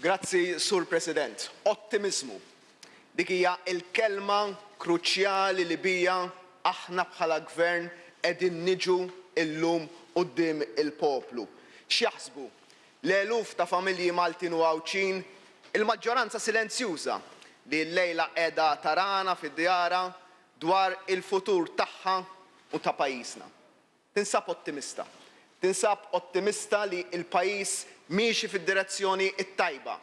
Grazzi, Sur President. Ottimizmu. Dik hija l-kelma kruċjali li bija aħna bħala gvern qegħdin niġu llum quddiem il-poplu. X'jaħsbu? L-eluf ta' familji Maltin u Għawċin, il-maġġoranza silenzjuża li llejla qiegħda tarana fid-djara dwar il-futur tagħha u ta' pajjiżna. Tinsab ottimista. Tinsab ottimista li l-pajjiż miexi fid-direzzjoni t-tajba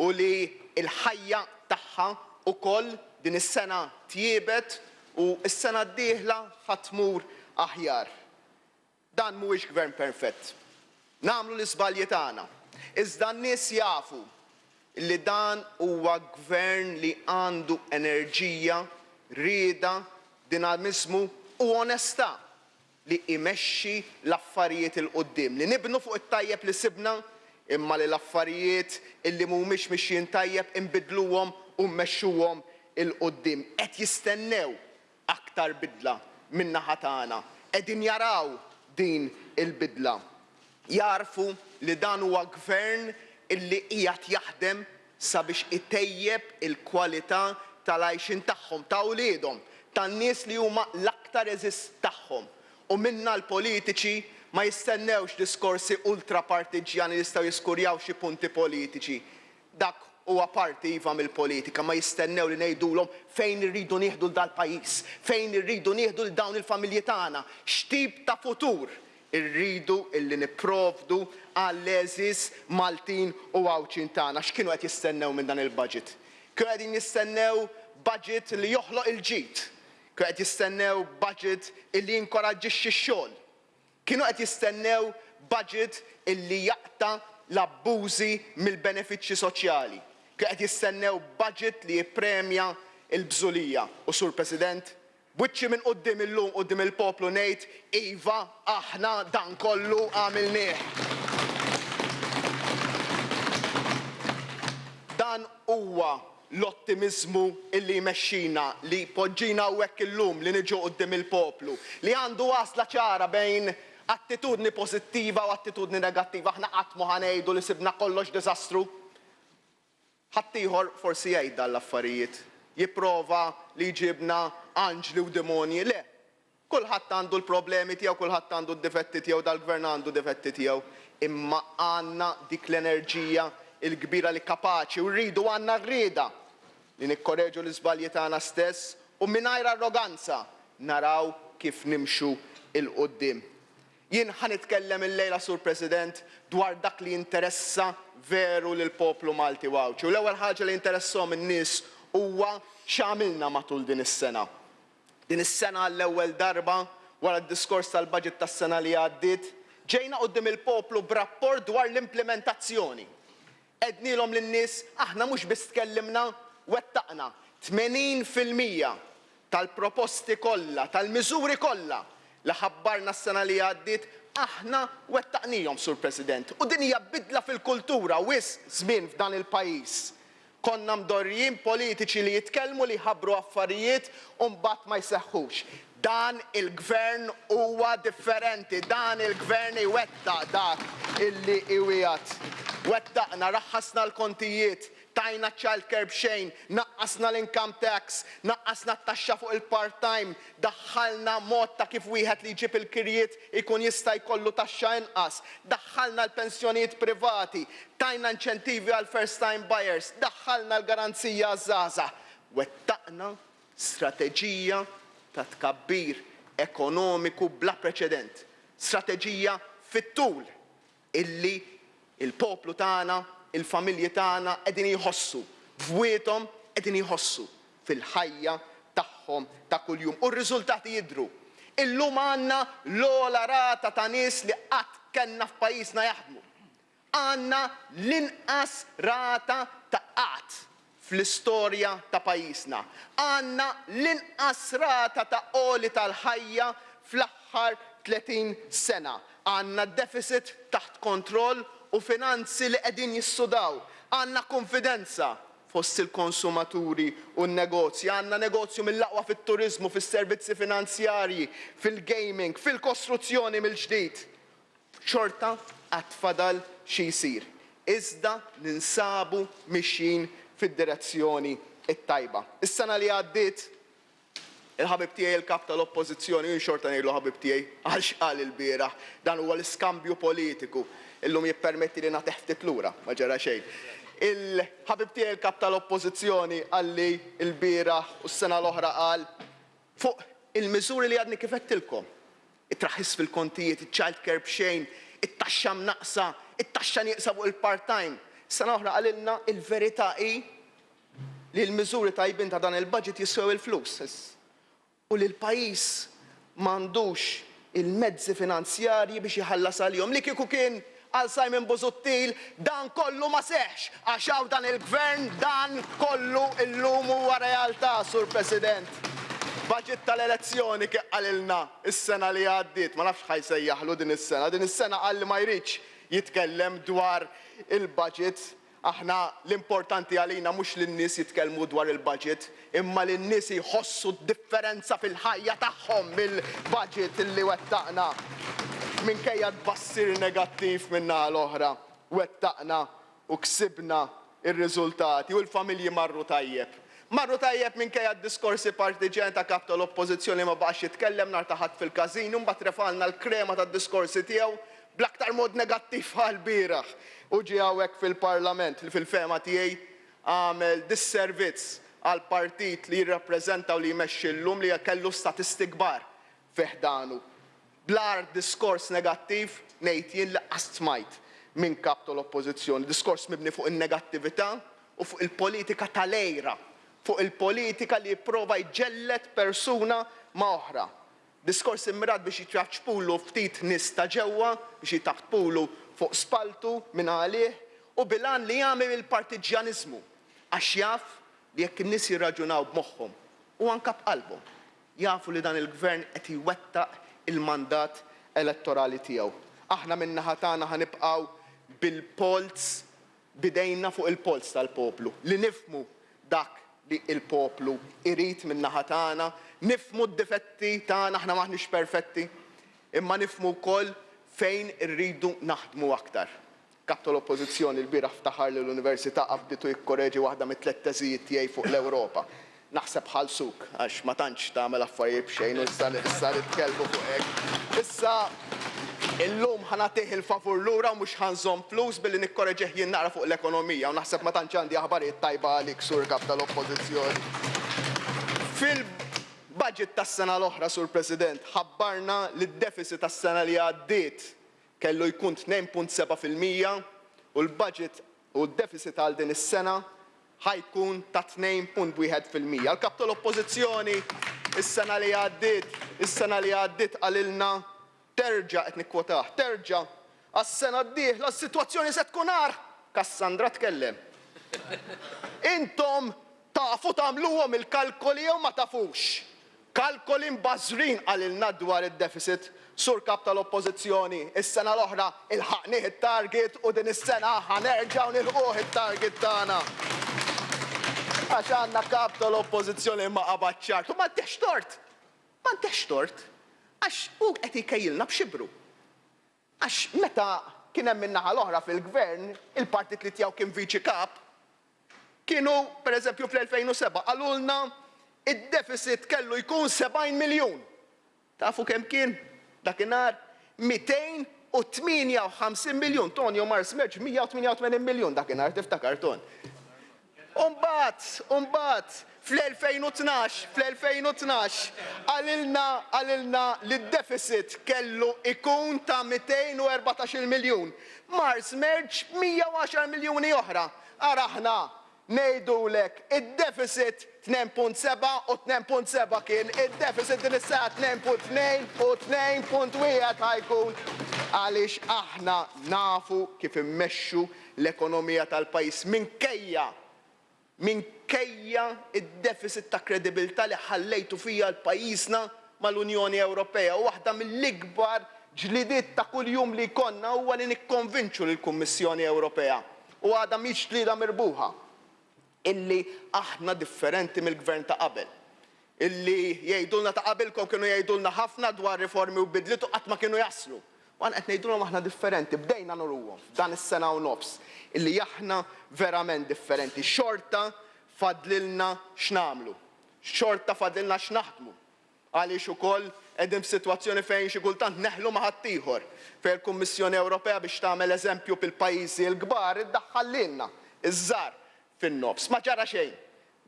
u li l-ħajja tagħha ukoll din is-sena tjiebet u s-sena d-dieħla ħatmur aħjar. Dan mhuwiex gvern perfett. Nagħmlu l-iżbalji tagħna. Iżda n-nies jafu li dan huwa gvern li għandu enerġija, rieda, dinamiżmu u onestà li imexxi l-affarijiet il-qudiem, li nibnu fuq it-tajjeb li sibna imma li l-affarijiet illi mhumiex mixjin tajjeb inbidluhom u mmexxuhom il-qudiem. Qed jistennew aktar bidla min-naħa tagħna. Qegħdin jaraw din il-bidla. Jarfu li dan huwa gvern illi qiegħed jaħdem sabiex itejjeb il-kwalità tal-għajxin tagħhom, ta' wliedhom, tan-nies li huma l-aktar eżis tagħhom. U minna l-politiċi ma jistennewx diskorsi ultrapartiġjani li jistgħu jiskurjaw xi punti politiċi. Dak huwa parti iva mill-politika, ma jistennew li ngħidulhom fejn irridu nieħdu dal-pajjiż, fejn irridu nieħdu l dawn il-familji tagħna, x'tip ta' futur irridu illi nipprovdu għall-eżis Maltin u Għawċin tagħna. X'kienu qed jistennew minn dan il-budget? Kienu qegħdin jistennew budget li joħloq il-ġid. Kienu qed jistennew budget illi jinkoraġġixxi x-xogħol. Kienu qed jistennew budget illi jaqta' l-abbużi mill-benefiċċji soċjali. Kienu qed jistennew budget li jippremja l-bżulija. U Sur President, b'wiċċi minn quddiem illum quddiem il-poplu ngħid iva aħna dan kollu għamilnieh. Dan huwa l-ottimizmu illi jmexxina li poġġina hawnhekk illum li niġu quddiem il-poplu, li għandu għażla ċara bejn attitudni pożittiva u attitudni negattiva. Aħna qatt ma ħanejdu li sibna kollox diżastru. Ħadd ieħor forsi jgħid l-affarijiet, jipprova li jġibna anġli u demonji. Le, kulħadd għandu l-problemi tiegħu, kulħadd għandu d-difetti tiegħu, dal-gvern għandu difetti tiegħu, imma għandna dik l-enerġija il-kbira li kapaċi u rridu għandna rrieda li nikkorreġu l-iżbalji tagħna stess u mingħajr arroganza naraw kif nimxu il-qudiem. Jien ħanitkellem illejla, Sur President, dwar dak li interessa veru lill poplu Malti u Għawċi. U l-ewwel ħaġa li interessahom in-nies huwa x'għamilna matul din is-sena. Din is-sena l-ewwel darba wara d-diskors tal-budget tas-sena li għaddiet, ġejna quddiem il-poplu b'rapport dwar l-implementazzjoni. Qednilhom lin-nies aħna mhux biss tkellimna, wettaqna 80% tal-proposti kollha, tal-miżuri kollha li ħabbarna s-sena li għaddiet aħna wettaqnihom, Sur President. U din hija bidla fil-kultura wisq żmien f'dan il-pajjiż. Konna mdorrijin politiċi li jitkellmu li jħabbru affarijiet u mbagħad ma jseħħux. Dan il-gvern huwa differenti, dan il-gvern iwettaq dak illi iwiegħed. Wettaqna, raħħasna l-kontijiet, tajna childcare b'xejn, naqqasna l-income tax, naqqasna t-taxxa fuq il-part-time, daħħalna mod ta' kif wieħed li jġib il-kirjiet ikun jista' jkollu taxxa inqas, daħħalna l-pensjonijiet privati, tajna inċentivi għal first-time buyers, daħħalna l-garanzija għaż-żgħażagħ. Wettaqna strateġija ta' tkabbir ekonomiku bla preċedent, strateġija fit-tul illi il-poplu tagħna, il-familji tagħna qegħdin jħossu f'wiethom, qegħdin jħossu fil-ħajja tagħhom ta' kuljum. U r-riżultati jidhru. Illum għandna l-ogħla rata ta' nies li qatt kellna f'pajjiżna jaħdmu. Għandna l-inqas rata ta' qatt fl-istorja ta' pajjiżna. Għandna l-inqas rata ta' għoli tal-ħajja fl-aħħar 30 sena. Għandna deficit taħt kontroll u finanzi li qegħdin jissudaw. Għandna konfidenza fost il-konsumaturi u n-negozji. Għandna negozju mill-aqwa fit-turiżmu, fis-servizzi finanzjarji, fil-gaming, fil-kostruzzjoni mill-ġdid. Xorta qatt fadal xi jsir. iżda ninsabu mixin fid-direzzjoni it-tajba. Is-sena li għaddiet il-ħabib tiegħi il-kap tal-oppożizzjoni u xorta ngħidlu ħabib tiegħi għal xqal il-bieraħ dan huwa l-iskambju politiku illum jippermetti li nagħti ftit lura ma ġara xejn. Il-ħabib tiegħi il-kap tal-oppożizzjoni għalli il-bieraħ u s-sena l-oħra qal fuq il-miżuri li għadni kif qedtilkom. It-traħis fil-kontijiet, iċ-child care b'xejn, it-taxxa mnaqsa, it-taxxa nieqsa fuq il-part-time. Sena oħra qalilna il-verità hi li l-miżuri tajbin ta' dan il-budget jiswew il-flus. U li l-pajjiż m'għandux il-mezzi finanzjarji biex iħallas għalihom. Li kieku kien għal Simon Busuttil dan kollu ma seħx għax hawn dan il-gvern dan kollu llum huwa realtà, Sur President. Budget tal-elezzjoni kif qalilna is-sena li għaddiet, ma nafx ħajsejjaħlu din is-sena. Din is-sena qal li ma jridx jitkellem dwar il-budget. Aħna l-importanti għalina mhux li n-nies jitkellmu dwar il-budget, imma li n-nies jħossu d-differenza fil-ħajja tagħhom mill-budget li wettaqna. Minkejja tbassir negattiv min-naħa l-oħra, wettaqna u ksibna ir-riżultati u l-familji marru tajjeb. Marru tajjeb minkejja d-diskorsi partiġen ta' kap tal-oppożizzjoni ma baqax jitkellem nhar ta' ħadd fil-każin u mbagħad refalna l-krema tad-diskorsi tiegħu bl-aktar mod negattiv għall-bieraħ. U ġie hawnhekk fil-Parlament li fil-fema tiegħi għamel disservizz għal partit li jirrappreżenta u li jmexxi llum li kellu statisti kbar fih danu. Blar diskors negattiv ngħid jien li smajt minn kap tal-oppożizzjoni, diskors mibni fuq in-negattività u fuq il-politika tal-ejra, fuq il-politika li jipprova jġellet persuna ma' oħra. Diskors immirat biex jitraċpulu ftit nies ta' ġewwa, biex jitaħtpulu fuq spaltu minn għalih u bilan li jagħmel il-partiġjaniżmu għax jaf li jekk in-nies jirraġunaw b'moħħhom u anke b'qalbhom jafu li dan il-gvern qed iwettaq il-mandat elettorali tiegħu. Aħna min-naħa tagħna ħanibqgħu bil-polz bidejna fuq il-polz tal-poplu li nifhmu dak li l-poplu irid min-naħa tagħna, nifhmu d-difetti tagħna aħna maħniex perfetti, imma nifhmu wkoll fejn irridu naħdmu aktar. Kap tal-oppożizzjoni l-bieraħ ftaħar li l-Università qabditu jikkoreġi waħda mit-tliet teżijiet tiegħi fuq l-Ewropa. Naħseb bħal suk għax ma tantx tagħmel affarijiet b'xejn u issa nitkellmu fuq hekk. Issa illum ħanagħtih il-favur lura u mhux ħanżomm flus billi nikkoreġih jien naqra fuq l-ekonomija u naħseb ma tantx għandi aħbarijiet tajba għalik sur kap tal-oppożizzjoni. Fil-budget tas-sena l-oħra, Sur President, ħabbarna li d-deficit tas-sena li għaddiet kellu jkun 2.7% u l-budget u d-deficit għal din is-sena ħajkun ta' 2.1%. Għal-kap tal-oppożizzjoni is-sena li għaddiet għalilna terġa' qed nikkwotah, terġa' għas-sena d-dieħla s-sitwazzjoni se tkun għar. Kassandra tkellem. Intom tafu tagħmluhom il-kalkoli jew ma tafux. Kalkoli mbażrin għalilna dwar id-deficit. Sur kap tal-oppożizzjoni, is-sena l-oħra ilħaqnieh it-target u din is-sena ħanerġgħu nilħuh it-target tagħna. Għax għandna kap tal-oppożizzjoni ma qabad ċart. U m'għandekx tort. M'għandekx tort. Għax u qed ikejjilna b'xibru. Għax meta kien hemm min-naħa l-oħra fil-gvern, il-partit li tiegħu kien viċi kap, kienu pereżempju fl-2007 qalulna id-deficit kellu jkun 70 miljun. Tafu kemm kien? Dakinhar 258 miljun. Tonio Mars Merġ 188 miljun dakinhar tiftakar ton. Umbagħad fl-2012 għalilna li d-deficit kellu ikun ta' 214 miljun. Mars Merġ 110 miljuni oħra. Araħna ngħidulek id-deficit 2.7 u 2.7 kien id-deficit din is-saħat 2.2 u 2.1 ħajkun għaliex aħna nafu kif immexxu l-ekonomija tal-pajjiż minkejja id-deficit ta' kredibilità li ħallejtu fija l-pajjiżna mal-Unjoni Ewropea. U waħda mill-ikbar ġlidiet ta' kuljum li jkollna huwa li nikkonvinċu lill-Kummissjoni Ewropea. U għadha mhix ġlieda mirbuħa. Illi aħna differenti mill-gvern ta' qabel. Illi jgħidulna ta' qabelkom kienu jgħidulna ħafna dwar riformi u bidliet u qatt ma kienu jaslu. U għan qed ngħidulhom aħna differenti, bdejna nurruhom f'dan is-sena u nofs illi aħna verament differenti. Xorta fadlilna x'namlu, xorta fadlilna x'naħdmu. Għaliex ukoll qegħdin f'sitwazzjoni fejn xi kultant neħlu ma' ħadd ieħor fejn il-Kummissjoni Ewropea biex tagħmel eżempju fil-pajjiżi l-kbar iddaħħal lilna iż-żgħar fin-nofs. Ma ġara xejn.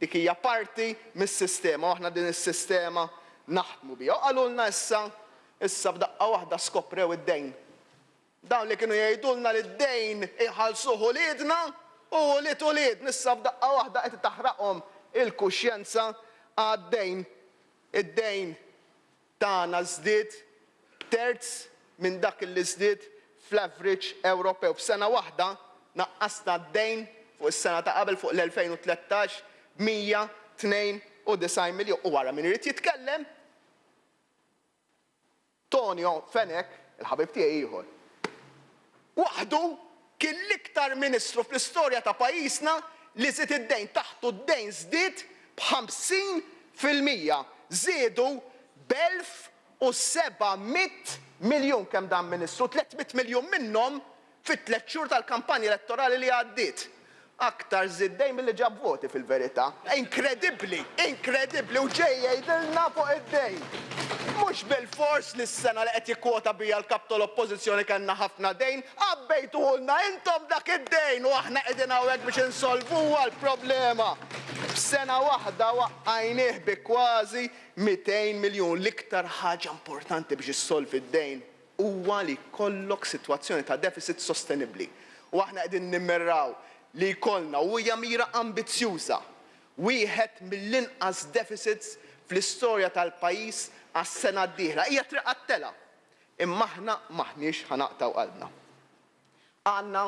Dik hija parti mis-sistema u aħna din is-sistema naħdmu biha. U qalulna issa f'daqqa waħda skoprew id-dejn. Dawn li kienu jgħidulna li d-dejn iħallsuh uliedna u ulied issa f'daqqa waħda qed taħraqhom il-kuxjenza għad-dejn. Id-dejn tagħna żdied terz minn dak li żdied fl-average Ewropew. F'sena waħda naqqasna d-dejn fuq is-sena ta' qabel fuq l-2013 192 miljun. U wara min irid jitkellem Tonio Fenek, il-ħabib tiegħi ieħor. Waħdu kien l-iktar ministru fl-istorja ta' pajjiżna li żied id-dejn taħtu d-dejn żdied b'50%. Żiedu b'1700 miljun kemm dan ministru, 300 miljun minnhom fit-3 xhur tal-kampanja elettorali li għaddiet. Aktar żied dejn milli ġab voti fil-verità. Inkredibbli, u ġej jgħidilna fuq id-dejn. Mhux bil-fors li s-sena li qed jikkwota bija l-kap tal-oppożizzjoni kellna ħafna dejn, qabbejtuhulna intom dak id-dejn u aħna qegħdin hawnhekk biex insolvuha l-problema. F'sena waħda waqqajnieh bi kważi 200 miljun. L-iktar ħaġa importanti biex issolvi d-dejn huwa li jkollok sitwazzjoni ta' deficit sostenibbli. U aħna qegħdin nimmirraw li jkollna u hija mira ambizzjuża. Wieħed mill-inqas deficits fl-istorja tal-pajjiż għas-sena d-dieħla. Hija triq għat-tela. Imma aħna maħniex ħanaqtaw qalbna. Għandna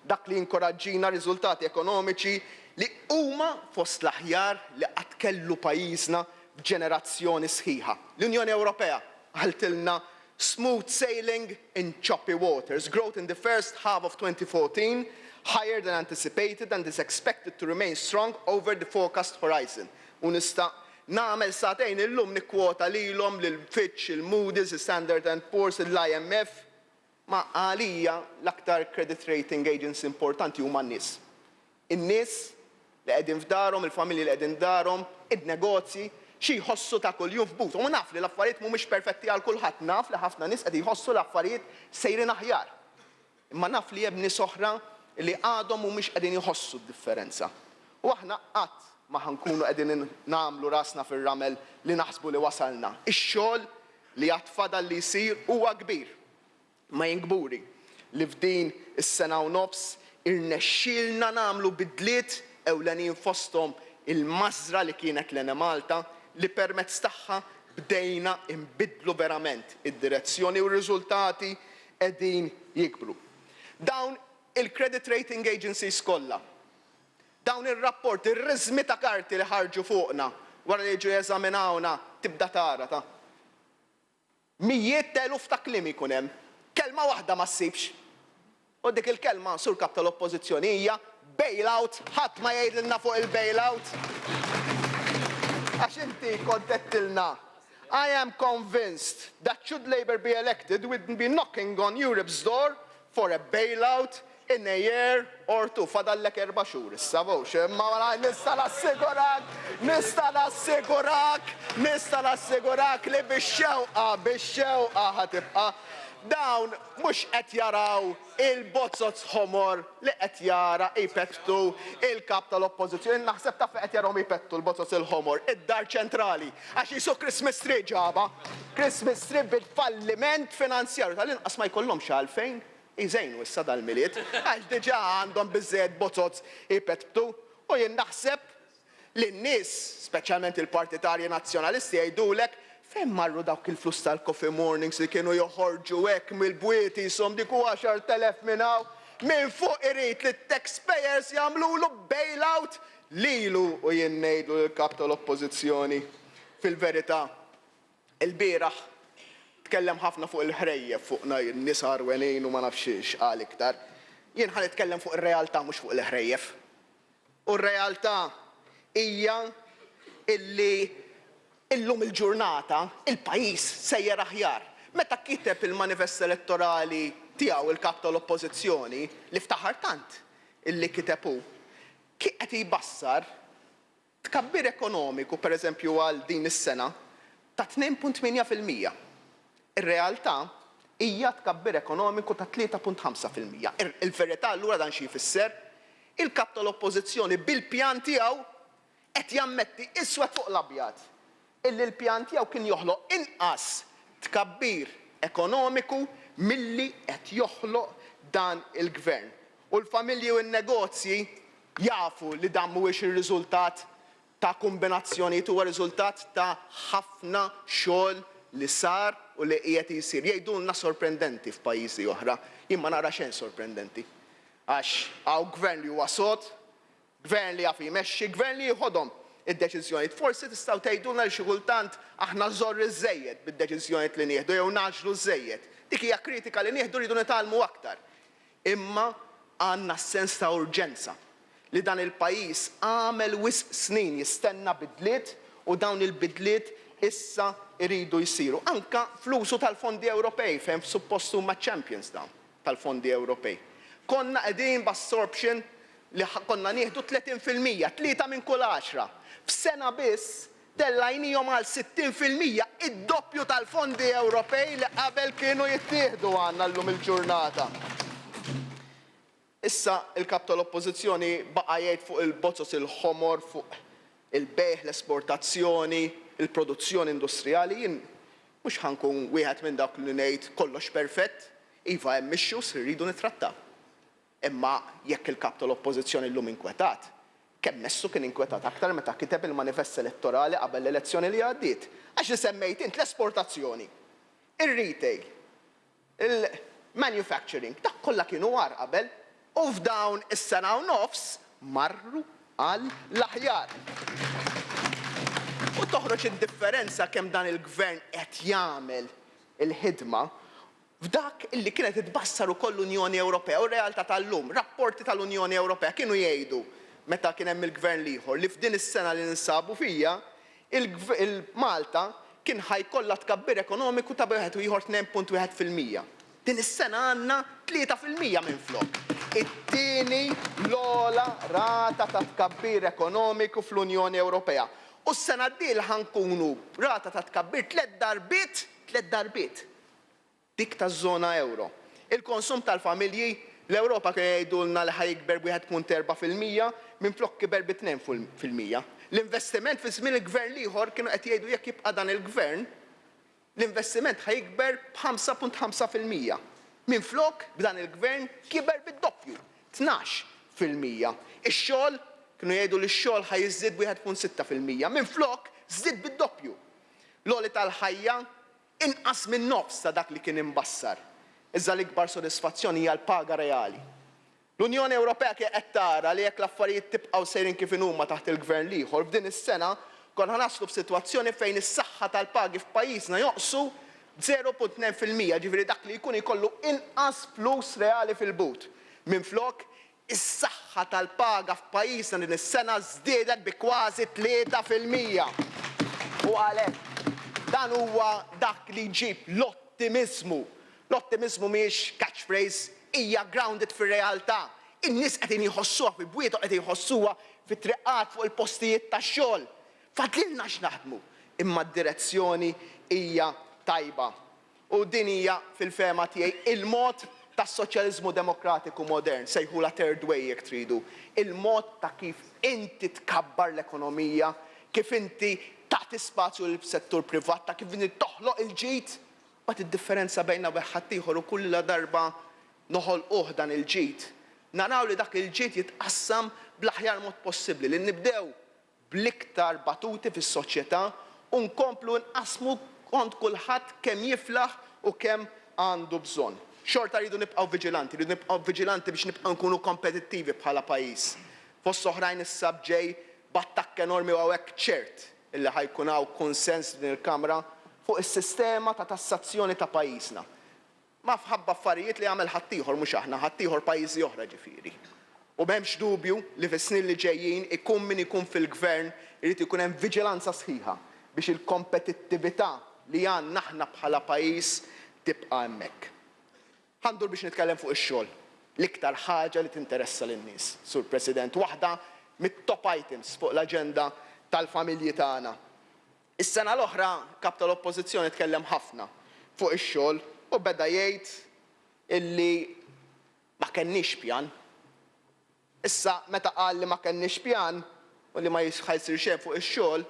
dak li jinkoraġġina riżultati ekonomiċi li huma fost l-aħjar li qatt kellu pajjiżna b'ġenerazzjoni sħiħa. L-Unjoni Ewropea għaltilna smooth sailing in choppy waters. Growth in the first half of 2014 higher than anticipated and is expected to remain strong over the forecast horizon. U nista' nagħmel sagħtejn illum nikkwota lilhom lil Fitch, il-Moody's, il-Standard & Poor's, l-IMF, ma għalija l-aktar credit rating agency importanti huma n-nies. In-nies li qegħdin f'darhom, il-familji li qegħdin f'darhom, id-negozji, xi jħossu ta' kuljum f'buthom. U naf li l-affarijiet mhumiex perfetti għal kulħadd, naf li ħafna nies qed jħossu l-affarijiet sejrin aħjar. Imma naf li hemm nies oħra li għadhom mhumiex qegħdin jħossu d-differenza. U aħna qatt ma ħankunu qegħdin nagħmlu rasna fir-ramel li naħsbu li wasalna. Ix-xogħol li għad fadal li jsir huwa kbir. Ma jingburi li f'din is-sena u nofs irnexxielna nagħmlu bidliet ewlenin fosthom il-mażra li kienet lena Malta li permezz tagħha bdejna inbidlu verament id-direzzjoni u r-riżultati qegħdin jikbru. Dawn il-credit rating agencies kollha, dawn ir-rapport, ir-riżmi ta' karti li ħarġu fuqna wara li jiġu jeżaminawna tibda tara ta' mijiet eluf ta' kliem ikun hemm. Kelma waħda ma ssibx. U dik il-kelma sur kap tal-oppożizzjoni hija bailout, ħadd ma jgħidilna fuq il-bailout. Għax inti kontettilna. I am convinced that should Labour be elected, we'd be knocking on Europe's door for a bailout in a year or two. Fadallek 4 xhur issa vowx, imma nista' nassigurak li bix-xewqa ħatibqa' dawn mhux qed jaraw il-bozzozz ħomor li qed jara jpettu il-kap tal-oppożizzjoni. Naħseb ta' qed jarahom jpettu l-bozzozz il-ħomor, id-dar ċentrali, għax jisu Christmas tree ġaba. Christmas tree bil-falliment finanzjarju tal-inqas ma jkollhomx għalfejn iżejnu issa dal-miliet, għax diġà għandhom biżżejjed bozzozz jpettu. U jien naħseb li n-nies, speċjalment il-partitarji nazzjonalisti jgħidulek fejn marru dawk il-flus tal-coffee mornings li kienu joħorġu hekk mill-bwieti jisom dik 10,000 minn hawn. Min fuq irid li t-taxpayers jagħmlulu bailout lilu u jien ngħidu l-kap tal-oppożizzjoni. Fil-verità, il-bieraħ tkellem ħafna fuq il-ħrejjef fuqna n-nies ħarwenin u ma nafx qal iktar. Jien ħan nitkellem fuq ir-realtà mhux fuq il-ħrejjef. U r-realtà hija illi illum il-ġurnata il-pajjiż sejjer aħjar. Meta kiteb il-manifest elettorali tiegħu il-kap tal-oppożizzjoni li ftaħar tant illi kiteb hu kien qed jbassar tkabbir ekonomiku pereżempju għal din is-sena ta' 2.8%. Ir-realtà hija tkabbir ekonomiku ta' 3.5%. Il-verità allura dan xi jfisser il-kap tal-oppożizzjoni bil-pjan tiegħu qed jammetti iswed fuq l-abjad illi l-pjan tiegħu kien joħloq inqas tkabbir ekonomiku milli qed joħloq dan il-gvern. U l-familji u n-negozji jafu li dan mhuwiex ir-riżultat ta' kombinazzjoni huwa riżultat ta' ħafna xogħol li sar u li qiegħed isir. Jgħidulna sorprendenti f'pajjiżi oħra, jien ma nara xejn sorprendenti. Għax hawn gvern li huwa sod, gvern li jaf jmexxi, gvern li jieħodhom id-deċiżjonijiet. Forsi tistgħu tgħidulna li xi kultant aħna żorri żejjed bid-deċiżjonijiet li nieħdu jew naġlu żejjed. Dik hija kritika li nieħdu rridu nitgħallmu aktar. Imma għandna sens ta' urġenza li dan il-pajjiż għamel wisq snin jistenna bidliet u dawn il-bidliet issa iridu jsiru. Anka fl-użu tal-fondi Ewropej fejn suppost huma champions dawn tal-fondi Ewropej. Konna qegħdin b'absorption li konna nieħdu 30%, 3 minn kull 10. F'sena biss dellajnihom għal 60% id-doppju tal-fondi Ewropej li qabel kienu jittieħdu għandna llum il-ġurnata. Issa il-kap tal-oppożizzjoni baqa' jgħid fuq il-bozzos il-ħomor fuq il-bejħ, l-esportazzjoni, il-produzzjoni industrijali. Jien mhux ħankun wieħed minn dak li ngħid kollox perfett, iva hemm issues li rridu nittrattaw. Imma jekk il-kap tal-oppożizzjoni llum inkwetat, kemm messu kien inkwetat aktar meta kiteb il-manifest elettorali qabel l-elezzjoni li għaddiet. Għax li semmejt int l-esportazzjoni, ir-retail, il-manufacturing, dak kollha kienu war qabel. U f'dawn is-sena u nofs marru għal l-aħjar. U toħroġ id-differenza kemm dan il-gvern qed jagħmel il-ħidma f'dak illi kienet itbassar ukoll l-Unjoni Ewropea u r-realtà tal-lum. Rapporti tal-Unjoni Ewropea kienu jgħidu meta kien hemm il-gvern ieħor li f'din is-sena li ninsabu fija il-Malta kien ħajkollha tkabbir ekonomiku ta' wieħed u ieħor 2.1%. Din is-sena għandna 3% minflok. It-tieni l-ogħla rata ta' tkabbir ekonomiku fl-Unjoni Ewropea. U s-sena d-dieħla ħankunu rata ta' tkabbir 3 darbiet dik taż-żona euro. Il-konsum tal-familji l-Ewropa kien jgħidulna li ħajkber 1.4% minflok kiber bi 2%. L-investiment fi żmien il-gvern ieħor kienu qed jgħidu jekk jibqa' dan il-gvern l-investiment ħajkber b'5.5%. Minflok b'dan il-gvern kiber bid-doppju, 12%. Ix-xogħol kienu jgħidu li x-xogħol ħajżied b'1.6%. Minflok żied bid-doppju. L-għoli tal-ħajja inqas minn nofs ta' dak li kien imbassar. Iżda l-ikbar sodisfazzjoni hija l-paga reali. L-Unjoni Ewropea kien qed tara li jekk l-affarijiet tibqgħu sejrin kif huma taħt il-gvern ieħor f'din is-sena konna naslu f'sitwazzjoni fejn is-saħħa tal-pagi f'pajjiżna joqsu 0.2%, ġifieri dak li jkun ikollu inqas flus reali fil-but. Minflok is-saħħa tal-paga f'pajjiżna din is-sena żdiedet bi kważi 3%. U għalhekk dan huwa dak li jġib l-ottimizmu. L-ottimizmu mhijiex catchphrase, hija grounded fir-realtà. In-nies qegħdin jħossuha fi bwietu qed jħossuha fit-triqqat fuq il-postijiet tax-xogħol. Fadlilna x'naħdmu, imma d-direzzjoni hija tajba. U din hija fil-fema tiegħi il-mod tas-soċjaliżmu demokratiku modern, sejħula third way jekk tridu. Il-mod ta' kif inti tkabbar l-ekonomija, kif inti tagħti spazju lill-settur privat, ta' kif inti toħloq il-ġid, bad id-differenza bejna ħadd ieħor u kull darba noħolquh dan il-ġid. Naraw li dak il-ġid jitqassam bl-aħjar mod possibbli li nibdew bl-iktar batuti fis-soċjetà u nkomplu nqasmu kont kulħadd kemm jiflaħ u kemm għandu bżonn. Xorta rridu nibqgħu viġilanti biex nibqgħu nkunu kompetittivi bħala pajjiż. Fost oħrajn issa ġej b'attakk enormi u hawnhekk ċert illi ħajkun hawn konsens din il-Kamra fuq is-sistema ta' tassazzjoni ta' pajjiżna. Ma fħabba affarijiet li għamel ħaddieħor mhux aħna, ħaddieħor pajjiżi oħra ġifieri. U m'hemmx dubju li fis-snin li ġejjin ikun min ikun fil-gvern irid ikun hemm viġilanza sħiħa biex il-kompetittività li għandna aħna bħala pajjiż tibqa' hemmhekk. Ħandur biex nitkellem fuq ix-xogħol. L-iktar ħaġa li tinteressa lin-nies, Sur President, waħda mit-top items fuq l-aġenda tal-familji tagħna. Is-sena l-oħra kap tal-Oppożizzjoni tkellem ħafna fuq ix-xogħol u beda jgħid illi ma kenniex pjan. Issa meta qal li ma kenniex pjan u li ma jisir xejn fuq ix-xogħol,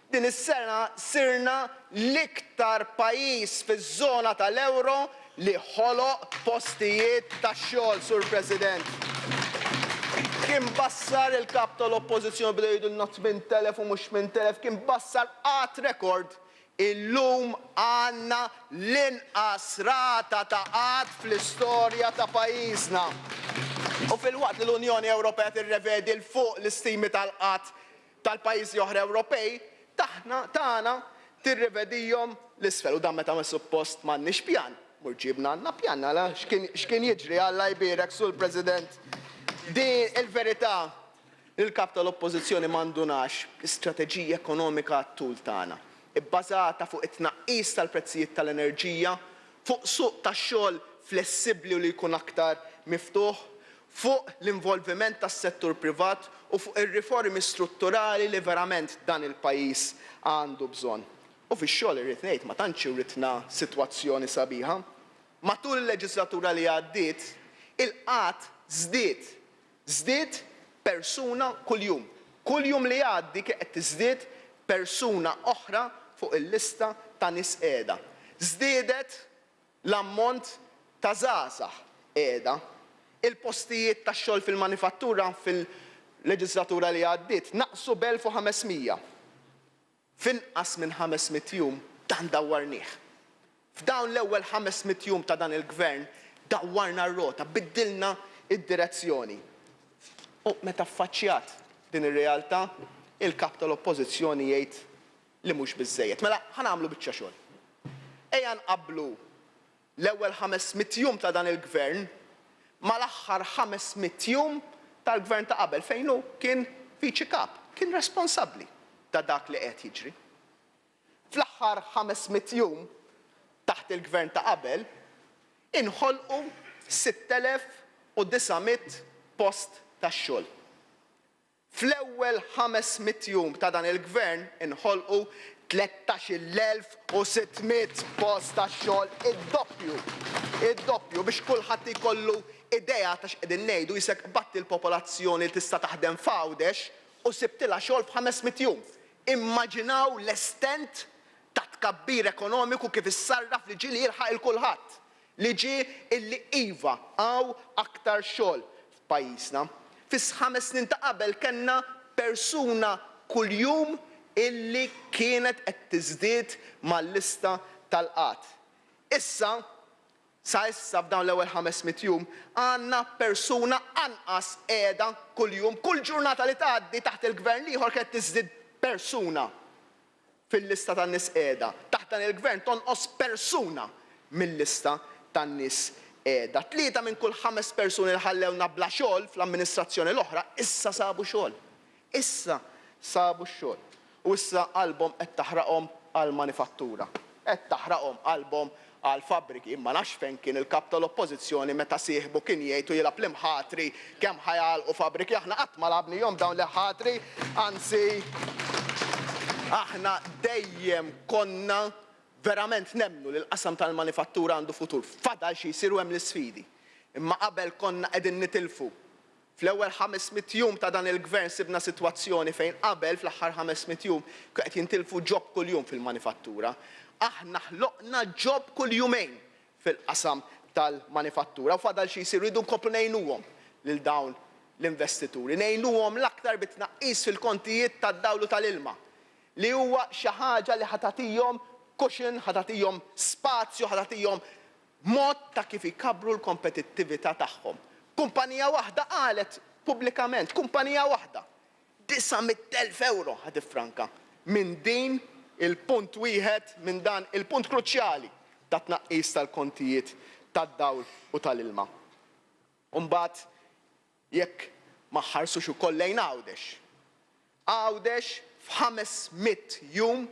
din is-sena sirna l-iktar pajjiż fiż-żona tal-ewro li ħoloq postijiet tax-xogħol, Sur President. Kien bassar il-kap tal-Oppożizzjoni bdew jgħidulna 8,000 u mhux 8,000, kien bassar qatt rekord. Illum għandna l-inqas rata ta' qatt fl-istorja ta' pajjiżna. U fil-waqt li l-Unjoni Ewropea tirrevedi l fuq l-istimi tal-qatt tal-pajjiżi oħra Ewropej, tagħna tirrevedihom l-isfel u dan meta ma suppost m'għandniex pjan. Murġibna għandna pjan għala x'kien jiġri Alla jbierek, Sur President. Din il-verità il-kap tal-Oppożizzjoni m'għandunax l-istrateġija ekonomika għat-tul tagħna, ibbażata fuq it-tnaqqis tal-prezzijiet tal-enerġija, fuq suq tax-xogħol flessibbli u li jkun aktar miftuħ, fuq l-involviment tas-settur privat u fuq ir-riformi strutturali li verament dan il-pajjiż għandu bżonn. U fix-xogħol irrid ngħid ma tantx uritna sitwazzjoni sabiħa. Matul il-leġislatura li għaddiet, il-qatt żdied persuna kuljum. Kuljum li għaddi qed tiżdied persuna oħra fuq il-lista ta' nies qiegħda. Żdiedet l-ammont ta' żgħażagħ qiegħda. Il-postijiet tax-xogħol fil-manifattura fil-leġislatura li għaddiet naqsu b'1500. F'inqas minn 500 jum dan dawwarnieh. F'dawn l-ewwel 500 jum ta' dan il-gvern dawwarna r-rota, biddilna id-direzzjoni. U meta affaċċjat din ir-realtà, il-kap tal-Oppożizzjoni jgħid li mhux biżżejjed. Mela ħanagħmlu biċċa xogħol. Ejja nqabblu l-ewwel 500 jum ta' dan il-gvern mal-aħħar 500 jum tal-gvern ta' qabel fejn hu kien viċi kap, kien responsabbli ta' dak li qed jiġri. Fl-aħħar 500 jum taħt il-gvern ta' qabel inħolqu 6,900 post tax-xogħol. Fl-ewwel 500 jum ta' dan il-gvern inħolqu 13,600 post tax-xogħol, id-doppju biex kulħadd ikollu idea ta' x'qegħdin ngħidu jisek batti l-popolazzjoni tista' taħdem f'għawdex u sibtilha xogħol f'500 jum. Immaġinaw l-estent ta' tkabbir ekonomiku kif issarraf li ġie li jilħaq il-kulħadd. Li ġie illi iva għaw aktar xogħol f'pajjiżna. Fis-5 snin ta' qabel kellna persuna kuljum illi kienet qed tiżdied mal-lista tal-qatt. Issa f'dawn l-ewwel 500 jum għandna persuna anqas qiegħda kuljum, kull ġurnata li tgħaddi taħt il-gvern ieħor kienet tiżdied persuna fil-lista tan-nies qiegħda. Taħt dan il-gvern tonqos persuna mill-lista tan-nies qiegħda. 3 minn kull 5 persuni li ħallewna bla xogħol fl-amministrazzjoni l-oħra issa sabu xogħol. Issa sabu x-xogħol. U issa qalbhom qed taħraqhom għall-manifattura. Qed taħraqhom qalbhom għall-fabbriki. Imma nafx fejn kien il-kap tal-Oppożizzjoni meta sieħbu kien jgħid u jilgħab l-imħatri kemm ħajgħalqu fabbriki. Aħna qatt ma labnihom dawn l-ħatri, anzi aħna dejjem konna verament nemmnu li l-qasam tal-manifattura għandu futur. Fadal xi jsiru hemm l-isfidi. Imma qabel konna qegħdin nitilfu. Fl-ewwel 500 jum ta' dan il-gvern sibna sitwazzjoni fejn qabel fl-aħħar 500 jum qed jintilfu ġob kuljum fil-manifattura. Aħna ħloqna ġob kull jumejn fil-qasam tal-manifattura u fadal xi jsiru jridu nkomplu ngħinuhom lil dawn l-investituri. Ngħinuhom l-aktar bit-tnaqqis fil-kontijiet tad-dawlu tal-ilma li huwa xi ħaġa li ħatatihom cushion, ħatatihom spazju, ħatatihom mod ta' kif ikabbru l-kompetittività tagħhom. Kumpanija waħda qalet pubblikament, kumpanija waħda 900,000 euro ħatifranka minn din il-punt wieħed minn dan il-punt kruċjali ta' tnaqqis tal-kontijiet tad-dawl u tal-ilma. Mbagħad jekk ma ħarsux ukoll lejn Għawdex f'500 jum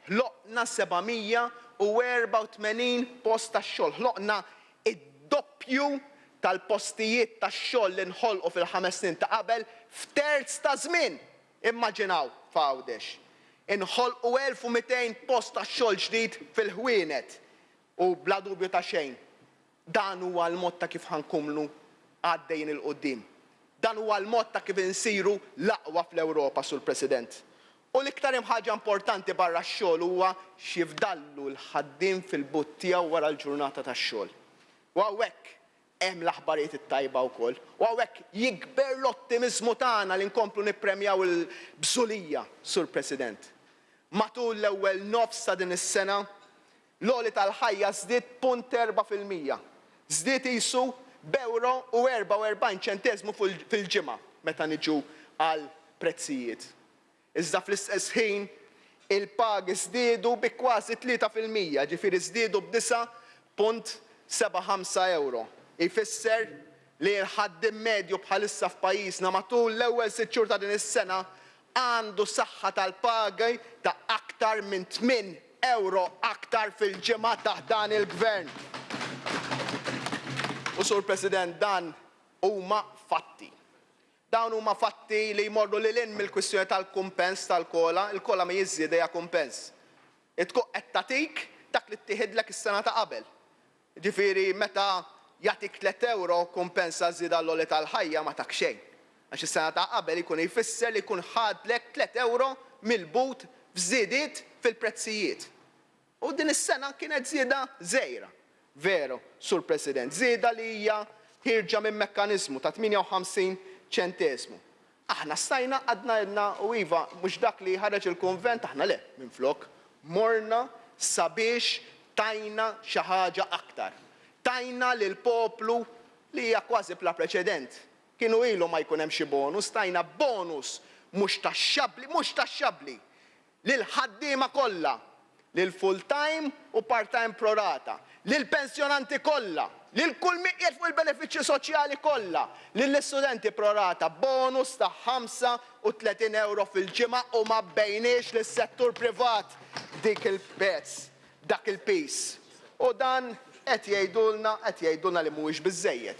ħloqna 750 84 post tax-xogħol. Ħloqna id-doppju tal-postijiet tax-xogħol li nħolqu fil-5 snin ta' qabel f'terz ta' żmien. Immaġinaw f'Għawdex. Inħolqu 1200 post tax-xogħol ġdid fil-ħwienet u bla dubju ta' xejn. Dan huwa l-mod ta' kif ħankumlu għaddejjin il-qudiem. Dan huwa l-mod ta' kif insiru l-aqwa fl-Ewropa, Sur President. U l-iktar hemm ħaġa importanti barra x-xogħol huwa x'jifdallu l-ħaddiem fil-but tiegħu wara l-ġurnata tax-xogħol. U hawnhekk hemm l-aħbarijiet it-tajba wkoll. U hawnhekk jikber l-ottimiżmu tagħna li nkomplu nippremjaw il-bżulija, Sur President. Matul l-ewwel nofs ta' din is-sena, l-għoli tal-ħajja żdied 0.4%. Żdied qisu b'€1.44 fil-ġimgħa meta niġu għal prezzijiet. Iżda fl-istess ħin il-pagi żdiedu bi kważi 3%, ġifieri żdiedu b'9.75 €. Ifisser li l-ħaddiem medju bħalissa f'pajjiżna matul l-ewwel 6 xhur ta' din is-sena għandu saħħa tal-pagi ta' aktar minn €8 aktar fil-ġimgħa taħt dan il-gvern. U Sur President, dan huma fatti. Dawn huma fatti li jmorru lil hinn mill-kwistjoni tal-kumpens tal-kola, il-kola ma jiżżied hija kumpens. Tkun qed tagħtik dak li ttieħedlek is-sena ta' qabel. Ġifieri meta jagħtik €3 kumpensa żieda l-għoli tal-ħajja ma tak xejn. Għax is-sena ta' qabel ikun jfisser li jkun ħadlek €3 mill-but f'żiediet fil-prezzijiet. U din is-sena kienet żieda żgħira. Veru, Sur President, żieda li hija ħirġa minn mekkaniżmu ta' 58 ċentesmu. Aħna stajna għadna u iva mhux dak li ħareġ il-konvent aħna le minflok morna sabiex tajna xi ħaġa aktar. Tajna lil poplu li hija kważi bla preċedent. Kienu ilu ma jkun hemm xi bonus, tajna bonus mhux taxxabbli lil ħaddiema kollha, lil full-time u part-time prorata, lil pensjonanti kollha, lil kull min qiegħed fuq il-benefiċċji soċjali kollha, lill-istudenti prorata bonus ta' €35 fil-ġimgħa u ma bejniex lis-settur privat dik il-pezz, dak il-pis. U dan qed jgħidulna li mhuwiex biżżejjed.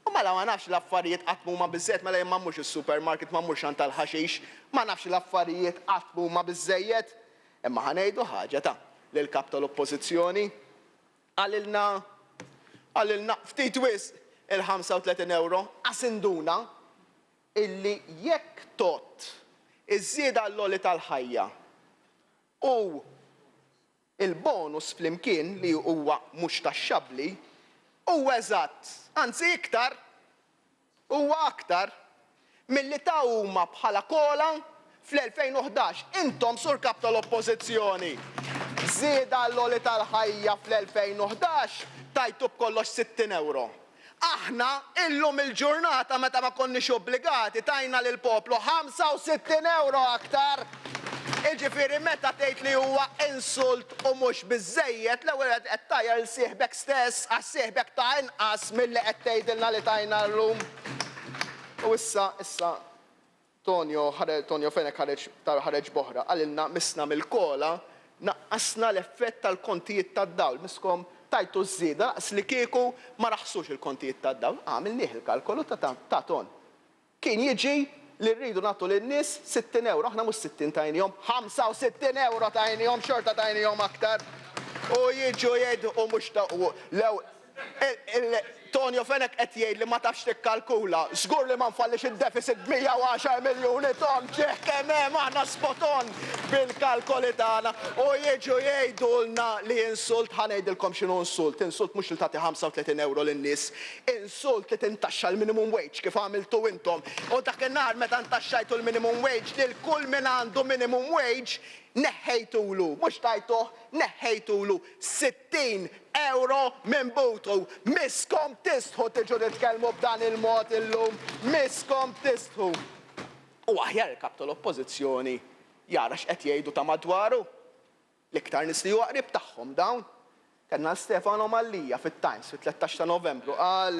U mela ma nafx l-affarijiet qatt huma biżżejjed mela ma mmurx is-supermarket ma mmurx għand tal-ħaxix, ma nafx l-affarijiet qatt huma biżżejjed. Imma ħanejdu ħaġa ta' lill-kap tal-Oppożizzjoni għalilna ftit wisq il-€35 għasinduna illi jekk tot iż-żieda l-għoli tal-ħajja u il-bonus flimkien li huwa mhux taxxabbli huwa eżatt, anzi iktar huwa aktar milli ta' huma bħala kola fl-2011. Intom Sur Kap tal-Oppożizzjoni. Żieda l-għoli tal-ħajja fl-2011 tajtu b'kollox €60. Aħna illum il-ġurnata meta ma konniex obbligati tajna lil poplu €65 aktar. Jiġifieri meta tgħid li huwa insult u mhux biżżejjed l-ewwel qed tajja l sieħbek stess għas sieħbek ta' inqas milli qed tgħidilna li tajna llum. U issa Tonio Fenek ħareġ boħra għalilna misna mill-kola naqqasna l-effett tal-kontijiet tad-dawl. Miskom tajtu żieda qas li kieku ma raħsux il-kontijiet tad-dawl. Għamilnieh il-kalkolu ta' ton. Kien jiġi li rridu nagħtu lin-nies €60, aħna mhux 60 tajnihom, €65 tajnihom, xorta tajnihom aktar. U jiġu jgħidu u mhux ta' Tonio Fenek qed jgħid li ma tafx tikkalkula. Żgur li ma nfallix id-deficit b'110 miljuni ton ċeħ kemm hemm aħna spot on bil-kalkoli tagħna. U jiġu jgħidulna li insult ħanejdilkom x'inhu insult. Insult mhux li tagħti €35 lin-nies. Insult li tintaxxa l-minimum wage kif għamiltu intom. U dak in-nhar meta ntaxxajtu l-minimum wage lil kull min għandu minimum wage neħħejtulu, mhux tajtuh, neħħejtulu €60 minn butu. Miskom tistħu tiġu titkellmu b'dan il-mod illum, miskom tistħu. U aħjar il-kap tal-Oppożizzjoni jara x'qed jgħidu ta' madwaru. L-iktar nies li huwa qrib tagħhom dawn. Kellna Stefano Mallija fit-Times fit-13 ta' Novembru qal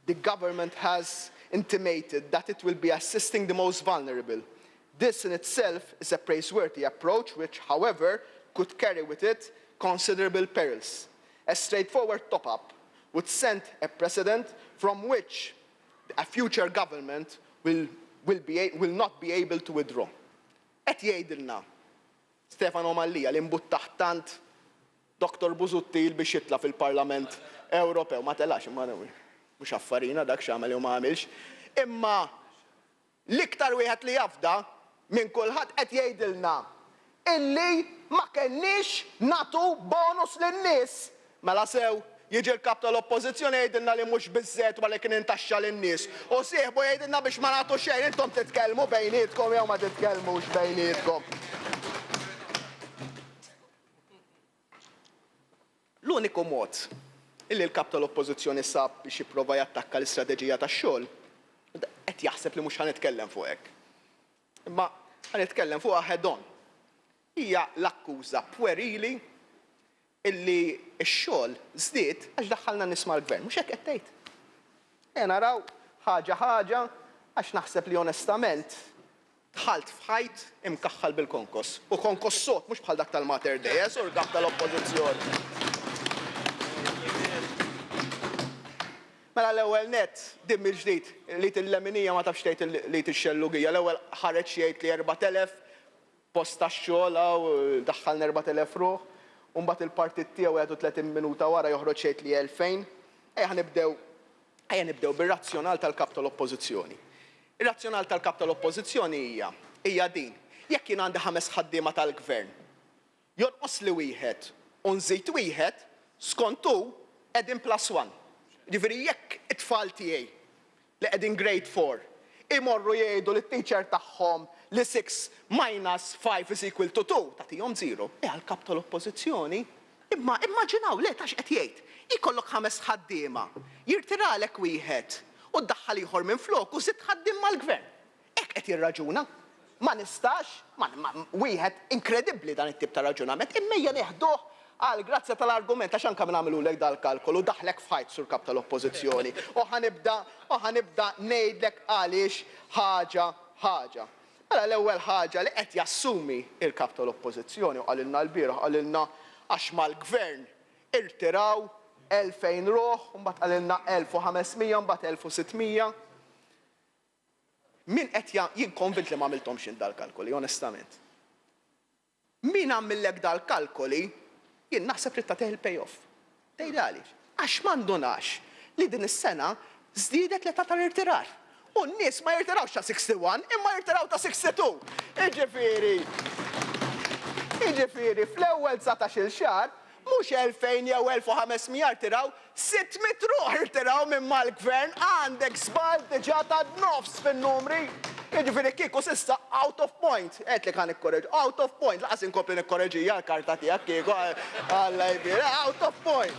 the government has intimated that it will be assisting the most vulnerable. This in itself is a praiseworthy approach which, however, could carry with it considerable perils. A straightforward top-up would send a precedent from which a future government will not be able to withdraw. Qed jgħidilna Stefano Mallija li mbuttaħ tant Dr. Busuttil biex jitla fil-Parlament Ewropew. Ma telax, imma mhux affarina dak x'għamel jew ma għamilx. Imma l-iktar wieħed li jafda minn kulħadd qed jgħidilna illi ma kenniex nagħtu bonus lin-nies. Mela sew jiġi l-kap tal-oppożizzjoni jgħidilna li mhux biżżejjed wara kien intaxxa lin-nies. U sieħbu jgħidilna biex ma nagħtu xejn intom titkellmu bejnietkom jew ma titkellmux bejnietkom. L-uniku mod illi l-kap tal-oppożizzjoni sab biex jipprova jattakka l-istrateġija tax-xogħol qed jaħseb li mhux ħanitkellem fuq hekk. Imma ħanitkellem fuqha head on. Hija l-akkuża puerili illi x-xogħol żdied għax daħħalna nies mal-gvern. Mhux hekk qed tgħid. Naraw ħaġa għax naħseb li onestament dħalt f'ħajt imkaħħal bil-konkos. U konkos sod mhux bħal dak tal-Mater Dei, u dak tal-oppożizzjoni. Mela l-ewwel nett dim il-ġdid li t-leminija ma tafx tgħid li t-xellugija. L-ewwel ħareġ jgħid li 4,000 post tax-xogħol u daħħalna 4,000 ruħ, u mbagħad il-partit tiegħu għedu 30 minuta wara joħroġ jgħid li 2000. Ejja nibdew bir-razzjonal tal-kap tal-oppożizzjoni. Ir-razzjonal tal-kap tal-oppożizzjoni hija din. Jekk jien għandi 5 ħaddiema tal-gvern, jonqos li wieħed u nżid wieħed skontu qegħdin +1. Ġifieri jekk it-tfal tiegħi li qegħdin grade 4 imorru jgħidu lit-teacher tagħhom li 6 minus 5 is equal to 2 tagħtihom 0. Għall-kap tal-oppożizzjoni immaġinaw le tax qed jgħid. Ikollok 5 ħaddiema, jirtiralek wieħed u ddaħħal ieħor minn flok u 6 ħaddiem mal-gvern. Hekk qed jirraġuna. Ma nistax, wieħed inkredibbli dan it-tip ta' raġunament, immejja neħduh għal grazzja tal-argument għax anke minn għamilulek dal-kalkolu daħlek fajt sur kap tal-oppożizzjoni. U ħanibda ngħidlek għaliex ħaġa. Mela l-ewwel ħaġa li qed jassumi il-kap tal-oppożizzjoni u qalilna l-bieraħ qalilna għax mal-gvern irtiraw 2000 ruħ, u mbagħad qalilna 1500, mbagħad 1600. Min qed jien konvint li ma għamilthomx dal-kalkoli, onestament. Min għamillek dal-kalkoli jien naħseb li tagħtih il-payoff. Tgħid għaliex. Għax m'għandunax li din is-sena żdiedet l-età tal-irtirar. U n-nies ma jirtirawx ta' 61 imma jirtiraw ta' 62. Jiġifieri fl-ewwel 19-il xahar mhux 2000 jew 1500 jirtiraw, 600 ruħ jirtiraw minn mal-gvern għandek żball diġà ta' nofs fin-numri. Jiġifieri kieku s'issa out of point. Qed li kan ikkorreġ, out of point. Laqas inkompli nikkorreġija l-karta tiegħek kieku Alla jbir, out of point.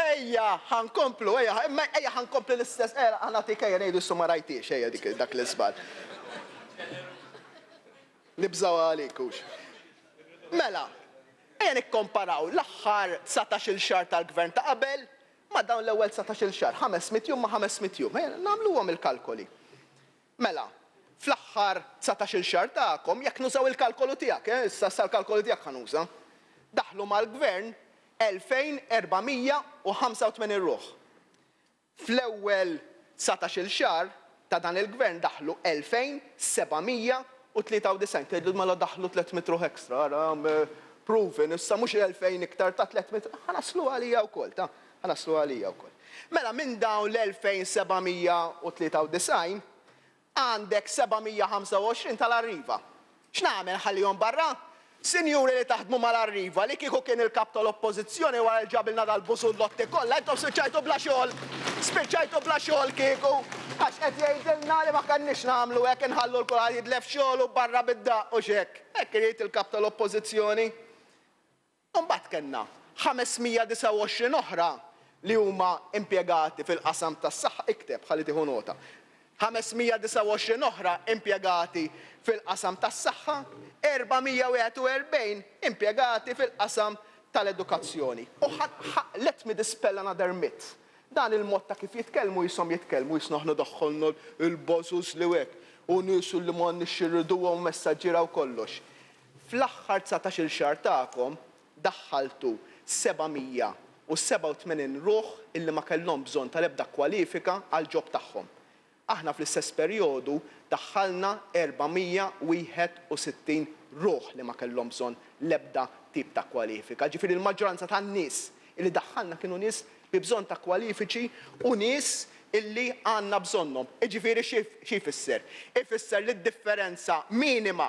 Ejja, ħankomplu, ejja ħankompli l-istess, ħanatik ejja ngħidu issa ma rajtix, ejja dak l-isbal. Nibżaw għalikux. Mela, ejja nikkomparaw l-aħħar 19-il xahar tal-gvern ta' qabel ma dawn l-ewwel 19-il xahar, 500 jum ma 500 jum. Nagħmluhom il-kalkoli. Mela, fl-aħħar 19-il xahar tagħkom jekk nużaw il-kalkolu tiegħek, issa l-kalkolu tiegħek ħanuża. Daħlu mal-gvern 2485 ruħ. Fl-ewwel 19-il xahar ta' dan il-gvern daħlu 2793. Tgħidu mela daħlu 300 ruħ ekstra, proven, issa mhux 2000 iktar ta' 300. Ħanaslu għalija wkoll, ħanaslu għalija wkoll. Mela minn dawn l-2793 għandek 725 tal-arriva. X'nagħmel ħallihom barra? Sinjuri li taħdmu mal-arriva li kieku kien il-kap tal-oppożizzjoni wara l-ġabilna dal-busullotti kollha, intom spiċċajtu bla xogħol kieku. Għax qed jgħidilna li ma kenniex nagħmlu hekk inħallu l-kulħadd jidlef xogħol u barra bid-daqq u x'hekk. Hekk irid il-kap tal-oppożizzjoni. Imbagħad kellna 529 oħra li huma impjegati fil-qasam tas-saħħa, ikteb ħalli tieħu nota. 529 oħra impjegati fil-qasam tas-saħħa, 441 impjegati fil-qasam tal-edukazzjoni. U let me dispel another myth. Dan il-mod ta' kif jitkellmu jisom jitkellmu jisnaħnu daħħolna il-bosus li hekk. u nisu li ma nixxirriduhom messaġġiraw kollox. Fl-aħħar 19-il xahar tagħkom daħħaltu 787 ruħ illi ma kellhom bżonn tal-ebda kwalifika għal ġob tagħhom. Aħna fl-istess perjodu daħħalna 461 ruħ li ma kellhom bżonn l-ebda tip ta' kwalifika. Ġifieri l-maġġoranza tan-nies illi daħħalna kienu nies bi bżonn ta' kwalifiċi u nies illi għandna bżonnhom. Ġifieri xi jfisser? Ifisser li d-differenza minima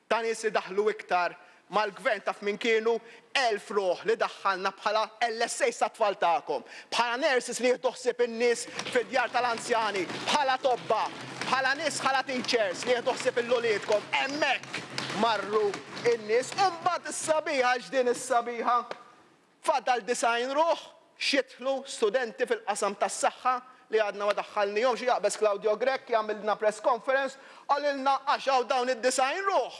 ta' nies li daħlu iktar mal-gvern taf min kienu 1000 ruħ li daħħalna bħala LSA sa tfal tagħkom, bħala nurses li jieħdu in-nies fid-djar tal-anzjani, bħala tobba, bħala nies bħala teachers li jieħdu il-loliedkom, hemmhekk marru in-nies. U mbagħad is-sabiħa x'din is-sabiħa fadal 90 ruħ xitħlu studenti fil-qasam tas-saħħa li għadna ma daħħalnihom xi jaqbeż Claudio Grek jagħmilna press conference għalilna għaxaw dawn id-90 ruħ.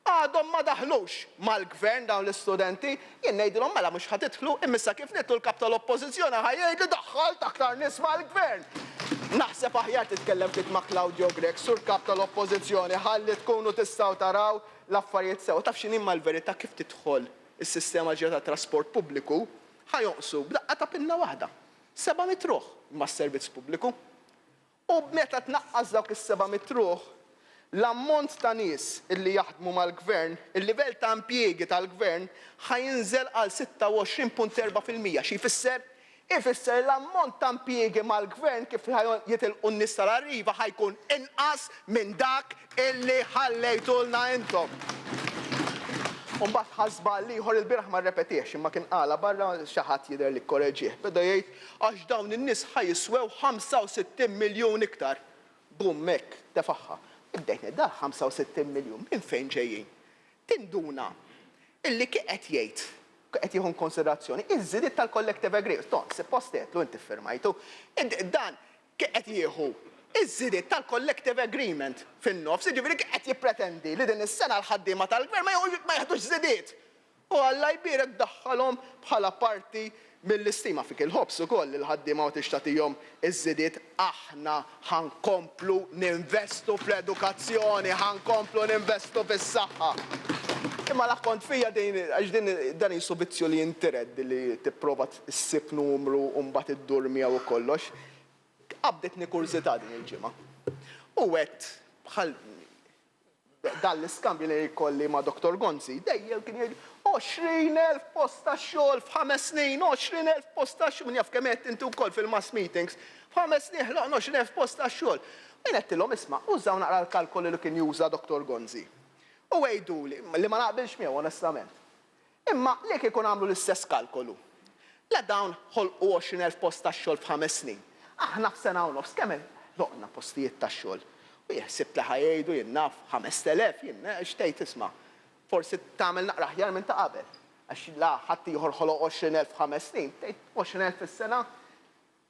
Għadhom ma daħlux mal-gvern dawn l-istudenti, jien ngħidilhom mela mhux ħatidħlu imissa kif nitlu l-kap tal-oppożizzjoni ħajjgħid li daħħalt aktar nies mal-gvern. Naħseb aħjar titkellem ftit ma' Claudio Grek sur kap tal-oppożizzjoni ħalli tkunu tistgħu taraw l-affarijiet sew. Taf x'inhi mal-verità kif tidħol is-sistema ġdida tat trasport pubbliku ħajonqsu b'daqqa ta' pinna waħda. 700 ruħ mas-servizz pubbliku. U meta tnaqqas dawk is-700 ruħ l-ammont ta' nies illi jaħdmu mal-gvern, il-livell ta' impjiegi tal-gvern ħajinżel għal 26.4%. Xi jfisser? Ifisser l-ammont ta' impjiegi mal-gvern kif jitilqu n-nies tal-arriva ħajkun inqas minn dak illi ħallejtulna intom. U mbagħad ħasba ieħor il-bieraħ ma rrepetiex imma kien qala barra xi ħadd jidher li korreġih. Beda jgħid għax dawn in-nies ħajjiswew 65 miljun iktar. Bum hekk tefaħħa. Ibdejt da 65 miljun minn fejn ġejjin. Tinduna illi qed jgħid qed jieħu konsiderazzjoni iż-żidiet tal-collective agreement. Ton, se postetlu inti firmajtu. Dan qed jieħu iż-żidiet tal-collective agreement fin-nofs, jiġifieri qed jippretendi li din is-sena l-ħaddiema tal-gvern ma jieħdux żidiet. U Alla jbierek daħħalhom bħala parti mill-istima fik il-ħobs ukoll il-ħaddiema u tixtatihom iż-żidiet aħna ħankomplu ninvestu fl-edukazzjoni, ħankomplu ninvestu fis-saħħa. Imma laħkont fija għax dan jisu vizzju li jintired li tipprova ssib numru u mbagħad iddur miegħu kollox. Qabdetni kurzità din il-ġimgħa. U għedt bħal dan l-iskambju li jkolli ma' Dr. Gonzi, dejjem kien jgħid 20,000 post ta' xogħol f'5 snin, 20,000 post ta' xogħol, jaf kemm qed inti wkoll fil-mass meetings, f'5 snin ħloqna 20,000 post ta' xogħol. Jien qedtilhom isma' użaw naqra l-kalkoli li kien juża Dr. Gonzi. U għejduli li ma naqbilx miegħu onestament. Imma li ikun għamlu l-istess kalkolu. La dawn ħolqu 20,000 post ta' xogħol f'5 snin. Aħna f'sena u nofs kemm ħloqna postijiet ta' xogħol. U jħsib li ħajjgħidu jien naf 5,000 jien xtejt isma'. Forsi tagħmel naqra aħjar minn ta' qabel. Għax la ħadd ieħor ħoloq 20,000 f'5 snin, tgħid 20,000 fis-sena.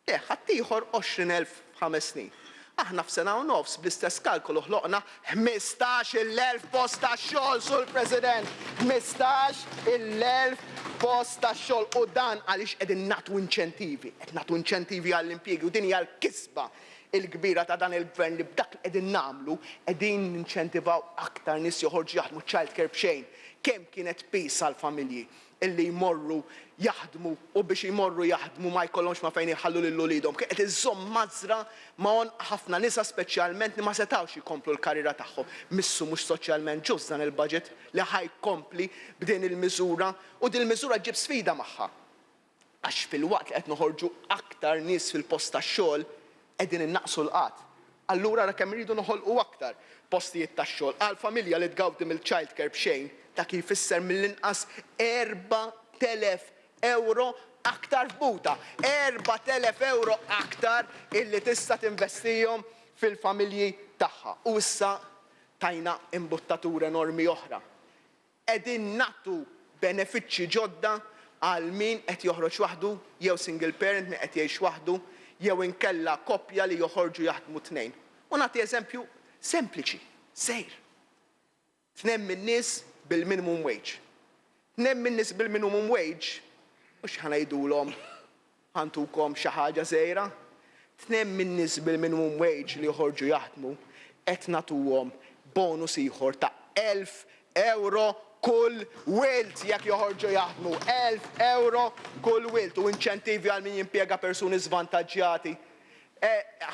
Ħadd ieħor 20,000 f'5 snin. Aħna f'sena u nofs bl-istess kalkolu ħloqna 15,000 post ta' xogħol sul President. 15,000 post ta' xogħol u dan għaliex qegħdin nagħtu inċentivi. Qed nagħtu inċentivi għall-impjiegi u din hija l-kisba il-kbira ta' dan il-gvern li b'dak li qegħdin nagħmlu qegħdin ninċentivaw aktar nies joħorġu jaħdmu child care b'xejn. Kemm kienet pis għall-familji illi jmorru jaħdmu u biex jmorru jaħdmu ma jkollhomx ma fejn iħallu lil ulidhom. Qed iżomm mażra ma' ħafna nisa speċjalment li ma setgħux jkomplu l-karriera tagħhom. Missu mhux soċjalment ġust dan il-budget li ħajkompli b'din il-miżura u din il-miżura ġib sfida magħha. Għax fil-waqt li qed noħorġu aktar nies fil-post tax-xogħol qegħdin innaqsu l-qatt. Allura ra kemm iridu noħolqu aktar postijiet tax-xogħol għall-familja li tgawdi mill-child care b'xejn ta' kif ifisser mill-inqas 4,000 euro aktar f'buta. 4,000 euro aktar illi tista' tinvestihom fil-familji tagħha. U issa tajna imbuttatura enormi oħra. Qegħdin nagħtu benefiċċji ġodda għal min qed joħroġ waħdu jew single parent min qed jgħix waħdu jew inkella koppja li joħorġu jaħdmu tnejn. U nagħti eżempju sempliċi, sejr. Tnejn min-nies bil-minimum wage. Tnejn min-nies bil-minimum wage mhux ħanajdulhom ħantukom xi ħaġa żgħira. Tnejn min-nies bil-minimum wage li joħorġu jaħdmu qed nagħtuhom bonus ieħor ta' 1000 euro kull wilt jekk joħorġu jaħdmu. 1000 euro kull wilt u inċentivi għal min jimpjega persuni żvantaġġjati.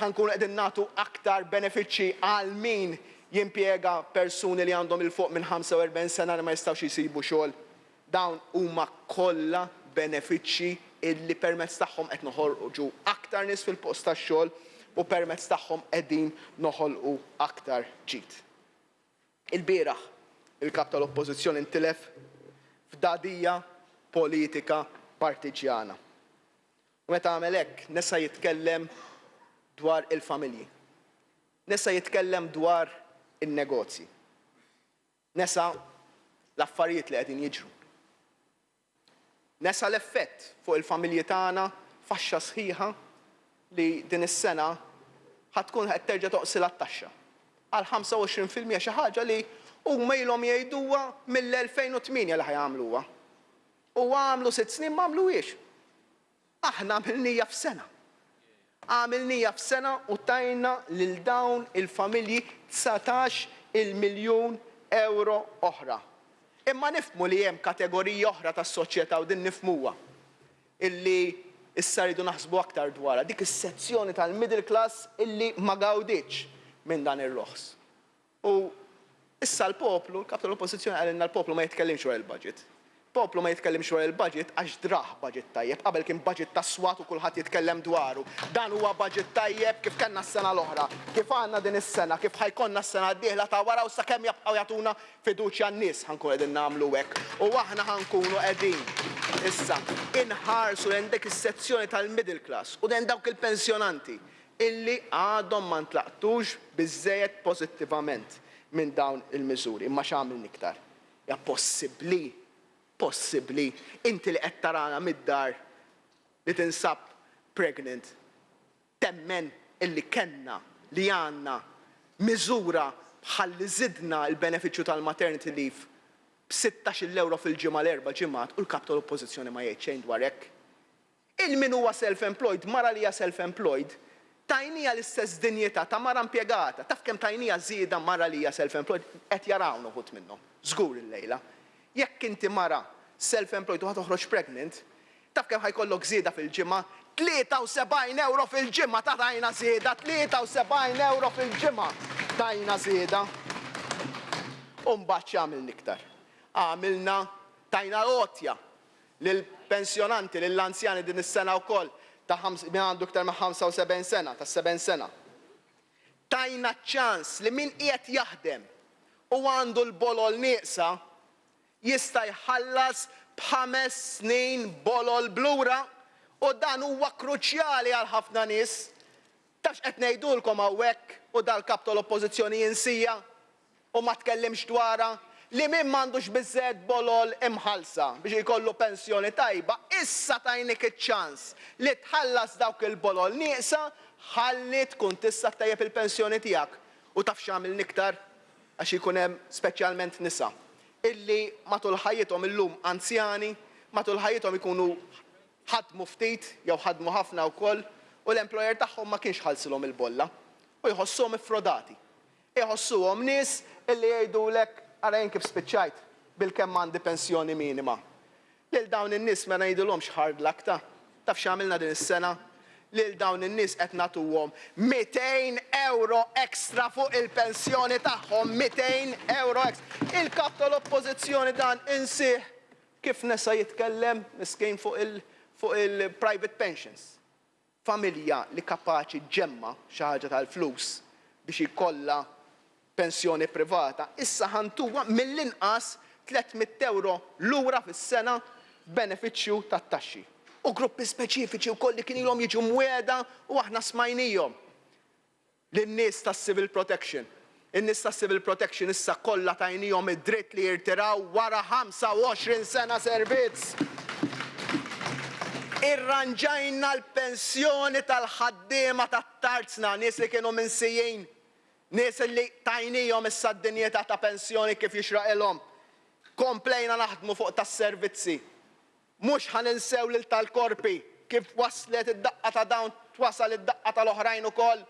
Ħankunu qegħdin nagħtu aktar benefiċċji għal min jimpjega persuni li għandhom il fuq minn 45 sena li ma jistgħux jisibu xogħol. Dawn huma kollha benefiċċji illi permezz tagħhom qed noħorġu aktar nies fil-post tax-xogħol u permezz tagħhom qegħdin noħolqu aktar ġid. Il-bieraħ il-kap tal-Oppożizzjoni intilef f'dadija politika partiġjana. U meta għamel hekk nesa jitkellem dwar il-familji. Nesa jitkellem dwar in-negozji. Nesa l-affarijiet li qegħdin jiġru. Nesa l-effett fuq il-familji tagħna faxxa sħiħa li din is-sena ħatkun qed terġa' toqsilha t-taxxa għal 25% xi ħaġa li huma ilhom jgħiduha mill-2008 li ħajamluha. U għamlu 6 snin ma għamluhiex. Aħna għamilnija f'sena. Għamilnija f'sena u tajna lil dawn il-familji 19 miljun euro oħra. Imma nifhmu li hemm kategoriji oħra tas-soċjetà u din nifhmuha illi issa rridu naħsbu aktar dwarha. Dik is-sezzjoni tal-middle class illi ma gawditx minn dan ir-roħs. U issa l-poplu, l-kap tal-Oppożizzjoni qalilna l-poplu ma jitkellimx dwar il-budget. Poplu ma jitkellimx dwar il-budget għax draħ budget tajjeb. Qabel kien budget tas-swat u kulħadd jitkellem dwaru. Dan huwa budget tajjeb kif kellna s-sena l-oħra, kif għandna din is-sena, kif ħajkonna s-sena d-dieħla ta' wara u sakemm jabqgħu jagħtuna fiduċja n-nies ħankunu qegħdin nagħmlu hekk. U aħna ħankunu qegħdin issa inħarsu lejn dik is-sezzjoni tal-middle class u lejn dawk il-pensjonanti illi għadhom ma ntlaqtux biżżejjed pożittivament minn dawn il-miżuri. Imma x'għamilni iktar? Ja possibbli inti li qed tarana mid-dar li tinsab pregnant temmen illi kenna li għandna miżura bħalli żidna l-benefiċċju tal-maternity leave b'16 euro fil-ġimgħa l-erba' ġimgħat u l-kap tal-Oppożizzjoni ma jgħid xejn dwar hekk. Il-min huwa self-employed, mara li hija self-employed, tajnija l-istess dinjità ta' mara impjegata. Taf kemm tajnija żieda mara li hija self-employed qed jaraw noħud minnhom. Żgur il-lejla. Jekk inti mara self-employed u ħad toħroġ pregnant, taf kemm ħajkollok żieda fil-ġimgħa, 73 euro fil-ġimgħa ta' tajna żieda, 73 euro fil-ġimgħa tajna żieda. U mbagħad x'għamilna iktar? Għamilna tajna għotja lill-pensjonanti, lill-anzjani din is-sena wkoll ta' min għandu iktar ma' 75 sena, ta' 7 sena. Tajna ċans li min qiegħed jaħdem u għandu l-bolol nieqsa jista' jħallas b'5 snin bolol blura u dan huwa kruċjali għal ħafna nies. Tafx qed ngħidulkom hawnhekk u dal-kap tal-Oppożizzjoni jinsija u ma tkellimx dwarha li min m'għandux biżżejjed bolol imħallsa biex jkollu pensjoni tajba, issa tajnik iċ-ċans li tħallas dawk il-bolol nieqsa ħalli tkun tista' ttajjeb il-pensjoni tiegħek. U taf x'għamilni iktar għax ikun hemm speċjalment nisa illi matul ħajjithom illum anzjani, matul ħajjithom ikunu ħadmu ftit jew ħadmu ħafna wkoll u l-employer tagħhom ma kienx ħallsilhom il-bolla u jħossuhom iffrodati. Iħossuhom nies illi jgħidulek ara jien kif spiċċajt bil-kemm għandi pensjoni minima. Lil dawn in-nies ma ngħidulhomx hard luck ta' taf x'għamilna din is-sena? Lil dawn in-nies qed nagħtuhom 200 euro ekstra fuq il-pensjoni tagħhom, 200 euro ekstra. Il-kap tal-Oppożizzjoni dan insih kif nesa jitkellem miskejn fuq il-private pensions. Familja li kapaċi ġemma xi ħaġa tal-flus biex jkollha pensjoni privata, issa ħantuha mill-inqas 300 euro lura fis-sena benefiċċju tat-taxxi. U gruppi speċifiċi wkoll li kien ilhom jiġu mwiegħda u aħna smajnihom. Lin-nies tas-civil protection. In-nies tas-civil protection issa kollha tajnihom id-dritt li jirtiraw wara 25 sena servizz. Irranġajna l-pensjoni tal-ħaddiema tat-tarzna, nies li kienu minsijjin, nies li tajnihom issa d-dinjità ta' pensjoni kif jixraqilhom. Komplejna naħdmu fuq tas-servizzi. Mhux ħaninsew lil tal-korpi kif waslet id-daqqa ta' dawn twasal id-daqqa tal-oħrajn ukoll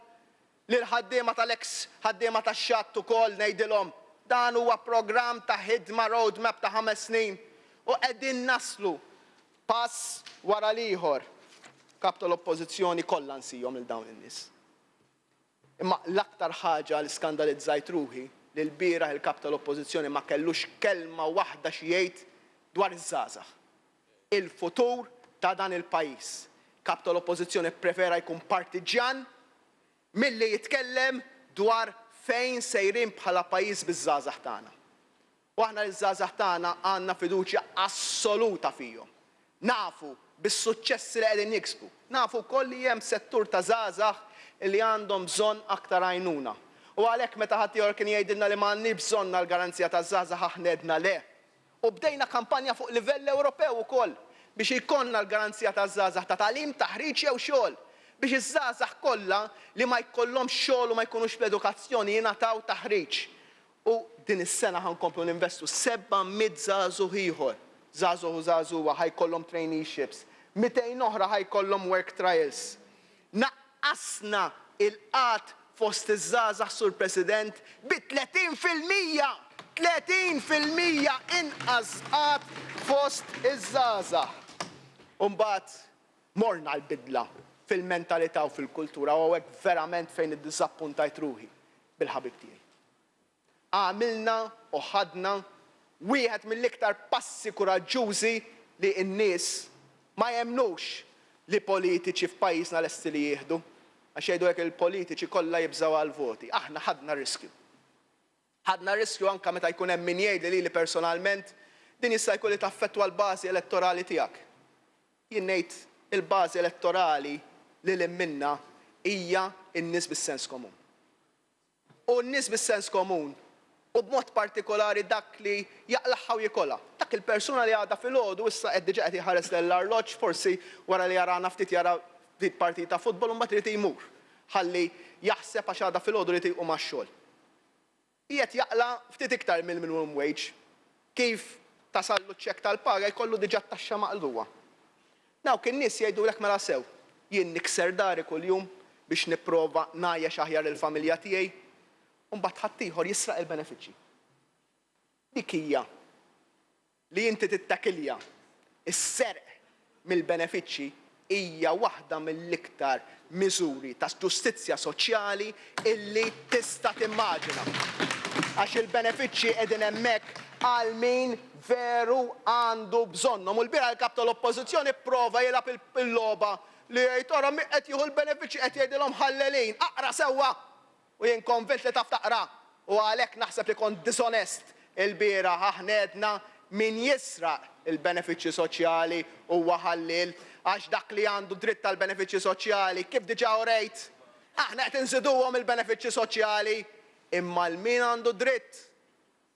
lil ħaddiema tal-ex ħaddiema tax-xatt ukoll ngħidilhom dan huwa programm ta' ħidma roadmap ta' 5 snin u qegħdin naslu pass wara l-ieħor. Kap tal-oppożizzjoni kollha nsihom lil dawn in-nies. Imma l-aktar ħaġa li skandalizzajt ruħi li l-bieraħ il-kap tal-oppożizzjoni ma kellux kelma waħda xi jgħid dwar iż-żgħażagħ. Il-futur ta' dan il-pajjiż. Kap tal-oppożizzjoni prefera jkun partiġjan milli jitkellem dwar fejn sejrin bħala pajjiż biż-żgħażagħ tagħna. U aħna l-żgħażagħ tagħna għandna fiduċja assoluta fihom. Nafu bis-suċċessi li qegħdin jiksbu. Nafu wkoll li hemm settur ta' żgħażagħ li għandhom bżonn aktar għajnuna. U għalhekk meta ħadd ieħor kien jgħidilna li m'għandniex bżonn għall-garanzija taż-żgħażagħ aħna għedna le. U bdejna kampanja fuq livell Ewropew ukoll biex ikollna l-garanzija taż-żgħażagħ ta' tagħlim, taħriġ jew xogħol biex iż-żgħażagħ kollha li ma jkollhomx xogħol u ma jkunux fl-edukazzjoni jingħataw taħriġ. U din is-sena ħankomplu ninvestu 700 żagħżugħ ieħor. Żagħżugħ u żagħżugħa ħajkollhom traineeships, 200 oħra ħajkollhom work trials. Naqqasna il-qatt fost iż-żgħażagħ sur President bi 30%. 30% inqas qatt fost iż-żgħażagħ. U mbagħad morna l-bidla fil-mentalità u fil-kultura u hekk verament fejn iddiżappuntajt ruħi bil-ħabib tiegħi. Għamilna u ħadna wieħed mill-iktar passi kuraġġużi li n-nies ma jemmnux li politiċi f'pajjiżna lesti li jieħdu. Għax jgħidu hekk il-politiċi kollha jibżgħu għall-voti. Aħna ħadna riskju. Ħadna riskju anke meta jkun hemm min jgħidli li personalment din jista' jkun li taffettwa l-bażi elettorali tiegħek. Jien ngħid il-bażi elettorali li lil minnha hija n-nies bis-sens komun. U n-nies bis-sens komun u b'mod partikolari dak li jaqlaħħa u jikolha. Dak il-persuna li għadha filgħodu issa qed diġà qed iħares lill-arloġġ forsi wara li jara ftit partit ta' futbol u mbagħad irid jmur ħalli jaħseb għax għadha filgħodu li tiequ max-xogħol. Qiegħed jaqla ftit iktar mill-minimum wage kif tasallu ċekk tal-paga jkollu diġà t-taxxa maqluwa. Dawk in-nies jgħidulek mela sew, jien nikser dari kuljum biex nipprova ngħajjex aħjar il-familja tiegħi u mbagħad ħadd ieħor jisraq il-benefiċċji. Dik hija li inti tittakilja is-serq mill-benefiċċji hija waħda mill-iktar miżuri ta' ġustizzja soċjali illi tista' timmaġina. Għax il-benefiċċji qegħdin hemmhekk għal min veru għandu bżonnhom. U l-biera l-kap tal-oppożizzjoni pprova jilgħab il-logħba li jgħid ara min qed jieħu l-benefiċċji qed jgħidilhom ħallelin, aqra sewwa u jien konvint li taf taqra. U għalhekk naħseb li kont disonest il-biera aħna għedna min jisraq il-benefiċċji soċjali huwa ħallil għax dak li għandu dritt tal-benefiċċji soċjali kif diġà urejt. Aħna qed inżiduhom il-benefiċċji soċjali imma l-min għandu dritt.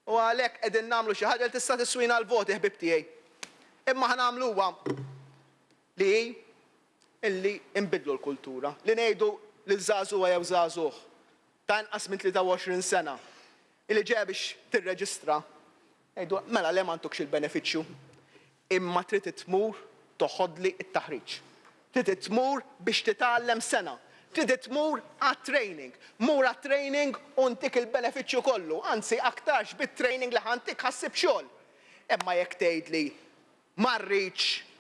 U għalhekk qegħdin nagħmlu xi ħaġa li tista' tiswina l-voti ħbib tiegħi. Imma ħanagħmluha li illi inbidlu l-kultura, li ngħidu lil żagħżugħa jew żagħżugħ ta' inqas minn 23 sena illi ġej biex tirreġistra ngħidu mela le m'għandukx il-benefiċċju imma trid tmur toħodli t-taħriġ. Trid tmur biex titgħallem sena. Trid tmur għat-training. Mur għat-training u ntik il-benefiċċju kollu. Anzi aktarx bit-training li ħantik ħassib xogħol. Imma jekk tgħidli ma rridx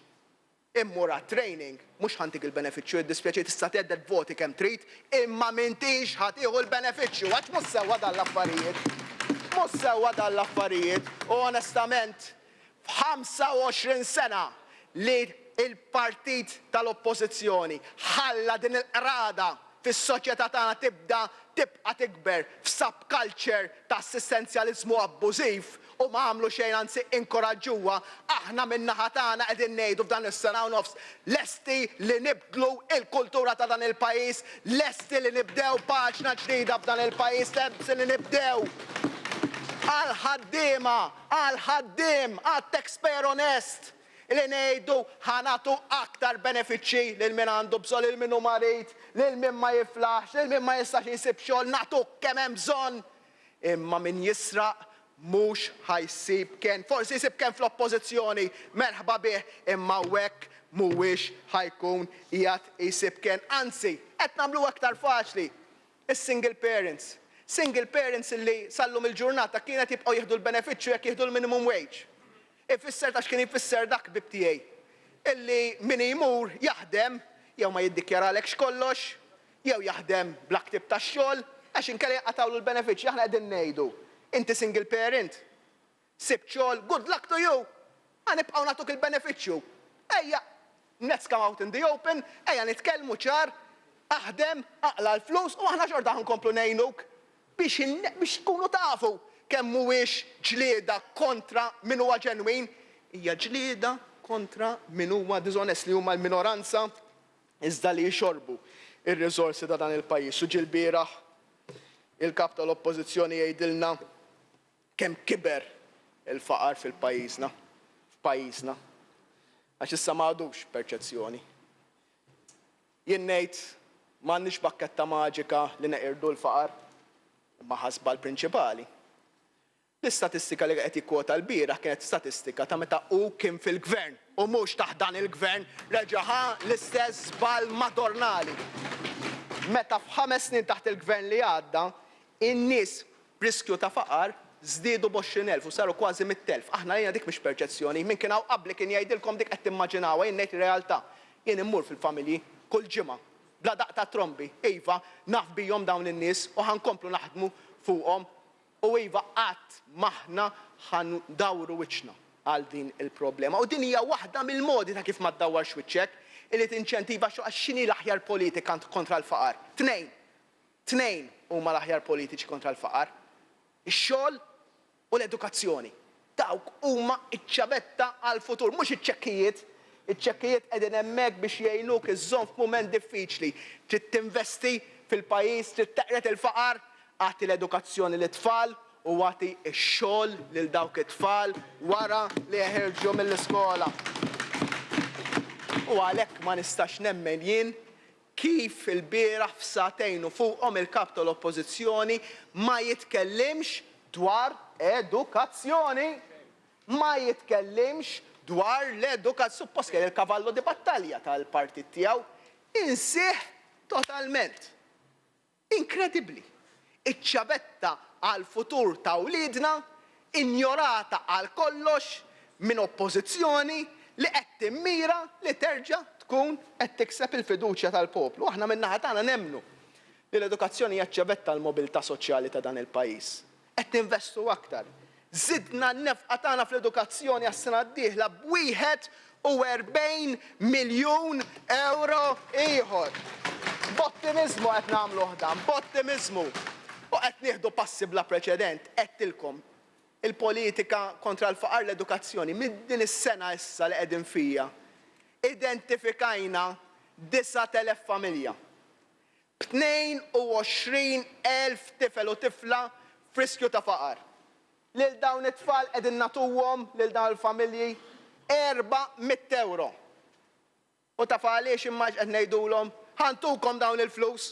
immur għat-training, mhux ħantik il-benefiċċju, id-dispjaċi tista' tgħedded voti kemm trid, imma m'intix ħatieħu l-benefiċċju. Għax mhux sewwa dan l-affarijiet. Mhux sewwa dan l-affarijiet. U onestament f'25 sena li il-partit tal-oppożizzjoni ħalla din il-qrada fis-soċjetà tagħna tibqa' tikber f'subculture ta' assistenzjaliżmu abbużiv u ma għamlu xejn anzi inkoraġġuha, aħna min-naħa tagħna qegħdin ngħidu f'dan is-sena u nofs lesti li nibdlu l-kultura ta' dan il-pajjiż, lesti li nibdew paġna ġdida f'dan il-pajjiż, lesti li nibdew għal-ħaddiema, għal-ħaddiem, għat-taxpayer onest li ngħidu ħanatu aktar benefiċċji lil min għandu bżonn, lil min hu marit, lil min ma jiflaħx, lil min ma jistax jsib xogħol, nagħtuk kemm hemm bżonn. Imma min jisraq mhux ħajsib kien. Forsi jsib kien fl-oppożizzjoni merħba bih imma hekk mhuwiex ħajkun qiegħed jsib kien. Anzi, qed nagħmlu aktar faċli. Is-single parents. Single parents illi sallum il-ġurnata kienet jibqgħu jieħdu l-benefiċċju jekk jieħdu l-minimum wage. Ifisser tax kien ifisser dak bibtijaj. Illi min jmur jaħdem, jew ma jiddikjaralek x'kollox, jew jaħdem bl-aktib tax-xogħol, għax inkella jaqatawlu l-benefiċċji aħna qegħdin ngħidu. Inti single parent, sibt xogħol, good luck to you. Ħanibqgħu nagħtuk il-benefiċċju. Ejja, let's come out in the open, ejja nitkellmu ċar, aħdem, aqla l-flus u aħna xorta ħankomplu ngħinuk biex tkunu tafu kemm mhuwiex ġlieda kontra min huwa ġenwin, hija ġlieda kontra min huwa dishonest li huma l-minoranza iżda li jxorbu ir-riżorsi ta' dan il-pajjiż. U ġie l-bieraħ il-kap tal-Oppożizzjoni jgħidilna kemm kiber il-faqar f'pajjiżna. Għax issa m'għadux perċezzjoni. Jien ngħid m'għandniex bakketta maġika li neqirdu l-faqar imma ħasba l-prinċipali. L-istatistika li qed jikkwota l-bieraħ kienet statistika ta' meta hu kien fil-gvern u mhux taħt dan il-gvern reġa' l-istess żball madornali. Meta f'5 snin taħt il-gvern li għadda, in-nies b'riskju ta' faqar żdiedu b'20,000 u saru kważi 100,000. Aħna jien dik mhix perċezzjoni, min kien hawn qabli kien jgħidilkom dik qed timmaġinawha, jien ngħid ir-realtà. Jien immur fil-familji kull ġimgħa bla daqta trombi, iva, naf bihom dawn in-nies u ħankomplu naħdmu fuqhom u iva qatt maħna ħandawru wiċċna għal din il-problema. U din hija waħda mill-modi ta' kif ma ddawwarx wiċċek illi tinċentiva għax x'inhi l-aħjar politika kontra l-faqar. Tnejn huma l-aħjar politiċi kontra l-faqar. Ix-xogħol u l-edukazzjoni. Dawk huma iċ-ċavetta għall-futur, mhux iċ-ċekkijiet. Iċ-ċekkijiet qegħdin hemmhekk biex jgħinuk iżżomm f'mument diffiċli. Trid tinvesti fil-pajjiż, trid teqret il-faqar, għati l-edukazzjoni lit-tfal u għati x-xogħol lil dawk it-tfal wara li jeħirġu mill-iskola. U għalhekk ma nistax nemmen jien kif il-bieraħ f'satejn u fuqhom il-kap tal-Oppożizzjoni ma jitkellimx dwar edukazzjoni. Ma jitkellimx dwar l-edukazzjoni. Suppost kien il-kavallo di battalja tal-partit tiegħu insih totalment. Inkredibbli. Iċ-ċavetta għal-futur ta' wliedna injorata għal kollox minn oppożizzjoni li qed timmira li terġa' tkun qed tikseb il-fiduċja tal-poplu. Aħna min-naħa tagħna nemmnu li l-edukazzjoni hija ċ-ċavetta l-mobilità soċjali ta' dan il-pajjiż. Qed ninvestu aktar. Żidna n-nefqa tagħna fl-edukazzjoni għas-sena d-dieħla b'41 miljun euro ieħor. B'ottimizmu qed nagħmlu ħdan, b'ottimizmu. U qed nieħdu passi bla preċedent, qedtilkom il-politika kontra l-faqar l-edukazzjoni minn din is-sena issa li qegħdin fija. Identifikajna 9,000 familja. b'22,000 tifel u tifla f'riskju ta' faqar. Lil dawn it-tfal qegħdin nagħtuhom lil dawn il-familji 400 euro. U taf għaliex imma qed ngħidulhom ħantukom dawn il-flus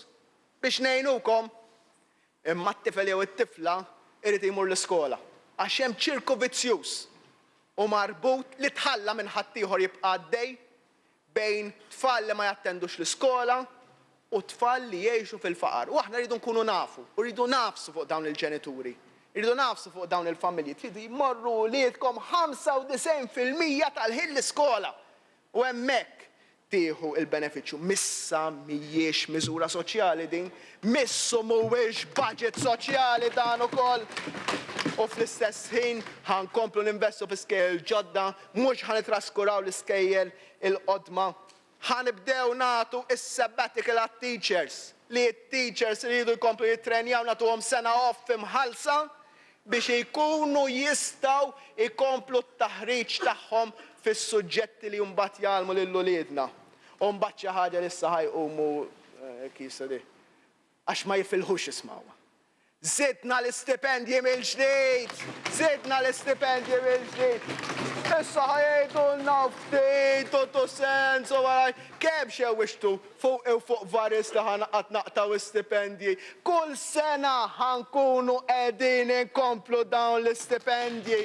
biex ngħinukom. Imma t-tifel jew it-tifla irid imur l-iskola. Għax hemm ċirku vizzjuż u marbut li tħalla minn ħadd ieħor jibqa' għaddej bejn tfal li ma jattendux l-iskola u tfal li jgħixu fil-faqar. U aħna rridu nkunu nafu, u rridu nafsu fuq dawn il-ġenituri. Irridu nafsu fuq dawn il-familji, tridu jmorru liedkom 95% tal-ħin l-iskola. U hemmhekk tieħu il-benefiċċju. Missa mhijiex miżura soċjali din, missu mhuwiex budget soċjali dan ukoll. U fl-istess ħin ħankomplu ninvestu f'iskejjel ġodda, mhux ħanitraskuraw l-iskejjel il-qodma. Ħanibdew nagħtu is-sabbatical għat-teachers li t-teachers iridu jkomplu jittrenjaw nagħtuhom sena off imħallsa biex jkunu jistgħu jkomplu t-taħriġ tagħhom fis-suġġetti li mbagħad jgħallmu lil-uliedna. U mbagħad xi ħaġa li issa ħajqumu kisa di għax ma jifilħux ismawha. Zidna l-istipendji mill-ġdid! Zidna l-istipendji mill-ġdid! Issa ħajdulna ftit u sens u għaraj, kemm xewwixtu fuq u fuq varis li ħanaqat naqtaw istipendji. Kull sena ħankunu qegħdin inkomplu dawn l-istipendji.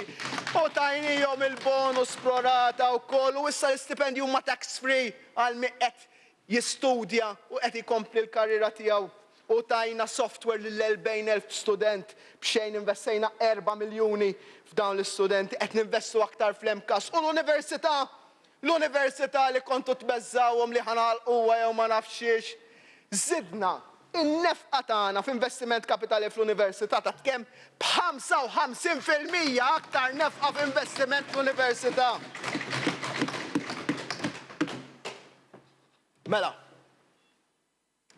U tajnijhom il-bonus prorata wkoll u issa l-istipendji huma tax free għal min qed jistudja u qed ikompli l-karriera tiegħu. u tajna software lill-40,000 student b'xejn investejna 4 miljuni f'dawn l-istudenti qed ninvestu aktar fl-MCAS u l-università li kontu tbeżżawhom li ħanalquha jew ma nafx xiex. Żidna in-nefqa tagħna f'investiment kapitali fl-università ta' kemm b'55% aktar nefqa f'investiment fl-università. Mela,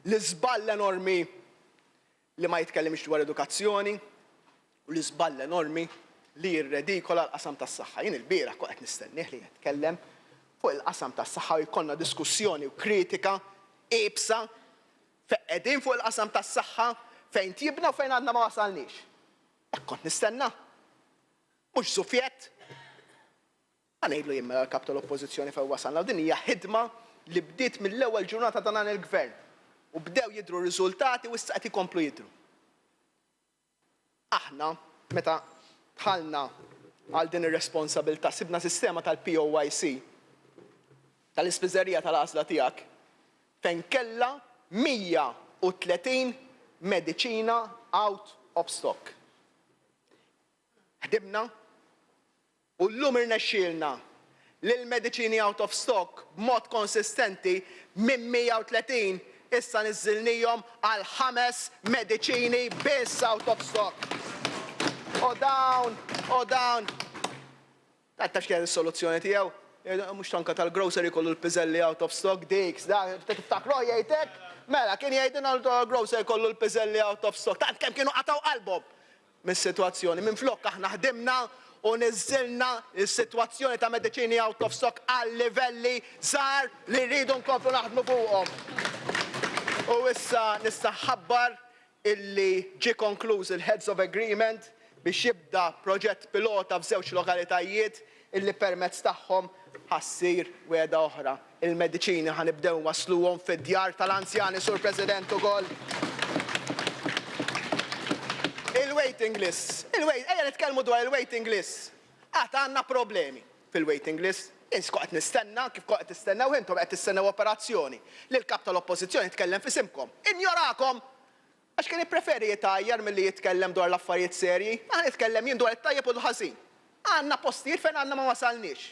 l-iżball enormi li ma jitkellimx dwar edukazzjoni u l-iżball enormi li jirredikola l-qasam tas-saħħa. Jien il-bieraħ kont qed nistennih li jitkellem fuq il-qasam tas-saħħa u jkollna diskussjoni u kritika iebsa qegħdin fuq il-qasam tas-saħħa fejn tibna u fejn għadna ma wasalniex. Hekk kont nistenna. Mhux sufjett. Ma ngħidlu jien l-kap tal-Oppożizzjoni fejn wasalna u din hija ħidma li bdiet mill-ewwel ġurnata ta' dan il-gvern u bdew jidhru riżultati u issa qed ikomplu jidhru. Aħna meta dħalna għal din ir-responsabilità sibna sistema tal-POIC tal-ispiżerija tal-għażla tiegħek fejn kellha 130 mediċina out of stock. Ħdibna u llum irnexxielna lill-mediċini out of stock b'mod konsistenti minn 130 issa niżżilnihom għal 5 mediċini biss out of stock. U dawn. Taf x'kien is-soluzzjoni tiegħu? Mhux tanka tal-grocery kollu l-piżelli out of stock diks, tiftakru jgħidlek? Mela kien jgħidilna l-grocery kollu l-piżelli out of stock. Tant kemm kienu qataw qalbhom mis-sitwazzjoni. Minflok aħna ħdimna u niżżilna s-sitwazzjoni ta' mediċini out of stock għal livelli żgħar li rridu nkomplu naħdmu fuqhom. U issa nista' ħabbar illi ġie konkluż il-Heads of Agreement biex jibda proġett pilota f'żewġ lokalitajiet illi permezz tagħhom ħassir weda oħra. Il-mediċini ħanibdew wasluhom fid-djar tal-anzjani, Sur President ukoll. Il-waiting list. Ejja nitkellmu dwar il-waiting list. Għad għandna problemi fil-waiting list. Insko qed nistenna kif qed tistennew intom qed tistennew operazzjoni li l-kap tal-Oppożizzjoni jitkellem fisimkom. Injorakom! Għax kien jippreferi jitajjar milli jitkellem dwar l-affarijiet serji, ma nitkellem jien dwar it-tajjeb u l-ħażin. Għandna postijiet fejn għandna ma wasalniex.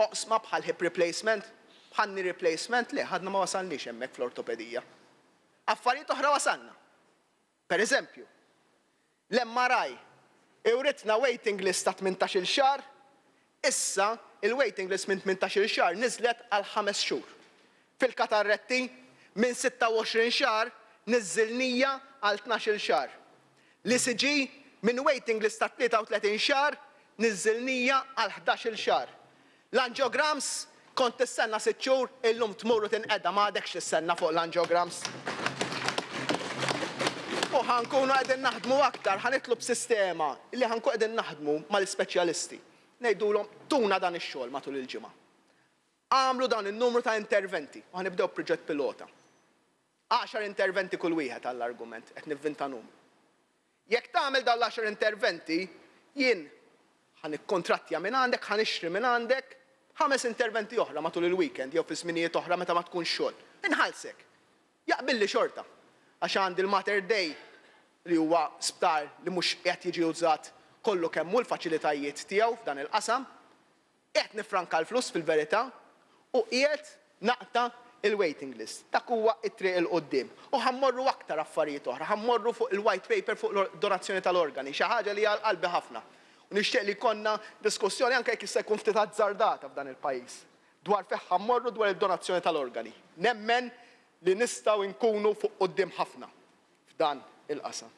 Oqsma bħal hip replacement, bħal knee replacement, le ħadna ma wasalniex hemmhekk fl-ortopedija. Affarijiet oħra wasalna. Per eżempju, l-MRI iwritna waiting list ta' 18-il xahar, issa il-waiting list minn 18-il xahar niżlet għal 5 xhur. Fil-katarretti minn 26 xahar niżżilnija għal 12-il xahar. L-ECG minn waiting list ta' 33 xahar niżżilnija għal 11-il xahar. L-angiograms kont tistenna 6 xhur illum tmurru tinqedha m'għadekx tistenna fuq l-angiograms. U ħankunu qegħdin naħdmu aktar, ħanitlu b'sistema li ħankunu qegħdin naħdmu mal-ispeċjalisti. Ngħidulhom tuna dan ix-xogħol matul il-ġimgħa. Għamlu dan in-numru ta' interventi u ħanibdew proġett pilota. 10 interventi kull wieħed għall-argument qed nivvinta numru. Jekk tagħmel dawn l-10 interventi, jien ħanikkontrattja minn għandek, ħanixtri minn għandek 5 interventi oħra matul il-weekend jew fi żminijiet oħra meta ma tkun xogħol. Inħallsek. Jaqbilli xorta. Għax għandi l-Mater Dei li huwa sptar li mhux qed jiġi użat kollu kemm hu l-faċilitajiet tiegħu f'dan il-qasam, qed nifranka l-flus fil-verità u qiegħed naqta il-waiting list. Dak huwa t-triq il-qoddim. U ħammorru aktar affarijiet oħra, ħammorru fuq il-white paper fuq l-donazzjoni tal-organi, xi ħaġa li hija qalbi ħafna. U nixtieq li konna diskussjoni anke jekk jista' jkun ftit azzardata f'dan il-pajjiż dwar fejn ħammorru dwar id-donazzjoni tal-organi. Nemmen li nistgħu nkunu fuq quddiem ħafna f'dan il-qasam.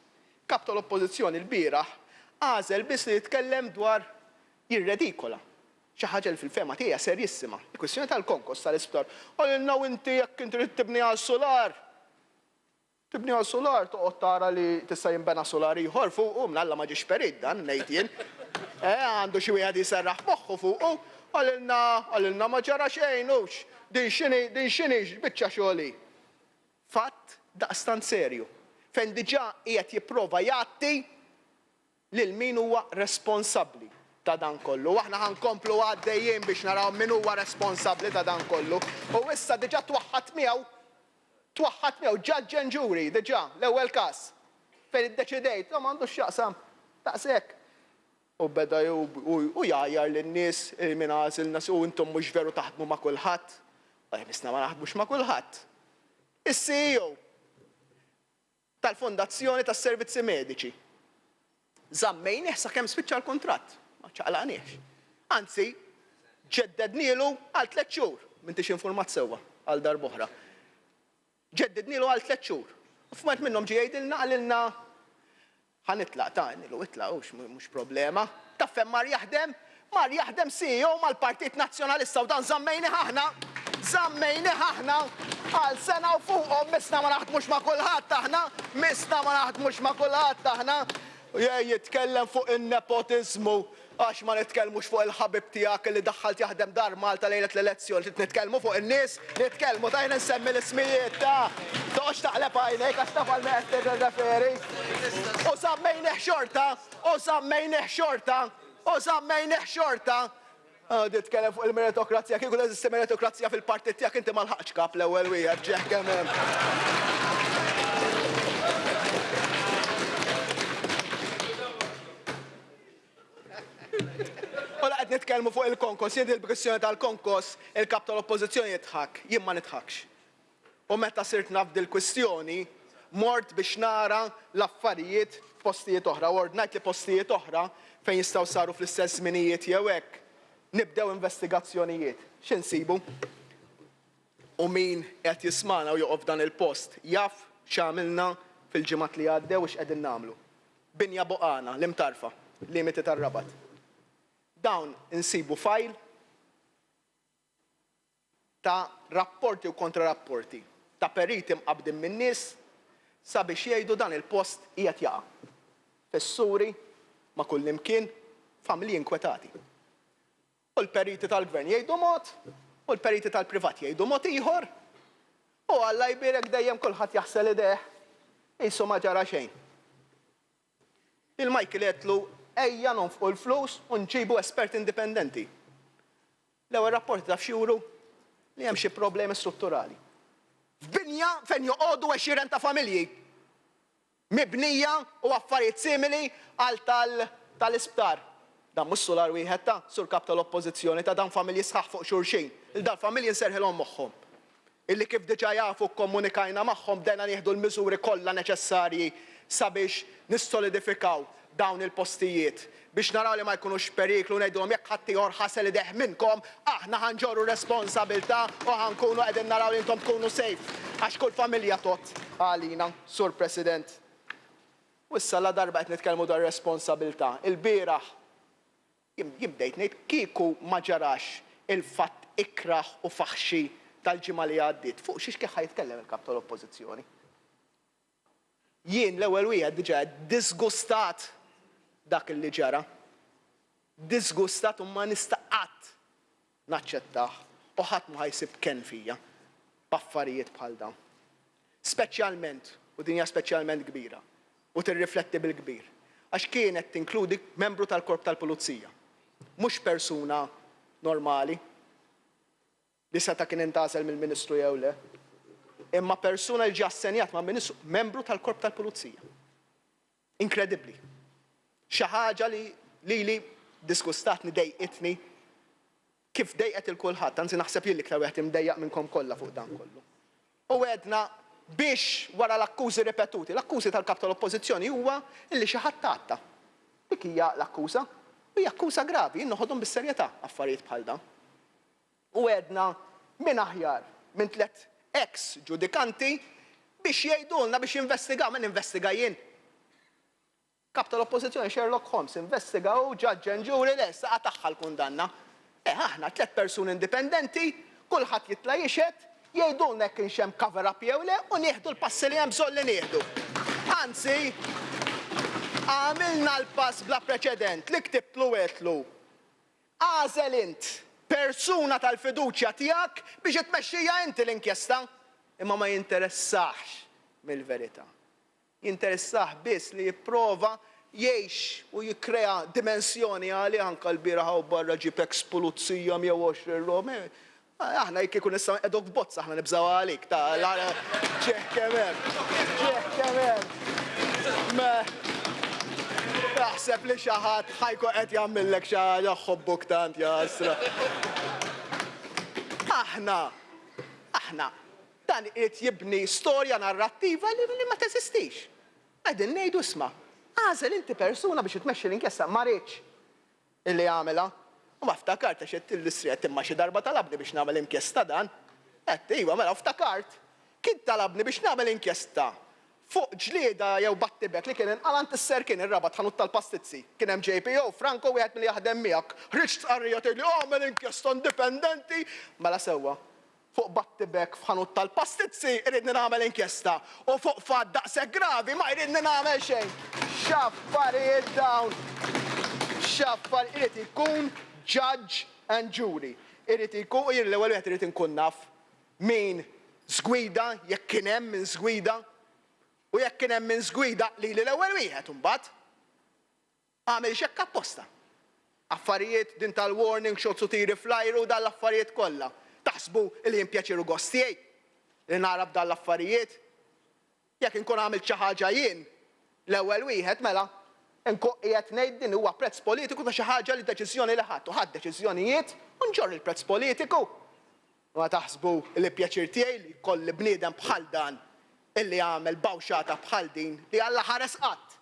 Kap tal-Oppożizzjoni l-bieraħ għażel biss li jitkellem dwar ir-redikola. Xi ħaġa li fil-fema tiegħi serjissima. Il-kwestjoni tal-konkos tal-isptar. Għalilna inti jekk inti trid tibni għas-solar. Tibni għas-solar toqgħod tara li tista' jinbena solar ieħor fuqhom Alla ma ġiex perid dan ngħid jien. Għandu xi wieħed jiserraħ moħħu fuqu, għalilna ma ġara xejn hux. Din x'inhi biċċa xogħli. Fatt daqstant serju. Fejn diġà qiegħed jipprova jagħti lil min huwa responsabbli ta' dan kollu. Aħna ħankomplu għaddejjin biex naraw min huwa responsabbli ta' dan kollu. U issa diġà twaħħad miegħu twaħħad miegħu judge and jury diġà l-ewwel każ fejn iddeċidejt m'għandux x'jaqsam daqshekk. U beda u jgħajjar lin-nies min għażilna u intom mhux veru taħdmu ma' kulħadd. Misna ma naħdmux ma' kulħadd. Is-CEO tal-Fondazzjoni tas-Servizzi Mediċi żammejnieh sakemm spiċċa l-kuntratt, ma ċaqlaqniex. Anzi, ġeddednielu għal 3 xhur, m'intix informat sewwa għal darb'oħra. Ġeddednielu għal 3 xhur. U f'ment minnhom ġie jgħidilna qalilna ħanitlaq ta' nilu itlaq mhux problema. Taffem mar jaħdem CEO mal-Partit Nazzjonalista u dan żammejnieh aħna għal sena u fuqhom misna ma naħdmux ma' kulħadd aħna. Jitkellem fuq in-nepotiżmu għax ma nitkellmux fuq il-ħabib tiegħek li daħħalt jaħdem dar Malta lejlet l-elezzjoni, nitkellmu fuq in-nies, nitkellmu tajna nsemmi l-ismijiet ta' toqgħodx taqleb għajnejk għax taf għal meħed tirreferi. U żammejnieh xorta. Titkellem fuq il-meritokrazija, kieku teżisti meritokrazija fil-partit tiegħek inti ma lħaqx kap l-ewwel wieħed ġeħ kemm hemm. Qed nitkellmu fuq il-konkos, jien il-kwestjoni tal-konkos, il-kap tal-oppożizzjoni jidħak, jien ma nidħakx. U meta sirt naf dil-kwestjoni, mort biex nara l-affarijiet f'postijiet oħra, u ngħid li postijiet oħra fejn jistgħu saru fl-istess żminijiet jew hekk, nibdew investigazzjonijiet. X'insibu? U min qed jismana u joqgħod f'dan il-post jaf x'għamilna fil-ġimgħat li għaddew u x'qegħdin nagħmlu. Binja Boqana, l-imtarfa, limiti tar-Rabat. Dawn insibu fajl ta' rapporti u kontrarapporti ta' periti mqabdin min-nies sabiex jgħidu dan il-post qiegħed jaqa'. Fissuri ma' kull imkien familji inkwetati. U l-periti tal-gvern jgħidu mod, u l-periti tal-privat jgħidu mod ieħor. U Alla jbierek dejjem kulħadd jaħsel ideh qisu ma ġara xejn. Il-Michael qedlu ejja nonfqu l-flus u nġibu esperti indipendenti. L-ewwel rapporti taf xjuru li hemm xi problemi strutturali. F'binja fejn joqogħdu 20 ta' familji mibnija u affarijiet simili għal tal-isptar. Dan mhux solar wieħed ta' sur kap tal-oppożizzjoni ta' dan familji sħaħ fuq xulxin. Il-dan familji nserħilhom moħħhom. Illi kif diġà jafu kkomunikajna magħhom bdejna nieħdu l-miżuri kollha neċessarji sabiex nissolidifikaw dawn il-postijiet biex naraw li ma jkunux periklu ngħidulhom jekk ħadd ieħor ħasel ideh minnkom aħna ħanġorru responsabilità u ħankunu qegħdin naraw li intom tkunu safe għax kull familja tot għalina, Sur President. U issa la darba qed nitkellmu dwar responsabilità. Il-bieraħ jibdejt ngħid kieku ma ġarax il-fatt ikraħ u faħxi tal-ġimgħa li għaddiet fuq xiex kieħ jitkellem il-kap tal-Oppożizzjoni. Jien l-ewwel wieħed diġà disgustat dak li ġara. Disgustat u ma nista' qatt naċċettah u ħadd ma ħajsib ken fija b'affarijiet bħal dawn. Speċjalment, u din hija speċjalment kbira, u tirrifletti bil-kbir, għax kienet tinkludi membru tal-Korp tal-Pulizija, mhux persuna normali li seta' kien intażel mill-Ministru jew le, imma persuna li ġie assenjat ma' membru tal-Korp tal-Pulizija. Inkredibbli. Xi ħaġa li diskustatni dejqitni kif dejqet il-kulħadd, anzi naħseb jien iktar wieħed imdejjaq minnkom kollha fuq dan kollu. U għedna biex wara l-akkużi ripetuti, l-akkużi tal-kap tal-Oppożizzjoni huwa illi xi ħadd għatta. Dik hija l-akkuża, u hija akkuża gravi, jien noħodhom bis-serjetà affarijiet bħal dan. U għedna min aħjar minn 3 ex ġudikanti biex jgħidulna biex investigaw, min investiga jien. Kap tal-Oppożizzjoni Sherlock Holmes investigaw judge and jury lessa għataħħa l-kundanna. Aħna 3 persuni indipendenti, kulħadd jitla jixed, jgħidulna jekk kienx hemm cover-up jew le u nieħdu l-passi li hemm bżonn li nieħdu. Anzi, għamilna l-pass bla preċedent li ktibtlu għetlu. Għażel int persuna tal-fiduċja tiegħek biex itmexxija inti l-inkjesta, imma ma jinteressax mill-verità. Jinteressaħ biss li jipprova jgħix u jikkrea dimensjoni għali anke l-bieraħ u barra ġib ex-pulizija 120 rom. Aħna jekk ikun issa edok bozz aħna nibżaw għalik ċeħ kemm. Naħseb li xi ħadd ħajkun qed jagħmellek xi ħaġa ħobbok tant jasra. Aħna dan irid jibni storja narrattiva li ma teżistix. Qegħdin ngħidu isma' għażel inti persuna biex tmexxi l-inkjesta ma rridx illi jagħmilha. U ma ftakart għax qed l-istriet imma xi darba talabni biex nagħmel inkjesta dan. Qed iva mela ftakart kien talabni biex nagħmel inkjesta fuq ġlieda jew battibek li kien inqalant is-ser kien ir-rabat ħanut tal-pastizzi. Kien hemm JPO Franco wieħed milli jaħdem miegħek. Ħriġ tqarrija tgħidli għamel inkjesta indipendenti. Mela sewwa. Fuq battibek f'ħanut tal-pastizzi iridni nagħmel inkjesta. U fuq fatt daqshekk gravi ma jridni nagħmel xejn. X'affarijiet dawn. X'affarijiet irid ikun judge and jury. Irid ikun l-ewwel wieħed irid inkun naf min żgwida jekk kien hemm min żgwida. U jekk kien hemm min żgwida li l-ewwel wieħed imbagħad għamel xekk apposta. Affarijiet din tal-warning shots u tiri flajru dan l-affarijiet kollha. Taħsbu li jimpjaċiru gost tiegħi li narab dan l-affarijiet. Jekk inkun għamil xi ħaġa jien l-ewwel wieħed mela nkun qiegħed ngħid din huwa prezz politiku ta' xi ħaġa li deċiżjoni li ħadd u ħadd deċiżjonijiet u nġorr il-prezz politiku. Ma taħsbu li pjaċir tiegħi li jkolli bniedem bħal dan illi għamel bawxata bħal din li Alla ħares qatt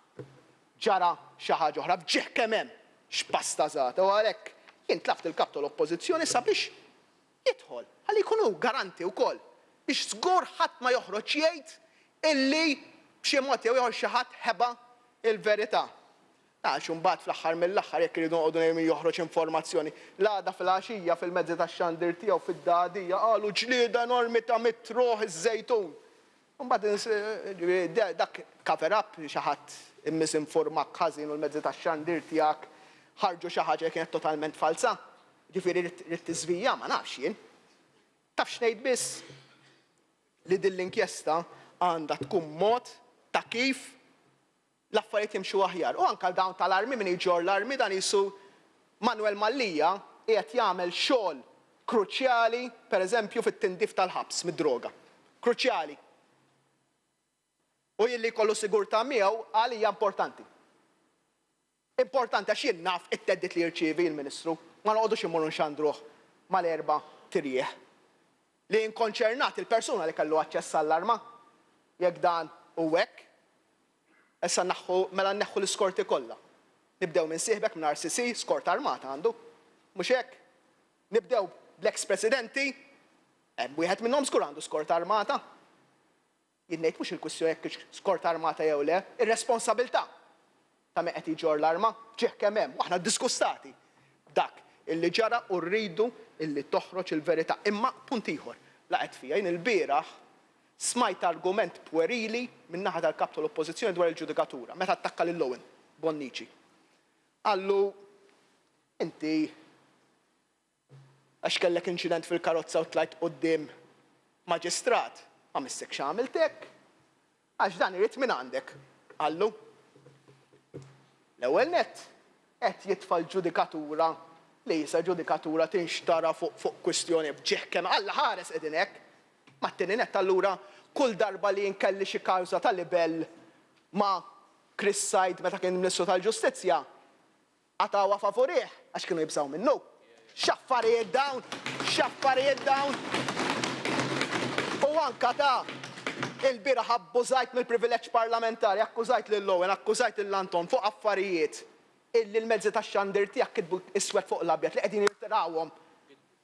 ġara xi ħaġa oħra bġieħ kemm hemm x'pasta żgħata u għalhekk jien tlaft il-kap tal-Oppożizzjoni sabiex jidħol ħalli jkunu garanti wkoll biex żgur ħadd ma joħroġ jgħid illi b'xi mod jew ieħor xi ħadd ħeba il-verità. Għax imbagħad fl-aħħar mill-aħħar jekk iridu noqogħdu joħroġ informazzjoni l-għada fil-għaxija fil-mezzi tax-xandir tiegħu fid-dagħdija qalu ġlieda enormi ta' mitroħ iż-żejtun. Mbagħad dak cover up xi ħadd immisinformak ħażin u l-mezzi tax-xandir tiegħek ħarġu xi ħaġa kienet totalment falsa. Ġifieri rid tiżvija ma nafx jien. Taf x'ngħid biss li din l-inkjesta għandha tkun mod ta' kif l-affarijiet jimxu aħjar. U anke dawn tal-armi min jiġor l-armi dan isu Manuel Mallija qiegħed jagħmel xogħol kruċjali pereżempju fit-tindif tal-ħabs mid-droga. Kruċjali. U jilli jkollu sigurtà miegħu għalija importanti. Importanti għax jien naf it-teddit li jirċievi l-Ministru ma noqogħdux immorru nxandruh mal-erba' tirjieħ. Li nkonċernat il-persuna li kellu aċċess għall-arma jekk dan u hekk. Issa mela nneħħu l-iskorti kollha. Nibdew minn sieħbek minn RCC, skort armata għandu. Mhux hekk. Nibdew bl-ex-presidenti, hemm wieħed minnhom żgur għandu skort armata. Jien ngħid mhux il-kwistjoni jekk skort armata jew le, ir-responsabilità ta' min qed jiġor l-arma ġieħ kemm hemm. U aħna ddiskustati dak illi ġara u rridu illi toħroġ il-verità. Imma punt ieħor laqgħet fiha jien il-bieraħ smajt argument puerili min-naħa tal-kap tal-Oppożizzjoni dwar il-ġudikatura, meta attakka lil Owen Bonnici. Għallu, inti għax kellek inċident fil-karozza u tlajt quddiem maġistrat, ma missek x'għamiltek, għax dan irid minn għandek. Għallu, l-ewwel nett qed jitfa' l-ġudikatura li jisa ġudikatura tinxtara fuq kwistjoni bġieħ kemm Alla ħares qegħdin hekk. Ma t-tieni nett allura kull darba li nkelli xi kawża ta' libell ma' Chris Said meta kien Ministru tal-Ġustizzja għatawha favorih għax kienu jibżgħu minnu. X'affarijiet dawn, x'affarijiet dawn. U anke ta' il-bieraħ abbużajt mill-privileġġ parlamentari, akkużajt lil Owen, akkużajt lil Anton fuq affarijiet illi l-mezzi tax-xandir tiegħek kitbu iswed fuq l-abjad li qegħdin jirtirawhom.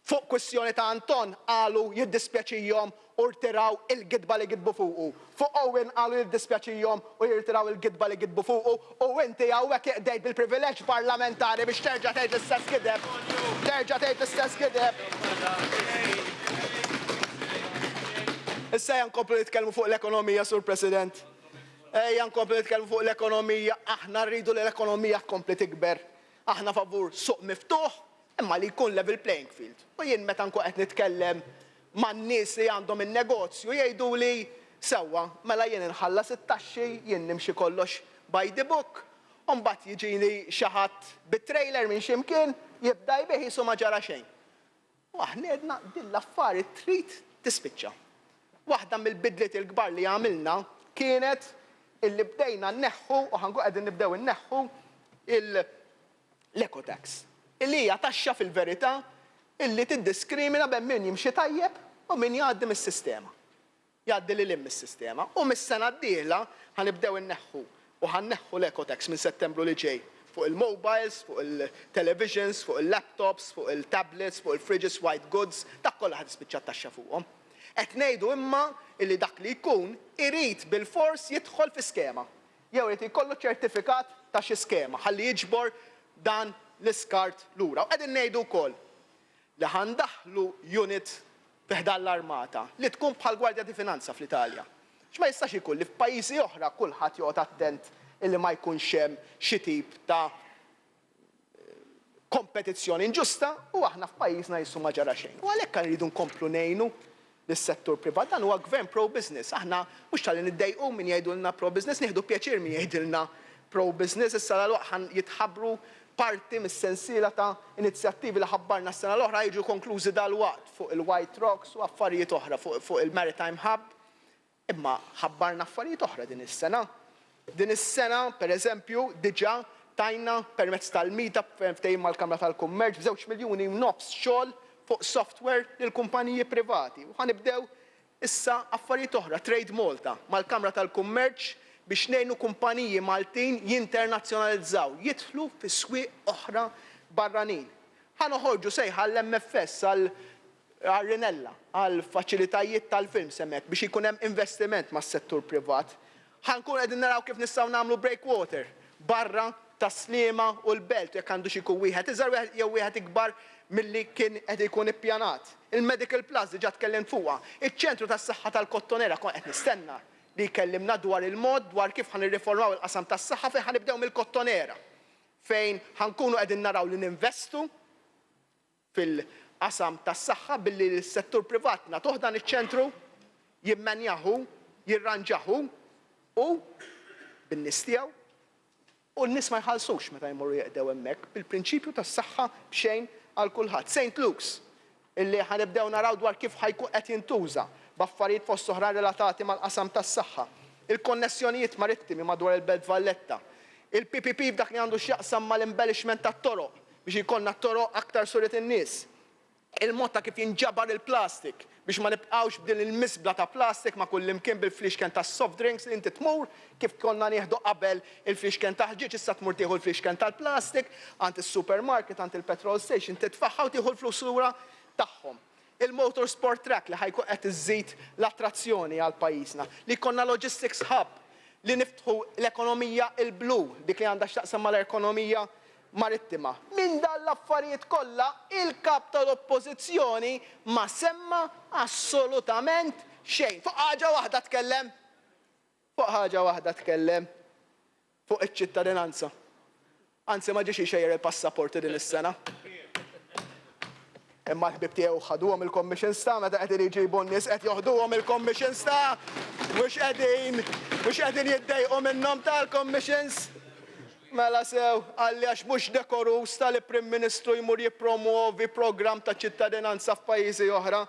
Fuq kwestjoni ta' Anton qalu jiddispjaċihom u rtiraw il-gidba li gidbu fuqu. Fuq Owen qalu jiddispjaċihom u jirtiraw il-gidba li gidbu fuqu. U inti hawnhekk iqdejt bil-privileġġ parlamentari biex terġa' tgħid l-istess gideb. Terġa' tgħid l-istess gideb. Issa nkomplu nitkellmu fuq l-ekonomija, Sur President. Ejja nkomplu nitkellmu fuq l-ekonomija, aħna rridu li l-ekonomija tkompli tikber. Aħna favur suq miftuħ, imma li jkun level playing field. U jien meta nkun qed nitkellem man-nies li għandhom in-negozju jgħidu li sewwa mela jien inħallas it-taxxi, jien nimxi kollox by the book. U mbagħad jiġini xi ħadd bit-trailer minn x'imkien jibda jbieħ isu ma ġara xejn. U aħna għedna din l-affarijiet trid tispiċċa. Waħda mill-bidliet il-kbar li għamilna kienet illi bdejna nneħħu u ħanku qegħdin nibdew inneħħu l-ecotax. Illi hija taxxa fil-verità illi tiddiskrimina bejn min jimxi tajjeb u min jgħaddi mis-sistema. Jgħaddi lil hemm mis-sistema. U mis-sena d-dieħla ħanibdew inneħħu u ħanneħħu l-ecotax minn Settembru li ġej fuq il-mobiles, fuq il-televisions, fuq il-laptops, fuq il-tablets, fuq il-fridges, white goods, dak kollha ħad tispiċċa taxxa fuqhom. Qed ngħidu imma illi dak li jkun irid bil-fors jidħol fi skema. Jew irid jkollu ċertifikat ta' xi skema ħalli jiġbor dan l-iskart lura. U qegħdin ngħidu wkoll li ħandaħlu unit fiħdan l-armata li tkun bħal Gwardja di Finanza fl-Italja. X'ma jistax ikun li f'pajjiżi oħra kulħadd joqgħod attent illi ma jkunx hemm xi tip ta' kompetizzjoni inġusta u aħna f'pajjiżna jissu ma ġara xejn. U għalhekk rridu nkomplu ngħinu lis-settur privat. Dan huwa gvern pro-business. Aħna mhux tal-li niddejqu min jgħidulna pro-business, nieħdu pjaċir min jgħidilna pro-business. Issa l-waqt jitħabbru parti mis-sensiela ta' inizjattivi li ħabbarna s-sena l-oħra jiġu konklużi dal-waqt fuq il-White Rocks u affarijiet oħra fuq il-Maritime Hub. Imma ħabbarna affarijiet oħra din is-sena. Din is-sena, pereżempju, diġà tajna permezz tal-meetup ftehim mal-Kamra tal-Kummerċ b'2 miljuni nofs xogħol fuq software lil kumpaniji privati. U ħanibdew issa affarijiet oħra, Trade Malta mal-Kamra tal-Kummerċ biex ngħinu kumpaniji Maltin jinternazzjonalizzaw, jidħlu fi swieq oħra barranin. Ħanoħorġu sejħa l-MFS għal-Rinella, għal-faċilitajiet tal-film semmek biex ikun hemm investiment mas-settur privat. Ħankun qegħdin naraw kif nistgħu nagħmlu breakwater barra tas-Sliema u l-Belt jekk għandu xi jkun wieħed iżgħar jew wieħed ikbar milli kien qed ikun ippjanat. Il-Medical Plus diġà tkellimt fuqha. Iċ-ċentru tas-saħħa tal-Kottonera kon qed nistenna li jkellimna dwar il-mod dwar kif ħanirriformaw il-qasam tas-saħħa fejn ħanibdew mill-Kottonera. Fejn ħankunu qegħdin naraw li ninvestu fil-qasam tas-saħħa billi l-settur privat nagħtuh dan iċ-ċentru jimmenjaħu, jirranġaħu u bin-nies tiegħu u n-nies ma jħallsux meta jmorru jeqdew hemmhekk bil-prinċipju tas-saħħa b'xejn għal kulħadd. St. Luke's illi ħanibdew naraw dwar kif ħajkun qed jintuża b'affarijiet fost oħra relatati mal-qasam tas-saħħa. Il-konnessjonijiet marittimi madwar il-Belt Valletta. Il-PPP f'dak li għandu x'jaqsam mal-embellishment tat-toroq biex ikollna t-toroq aktar suret in-nies. Il-mod ta' kif jinġabar il-plastik biex ma nibqgħux b'din il-misbla ta' plastik ma' kull imkien bil-fliexken ta' soft drinks li inti tmur kif konna nieħdu qabel il-fliexken ta' ħġieġ issa tmur tieħu l-fliexken tal-plastik għand is-supermarket għand il-petrol station titfaħħa u tieħu l-flus lura tagħhom. Il-motor sport track li ħajkun qed iżżid l-attrazzjoni għal pajjiżna, li konna logistics hub, li niftħu l-ekonomija il-blu dik li għandha x'taqsam mal-ekonomija marittima. Min dan l-affarijiet kollha il-kap tal-oppożizzjoni ma semma assolutament xejn. Fuq ħaġa waħda tkellem. Fuq ħaġa waħda tkellem. Fuq iċ-ċittadinanza. Anzi ma ġiex ixejjer il-passaporti din is-sena. Imma l-ħbib tiegħu ħaduhom il-commissions ta' meta qegħdin iġibu n-nies qed joħduhom il-commissions ta' mhux qegħdin jiddejqu minnhom tal-commissions. Mela sew, għalli għax mhux dekorus tal-Prim Ministru jmur jippromuovi programm ta' ċittadinanza f'pajjiżi oħra,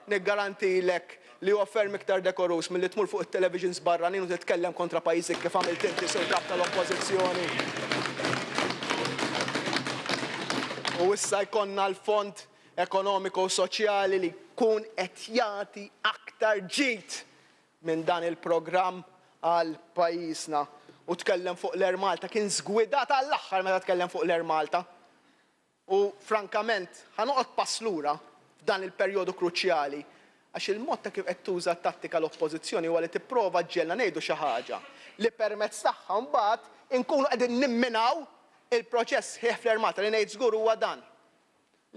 niggarantilek li huwa ferm iktar dekorus milli tmur fuq it-televisions barranin u titkellem kontra pajjiżek kif għamilt inti sur kap tal-oppożizzjoni. U issa jkollna l-Fond Ekonomiku u Soċjali li jkun qed jagħti aktar ġid minn dan il-programm għal pajjiżna. U tkellem fuq l-Air Malta, kien żgwidat għall-aħħar meta tkellem fuq l-Air Malta. U frankament, ħanoqgħod pass lura f'dan il-perjodu kruċjali għax il-mod ta' kif qed tuża t-tattika l-oppożizzjoni huwa li tipprova ġġelna ngħidu xi ħaġa li permezz tagħha mbagħad inkunu qegħdin nimminaw il-proċess ħieħ fl-Air Malta li ngħid żgur huwa dan.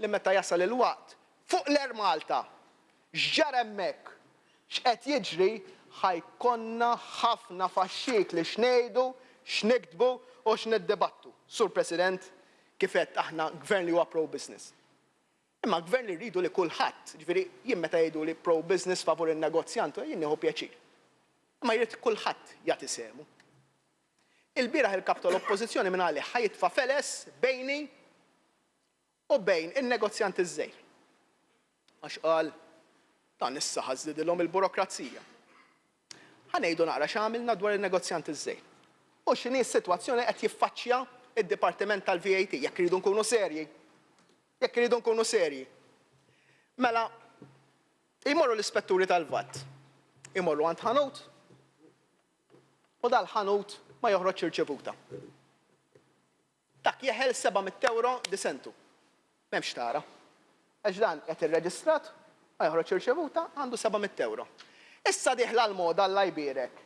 Li meta jasal il-waqt fuq l-Air Malta x'ġara hemmhekk x'qed jiġri ħajkonna ħafna faxxik li x'ngħidu, x'niktbu u x'niddibattu. Sur President, kif qed aħna gvern li huwa pro-business. Imma gvern li rridu li kulħadd, ġifieri jien meta jgħidu li pro-business favur in-negozjantu jien nieħu pjaċir. Imma jrid kulħadd jagħti sehmu. Il-bieraħ il-kap tal-oppożizzjoni minn għalih ħajitfa' feles bejni u bejn in-negozjanti żgħir. Għax qal dan issa ħażdidilhom il-burokrazija. Ħanejdu naqra x'għamilna dwar in-negozjanti żgħir. U x'inhi s-sitwazzjoni qed jiffaċċja id-Dipartiment tal-VAT jekk iridu nkunu serji. Jekk iridu nkunu serji. Mela, jmorru l-ispetturi tal-VAT. Imorru għand ħanut u dal-ħanut ma joħroġ irċevuta. Dak jeħel 700 euro disentu. M'hemmx tara. Għax dan qed irreġistrat, ma joħroġ irċevuta, għandu 700 euro. Issa diħla l-moda Alla jbierek.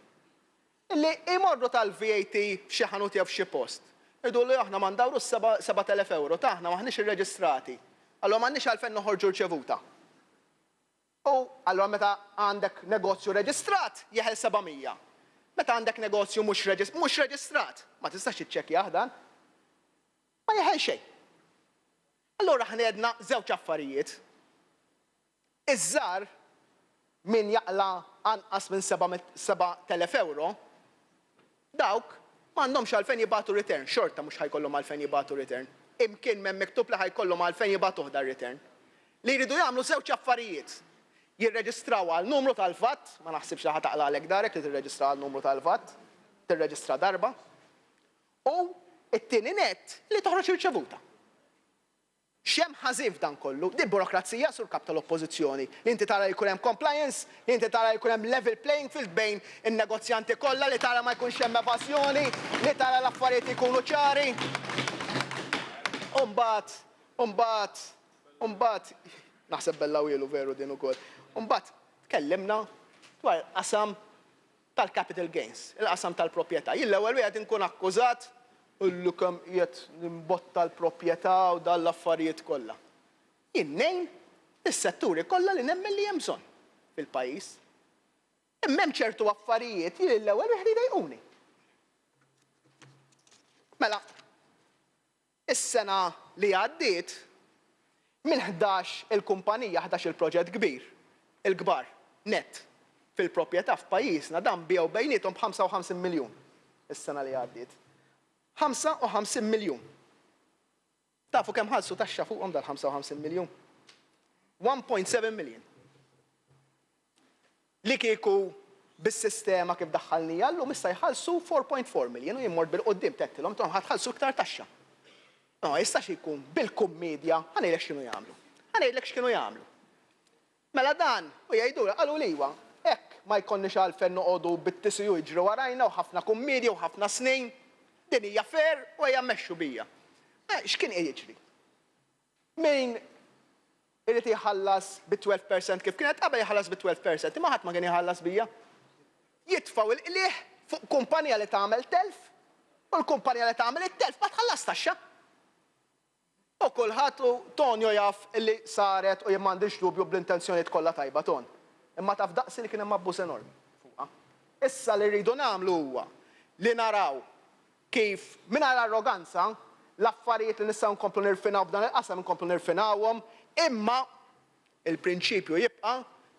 Illi imorru tal-VAT f'xi ħanut jew f'xi post. Idu li aħna ma ndawru 7,000 euro taħna maħniex irreġistrati. Allura m'għandniex għalfejn noħorġu rċevuta. U allura meta għandek negozju reġistrat, jeħel 700. Meta għandek negozju mhux reġistrat, ma tistax tiċċekkjah dan. Ma jeħel xejn. Allura ħnedna żewġ affarijiet. Iż-żar min jaqla anqas minn 7,000 euro, dawk m'għandhomx għalfejn jibgħatu return, xorta mhux ħajkollhom għalfejn jibgħatu return. Imkien m'hemm miktub li ħajkollhom għalfejn jibgħatuh dar return. Li jridu jagħmlu żewġ affarijiet. Jirreġistraw għal numru tal-VAT, ma naħsibx li ħataqlalek darek li tirreġistra għal numru tal-VAT, tirreġistra darba, u it-tieni nett li toħroġ irċevuta. X'hemm ħażin f'dan kollu? Di burokrazija sur kap tal-oppożizzjoni. Li inti tara jkun hemm compliance, li inti tara jkun hemm level playing field bejn in-negozjanti kollha, li tara ma jkunx hemm evażjoni, li tara l-affarijiet ikunu ċari. Umbagħad, naħseb bella wielu veru din ukoll. Umbagħad tkellimna dwar qasam tal-capital gains, il-qasam tal-proprjetà. Jien l-ewwel wieħed inkun akkużat illi kemm qiegħed nimbotta l-proprjetà u dan l-affarijiet kollha. Jien ngħin is-setturi kollha li nemmen li hemm bżonn fil-pajjiż. Imma hemm ċertu affarijiet jien l-ewwel wieħed jdejquni. Mela, is-sena li għaddiet minn 11 il-kumpanija 11 il-proġett kbir, il-kbar, net, fil-proprjetà f'pajjiżna dan bjew bejniethom b'55 miljun is-sena li għaddiet. 55 miljun. Tafu kemm ħallsu taxxa fuqhom dal-55 miljun? 1.7 miljun. Li kieku bis-sistema kif daħħalnija llum issa jħallsu 4.4 miljun u jimmort bil-qoddim tettilhom intom ħadħallsu iktar taxxa. No, jistax ikun bil-kummedja ħanejlek x'kienu jagħmlu. Mela dan u jgħidu qalu liwa, hekk ma jkollniex għalfejn noqogħdu bit-tisiju jiġru warajna u ħafna kummedja u ħafna snin. Din hija fair u hija mmexxu bija. X'kien qiegħed jiġri? Min irid jħallas bi-12% kif kienet qabel jħallas bi-12%, imma ħadd ma kien jħallas bija. Jitfgħu il-qlieħ fuq kumpanija li tagħmel telf u l-kumpanija li tagħmel it-telf ma tħallas taxxa. U kulħadd Tonjo jaf illi saret u jien m'għandix dubju bl-intenzjonijiet kollha tajba ton. Imma taf daqsi li kien hemm abbuż enormi fuqha. Issa li rridu nagħmlu huwa li naraw kif mingħajr arroganza l-affarijiet li nistgħu nkomplu nirfinaw b'dan il-qasam nkomplu nirfinawhom, imma il-prinċipju jibqa'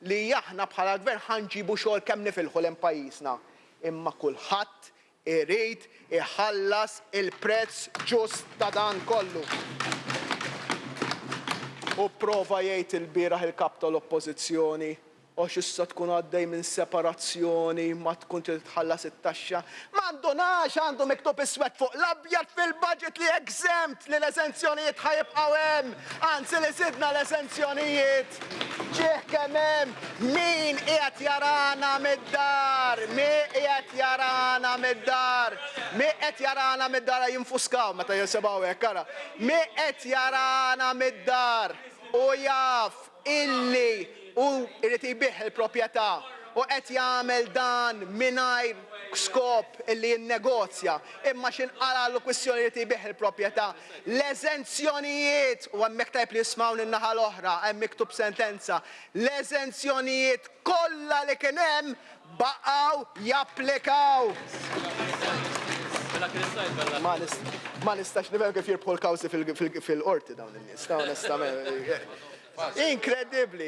li aħna bħala gvern ħanġibu xogħol kemm nifilħu lejn pajjiżna. Imma kulħadd irid iħallas il-prezz ġust ta' dan kollu. U prova jgħid il-bieraħ il-kap tal-oppożizzjoni għax issa tkun għaddej minn separazzjoni, ma tkun titħallas it-taxxa. M'għandunax għandu miktub iswed fuq l-abjad fil-budget li exempt li l-eżenzjonijiet ħajibqgħu hemm. Anzi li sidna l-eżenzjonijiet. Ġieħ kemm hemm min qiegħed jarana mid-dar, Mi qed jarana mid-dar jinfuskaw meta jisibgħu hekk ara. Mi qed jarana mid-dar u jaf illi u irrid jbieħ il-proprjetà u qed jagħmel dan mingħajr skop illi jinnegozja imma x'inqara l kwistjoni li jbieħ il-proprjetà. L-eżenzjonijiet u hemmhekk tajb li jismgħu in-naħa l-oħra hemm miktub sentenza. L-eżenzjonijiet kollha li kien hemm baqgħu japplikaw. Ma nistax nifhem kif jirbħu l-kawżi fil-qorti dawn in-nies. Onestament. Inkredibbli.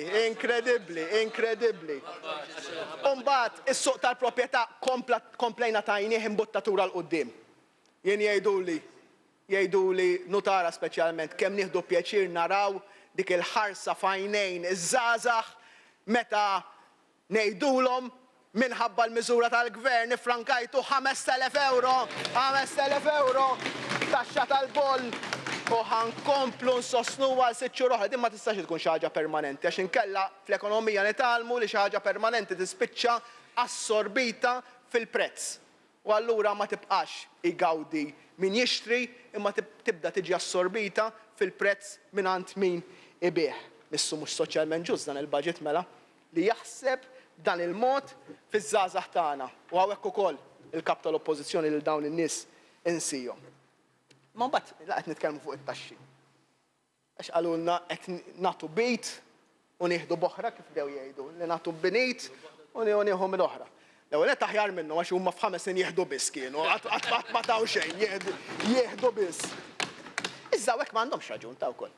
Umbagħad is-suq tal-proprjetà komplejna tajnieh imbuttatura l qudiem. Jien jgħiduli nutara speċjalment kemm nieħdu pjaċir naraw dik il-ħarsa f'għajnejn iż-żgħażagħ meta ngħidulhom minħabba l-miżura tal-gvern ifrankajtu 5,000 euro, 5,000 euro taxxa tal-boll u ħankomplu nsostnu għal 6 xhur oħra. Din ma tistax tkun xi ħaġa permanenti għax inkella fl-ekonomija nitgħallmu li xi ħaġa permanenti tispiċċa assorbita fil-prezz. U allura ma tibqax igawdi min jixtri imma tibda tiġi assorbita fil-prezz mingħand min ibih. Missu mhux soċjalment ġust dan il-budget mela li jaħseb dan il-mod fiż-żgħażagħ tagħna. U hawnhekk ukoll il-kap tal-oppożizzjoni lil dawn in-nies insihom. Ma mbagħad qed nitkellmu fuq it-taxxi. Għax qalulna qed nagħtu bejt u nieħdu b'oħra kif bdew jgħidu, li nagħtu b'nejt u nieħu mill-oħra. L-ewwel qed aħjar minnhom għax huma f'5 snin jieħdu biss kienu, qatt ma taw xejn, jieħdu biss. Iżda hekk m'għandhomx raġun ta' wkoll.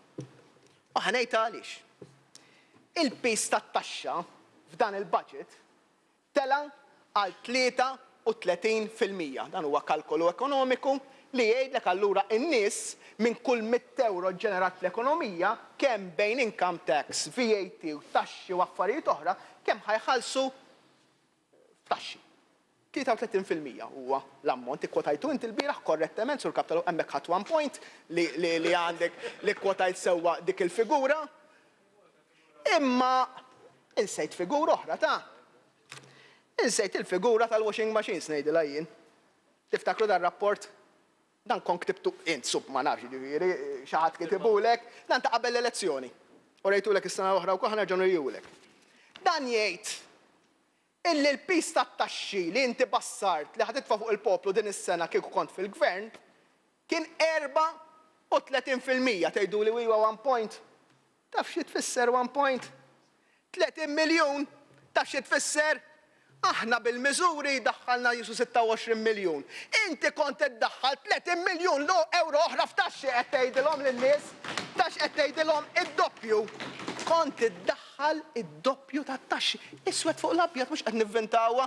U ħanejt għaliex. Il-pis tat-taxxa f'dan il-budget tela għal 33%. Dan huwa kalkolu ekonomiku li jgħidlek allura n-nies minn kull 100 euro ġenerat fl-ekonomija kemm bejn income tax, VAT u taxxi u affarijiet oħra kemm ħajħallsu taxxi. 33% huwa l-ammont ikkwotajtu inti l-bieraħ korrettament sur kapitalu hemmhekk ħadd 1 point li għandek li kwotajt sewwa dik il-figura. Imma insejt figura oħra ta' insejt il-figura tal-washing machines ngħidilha jien. Tiftakru dar-rapport? Dan kon ktibtu int sub ma nafx jiġifieri xi ħadd kitibulek dan ta' qabel l-elezzjoni. U rejtulek is-sena l-oħra wkoll ħanerġgħu nirjulek. Dan jgħid illi l-pis tat-taxxi li inti bassart li ħaditfa' fuq il-poplu din is-sena kieku kont fil-gvern kien 34% tgħiduli iwa 1 point. Taf xi tfisser 1 point? 30 miljun taf xi tfisser? Aħna bil-miżuri daħħalna jisu 26 miljun. Inti kont iddaħħal 30 miljun euro oħra f'taxxi qed tgħidilhom lin-nies, tax qed tgħidilhom id-doppju. Kont iddaħħal id-doppju tat-taxxi. Iswed fuq l-abjad mhux qed nivvintawha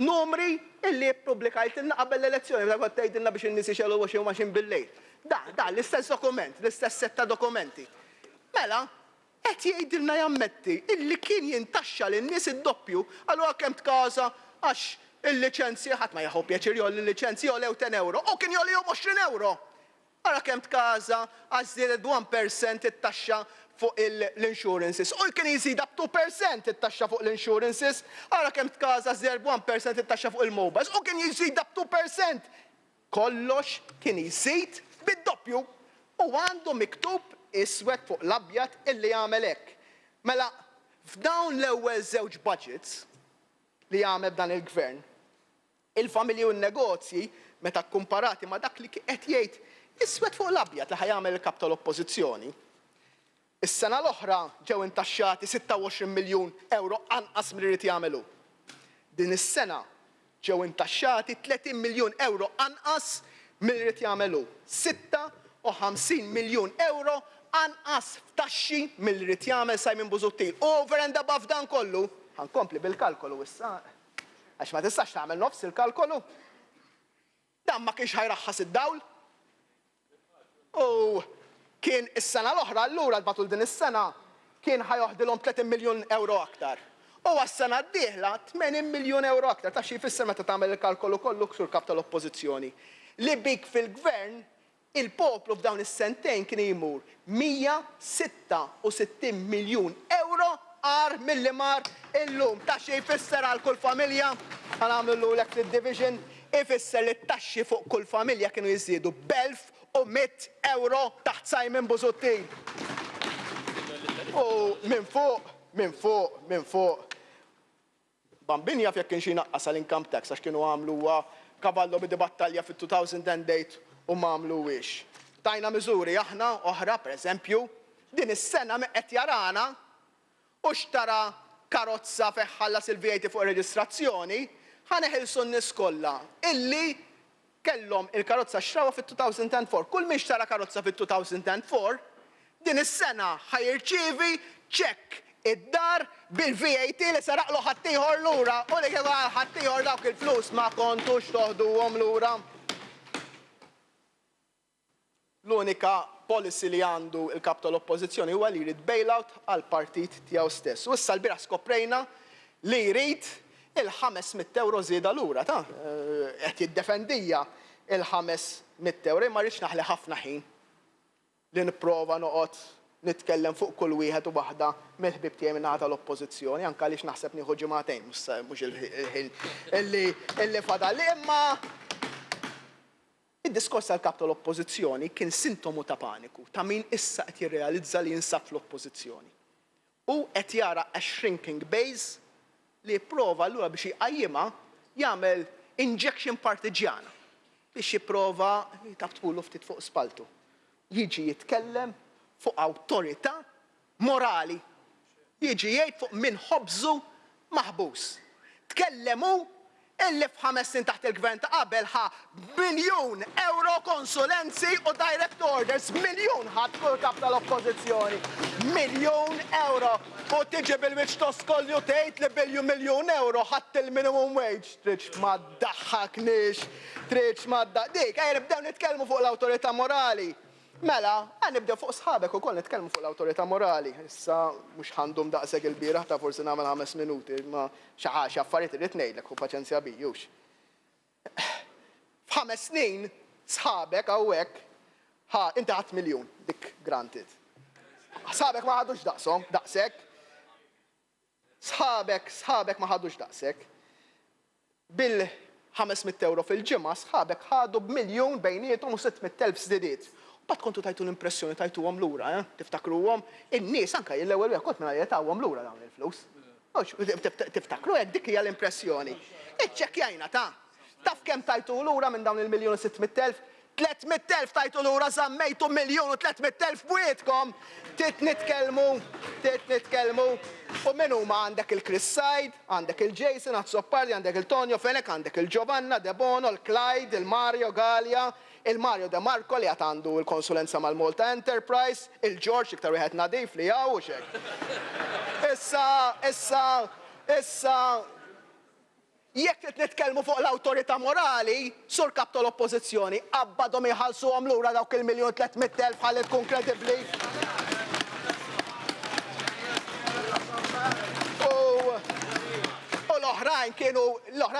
numri illi ppubblikajtilna qabel l-elezzjoni meta kont tgħidilna biex in-nies ixellu washing machine bil-lejl. Da l-istess dokument, l-istess setta dokumenti. Mela, qed jgħidilna jammetti illi kien jintaxxa lin-nies id-doppju allura kemm tkaża għax il-liċenzja ħadd ma jaħu pjaċir jolli l-liċenzja jolew 10 euro u kien jolihom 20 euro. Ara kemm tkaża għax żiedet 1% it-taxxa fuq l-insurances. U kien jżid up 2% it-taxxa fuq l-insurances. Ara kemm tkaża żied 1% it-taxxa fuq il-mobiles u kien jżid up 2%. Kollox kien jżid bid-doppju u għandu miktub iswed fuq l-abjad illi jagħmel hekk. Mela f'dawn l-ewwel żewġ budgets li jagħmel dan il-gvern, il-familji u n-negozji meta kkumparati ma' dak li qed jgħid iswed fuq l-abjad li ħajjagħmel il-kap tal-oppożizzjoni. Is-sena l-oħra ġew intaxxati 26 miljun euro anqas milli jrid jagħmlu. Din is-sena ġew intaxxati 30 miljun euro anqas milli jrid jagħmlu. 56 miljun euro anqas f'taxxi milli jrid jagħmel Simon Busuttil. Over and above dan kollu, ħankompli bil-kalkolu issa. Għax ma tistax tagħmel nofs il-kalkolu. Dan ma kienx ħajraħħas id-dawl. U kien is-sena l-oħra allura matul din is-sena kien ħajoħdilhom 30 miljun euro aktar. U għas-sena d-dieħla 80 miljun euro aktar. Taf xi jfisser meta tagħmel il-kalkolu kollu sur kap tal-oppożizzjoni. Li bik fil-gvern il-poplu f'dawn is-sentejn kien jmur 166 miljun euro għar milli mar illum. Ta' xi jfisser għal kull familja, ħanagħmlu l division, ifisser li t-taxxi fuq kull familja kienu jżiedu b'1,100 euro taħt Simon Busuttil. U minn fuq. Bambini jaf jekk kien xi naqqas għall-income tax għax kienu għamluha kavallo bid-battalja fit-2008 u m'għamluwiex. Tajna miżuri aħna oħra, pereżempju, din is-sena qed jarana u xtara karozza fejn ħallas il-VAT fuq ir-reġistrazzjoni, ħaneħilsu n-nies kollha illi kellhom il-karozza xtrawa fit-2004. Kull min xtara karozza fit-2004, din is-sena ħajirċievi ċekk id-dar bil-VAT li saraqlu ħaddieħor lura u li kieku ħaddieħor dawk il-flus ma kontux toħduhom lura. l-unika policy li għandu il-kap tal-oppożizzjoni huwa li jrid bailout għal partit tiegħu stess. U issa l-bira skoprejna li jrid il-500 euro żieda lura ta' qed jiddefendija il-500 euro ma rridx naħli ħafna ħin li nipprova noqgħod nitkellem fuq kull wieħed u waħda mill-ħbib tiegħi minn tal-oppożizzjoni anke għaliex naħseb nieħu ġimagħtejn mhux il-ħin illi fadal li imma id-diskors tal-kap tal-oppożizzjoni kien sintomu ta' paniku ta' min issa qed jirrealizza li jinsab fl-oppożizzjoni. U qed jara a shrinking base li jipprova allura biex iqajjimha jagħmel injection partiġjana biex jipprova jtabtbulu ftit fuq spaltu. Jiġi jitkellem fuq awtorità morali. Jiġi jgħid fuq min ħobżu maħbus. Tkellemu illi f'5 snin taħt il-gvern ta' qabel ħa biljun euro konsulenzi u direct orders, miljun ħadd kull kap tal-oppożizzjoni. Miljun euro. U tiġi bil-wiċċ toskolju tgħid li miljun euro ħadd il-minimum wage. Tridx ma ddaħħakniex, tridx ma dik, nibdew nitkellmu fuq l-awtorità morali. Mela, nibdew fuq sħabek ukoll nitkellmu fuq l-awtorità morali. Issa mhux ħandhom daqshekk il-bieraħ ta' forsi nagħmel 5 minuti, ma xi affarijiet irid ngħidlek u paċenzja bijux. F'5 snin sħabek hawnhekk inti ħadd miljun dik granted. Sħabek ma ħadux daqshom, daqshekk. Sħabek ma ħadux daqshekk. Bil-500 euro fil-ġimgħa sħabek ħadu b'miljun bejniethom u 600,000 żdidiet. Bat kontu tajtu l-impressjoni tajtuhom lura, tiftakruhom, in-nies anke l-ewwel wieħed kont mela jtawhom lura dawn il-flus. Tiftakru hekk dik hija l-impressjoni. Iċċekkjajna taf kemm tajtu lura minn dawn il-miljun u 600,000? 300,000 tajtu lura żammejtu miljun u 300,000 bwietkom. Tit nitkellmu. U min huma għandek il-Chris Said, għandek il-Jason Azzopardi, għandek il-Tonio Fenek, għandek il-Giovanna De Bono, il-Clyde, il-Mario Gallia, il-Mario De Marco li għandu il-konsulenza mal-Malta Enterprise, il-George iktar wieħed nadif li u xek. Issa, jekk qed nitkellmu fuq l-awtorità morali, sur kap tal-oppożizzjoni, qabbadhom iħallsuhom lura dawk il-miljun 300,000 ħalli tkun kredibbli. L-oħrajn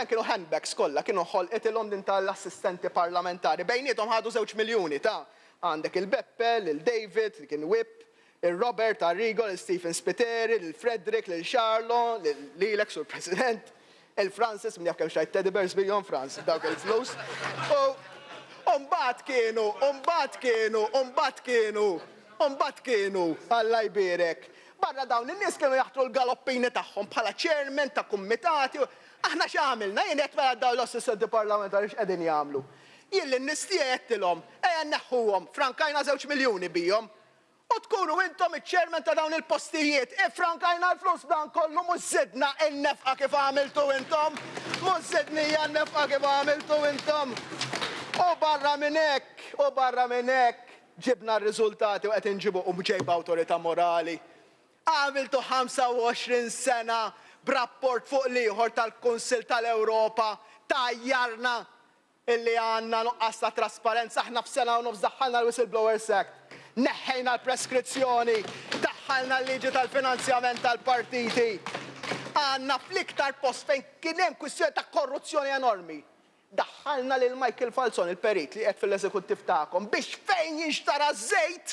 kienu handbags kollha, kienu ħolqet il-London tal-assistenti parlamentari. Bejniethom ħadu 2 miljuni ta' għandek il-Beppel, il-David, kien Whip, il-Robert Arrigo, il-Stephen Spiteri, il-Frederick, il-Charlo, l-Lilek sur President, il-Francis, minn kemm xajt Teddy Bears biljon Francis, dawk il-flus. Umbat kienu, Alla jbierek. Barra dawn in-nies kienu jaħtru l-galoppini tagħhom bħala chairman ta' kumitati. Aħna x'għamilna? Jien qed mela dawn l-assistenti parlamentari x'qegħdin jagħmlu. Jien lin-nies tiegħi qedtilhom ejja nneħħuhom, frankajna 2 miljuni bihom. U tkunu intom iċ-chairman ta' dawn il-postijiet. Frankajna l-flus dan kollu mhux żidna n-nefqa kif għamiltu intom. Mhux żidnija n-nefqa kif għamiltu intom. U barra minn hekk ġibna r-riżultati u qed inġibu ġejba awtorità morali. Għamiltu 25 sena b'rapport fuq liħor tal-Kunsil tal-Ewropa tajjarna illi għanna nuqqas ta' trasparenza aħna f'sena u nofs daħħalna l-Whistleblowers Act. Neħħejna l-preskrizzjoni, daħħalna l-liġi tal-finanzjament tal-partiti. Għanna fl-iktar post fejn kien hemm kwistjoni ta' korruzzjoni enormi. Daħħalna lil Michael Falzon il-perit li qed fil-eżekuttiv tagħkom biex fejn jinxtara żejt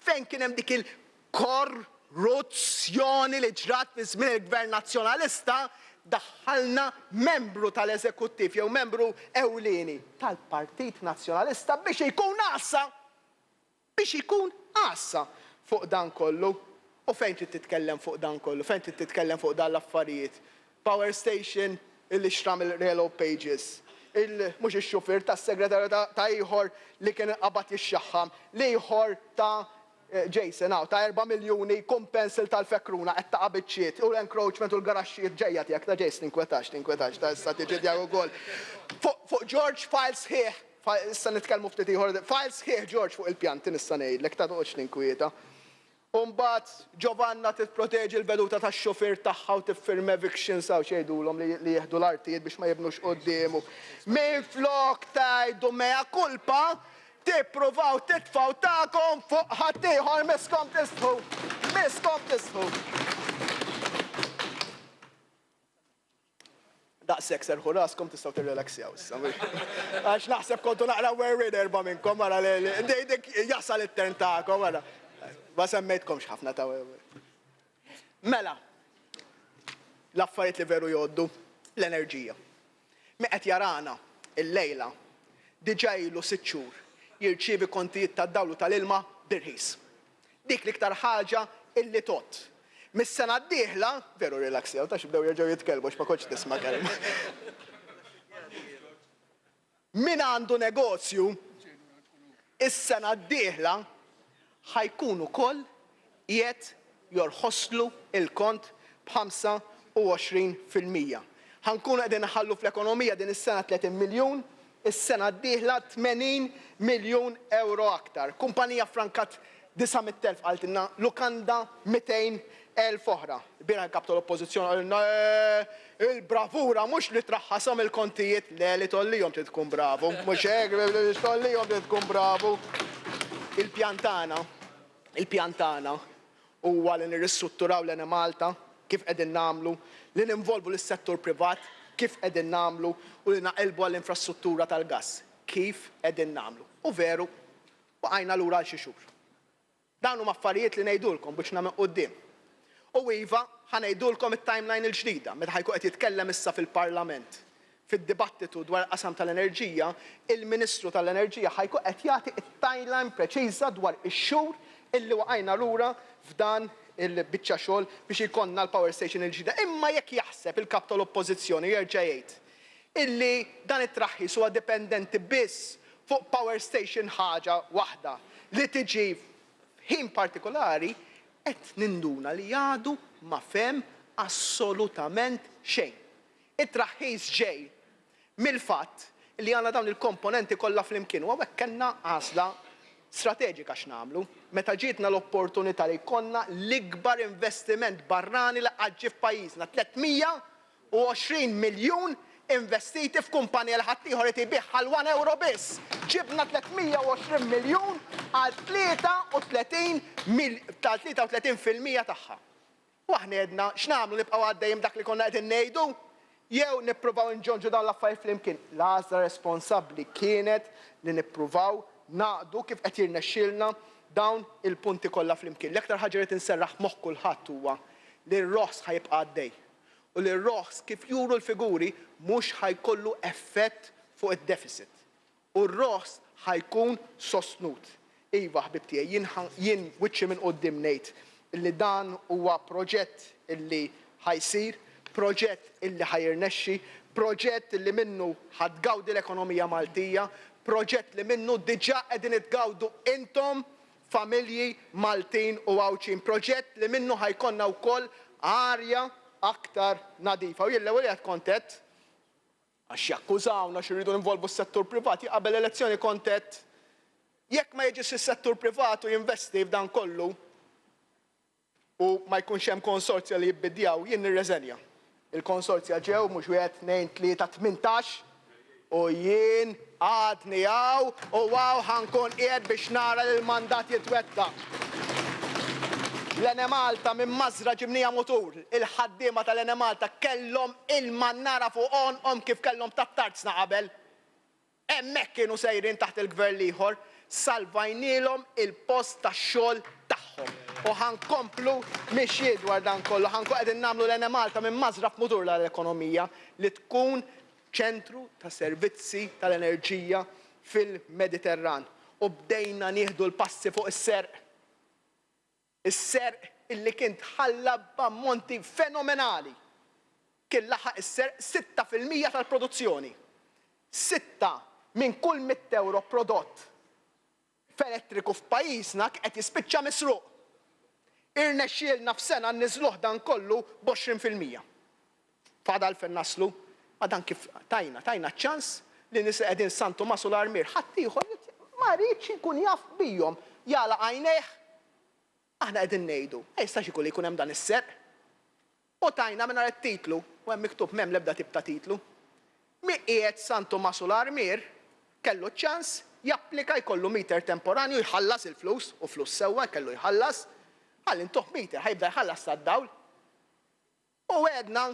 fejn kien hemm dik il-korruzzjoni li ġrat fi żmien il-Gvern Nazzjonalista daħħalna membru tal-eżekuttiv jew membru ewlieni tal-Partit Nazzjonalista biex ikun għassa fuq dan kollu. U fejn trid titkellem fuq dan kollu, fejn trid titkellem fuq dan l-affarijiet. Power Station illi xtram il-Yellow Pages. Mhux ix-xufier tas-segretarju ta' ieħor li kien qabad jixxaħħam, li ieħor ta' Jason ta' 4 miljuni kompensil tal-fekruna qed ta' qabiċċiet u l-encroachment u l-garaxxijiet ġejja tiegħek ta' Jason tinkwetax ta' issa tiġi tiegħek ukoll. Fuq George files ħieħ, issa nitkellmu ftit ieħor, files ħieħ George fuq il-pjanti nista' ngħidlek ta' toqgħodx tinkwieta. Mbagħad Giovanna tipproteġi l-veduta tax-xufier tagħha u tiffirm evictions hawn xejdulhom li jieħdu l-artijiet biex ma jibnux qudiemu. Minflok tgħidu mea kulpa tippruvaw titfgħu tagħkom fuq ħadd ieħor miskom tistħu. Miskom tistħu. Daqshekk serħu raskom tistgħu tirrelaksjaw issa. Għax naħseb kontu naqra werrid erba' minnkom wara dik jasal it-tern tagħkom wara. Ma semmejtkomx ħafna ta' Mela, l-affarijiet li veru jgħoddu l-enerġija. Min qed jarana il-lejla diġà ilu 6 xhur jirċievi kontijiet tad-dawl u tal-ilma birħis. Dik l-iktar ħaġa illi tot. Mis-sena d-dieħla, veru relaxjaw, ta' xibdew jerġgħu jitkellmu x'ma kontx tisma' kelma. Min għandu negozju, is-sena d-dieħla ħajkun ukoll qiegħed jorħoslu il-kont b'25%. Ħankunu qegħdin naħallu fl-ekonomija din is-sena 30 miljun, is-sena d-dieħla 80 miljun euro aktar. Kumpanija frankat 900,000 qaltilna, lukanda 200,000 oħra. Bira nkabtu l-oppożizzjoni għalna il-bravura mhux li traħħashom il-kontijiet li tollihom trid tkun bravu. Mhux hekk li tollihom trid tkun bravu. Il-pjantana huwa li nirristrutturaw l-Ena Malta kif qegħdin nagħmlu, li ninvolvu lis-settur privat kif qegħdin nagħmlu u li naqilbu għall-infrastruttura tal-gass kif qegħdin nagħmlu. U veru waqajna lura għal xi xhur. Dawn huma affarijiet li ngħidulkom biex nagħmel quddiem. U iva ħanejdulkom it-timeline il-ġdida meta ħajkun qed jitkellem issa fil-Parlament. Fid-dibattitu dwar qasam tal-enerġija, il-Ministru tal-Enerġija ħajkun qed jagħti it-timeline preċiża dwar ix-xhur illi waqajna lura f'dan il-biċċa xogħol biex ikollna l-power station il-ġdida. Imma jekk jaħseb il-kap tal-Oppożizzjoni jerġa' jgħid illi dan it-traħħis huwa dipendenti biss fuq power station ħaġa waħda li tiġi ħin partikolari qed ninduna li għadu ma fem assolutament xejn. It-traħħis ġej mill-fatt li għandna dawn il-komponenti kollha flimkien u hawnhekk kellna għażla strateġika x'nagħmlu meta ġietna l-opportunità li jkollna l-ikbar investiment barrani li qatt ġie f'pajjiżna 320 miljun investiti f'kumpanija li ħadd ieħor qed ibiħ għal 1 euro biss. Ġibna 320 miljun għal 33% tagħha. U aħna għedna x'nagħmlu nibqgħu għaddejjem dak li konna qegħdin ngħidu jew nippruvaw inġonġu dawn l-affarijiet flimkien. L-għażla responsabbli kienet li nippruvaw naqdu kif qed jirnexxielna dawn il-punti kollha flimkien. L-aktar ħaġa li tinserraħ moħħ kulħadd huwa li r-roħs ħajibqa' għaddej. U li r-roħs kif juru l-figuri mhux ħajkollu effett fuq id-deficit. U r-roħs ħajkun sostnut. Iva ħbib tiegħi jien wiċċi minn quddiem ngħid illi dan huwa proġett illi ħajsir, proġett illi ħajirnexxi, proġett illi minnu ħadgawdi l-ekonomija Maltija, proġett li minnu diġà qegħdin itgawdu intom familji Maltin u Għawċin, proġett li minnu ħajkonna wkoll arja aktar nadifa. U jien l-ewwel qed kontet għax jakkużawna x'irridu ninvolvu s-settur privati qabel elezzjoni kontet jekk ma jiġix is-settur privatu jinvesti f'dan kollu u ma jkunx hemm konsorzja li jibbidjaw jien nirreżenja. Il-konsorzja ġew mhux wieħed 2 3 18 u jien għadni għaw u għaw ħankun qiegħed biex nara li l-mandat jitwettaq. L-Ena Malta minn Mażra ġibnija mutur, il-ħaddiema tal-Ena Malta kellhom il-mannara fuqhom kif kellhom tat-tarzna qabel. Hemmhekk kienu sejrin taħt il-gvern ieħor, salvajnielhom il-post tax-xogħol tagħhom. U ħankomplu mixjiet dwar dan kollu, ħankun qegħdin nagħmlu l-Ena Malta minn Mażra f'mutur l-ekonomija li tkun ċentru ta' servizzi tal-enerġija fil-Mediterran. U bdejna nieħdu l-passi fuq is-serq. Is-serq illi kien tħalla b'ammonti fenomenali. Kien laħaq is-serq 6% tal-produzzjoni. 6 minn kull 100 euro prodott f'elettriku f'pajjiżna qed jispiċċa misruq. Irnexxielna f'sena nniżluh dan kollu b'20%. Fadal fejn naslu, ma dan kif tajna ċans li nies qegħdin San Tomas u l-Armir ħadd ieħor ma rridx ikun jaf bihom jala għajnejh. Aħna qegħdin ngħidu, jistax ikun li jkun hemm dan is-serq. U tajna mingħajr it-titlu, u hemm miktub m'hemm l-ebda tip ta' titlu. Min qiegħed San Tomas u l-Armir kellu ċans japplika jkollu meter temporanju jħallas il-flus u flus sewwa kellu jħallas, ħalli ntuħ meter ħajbda jħallas tad-dawl. U għedna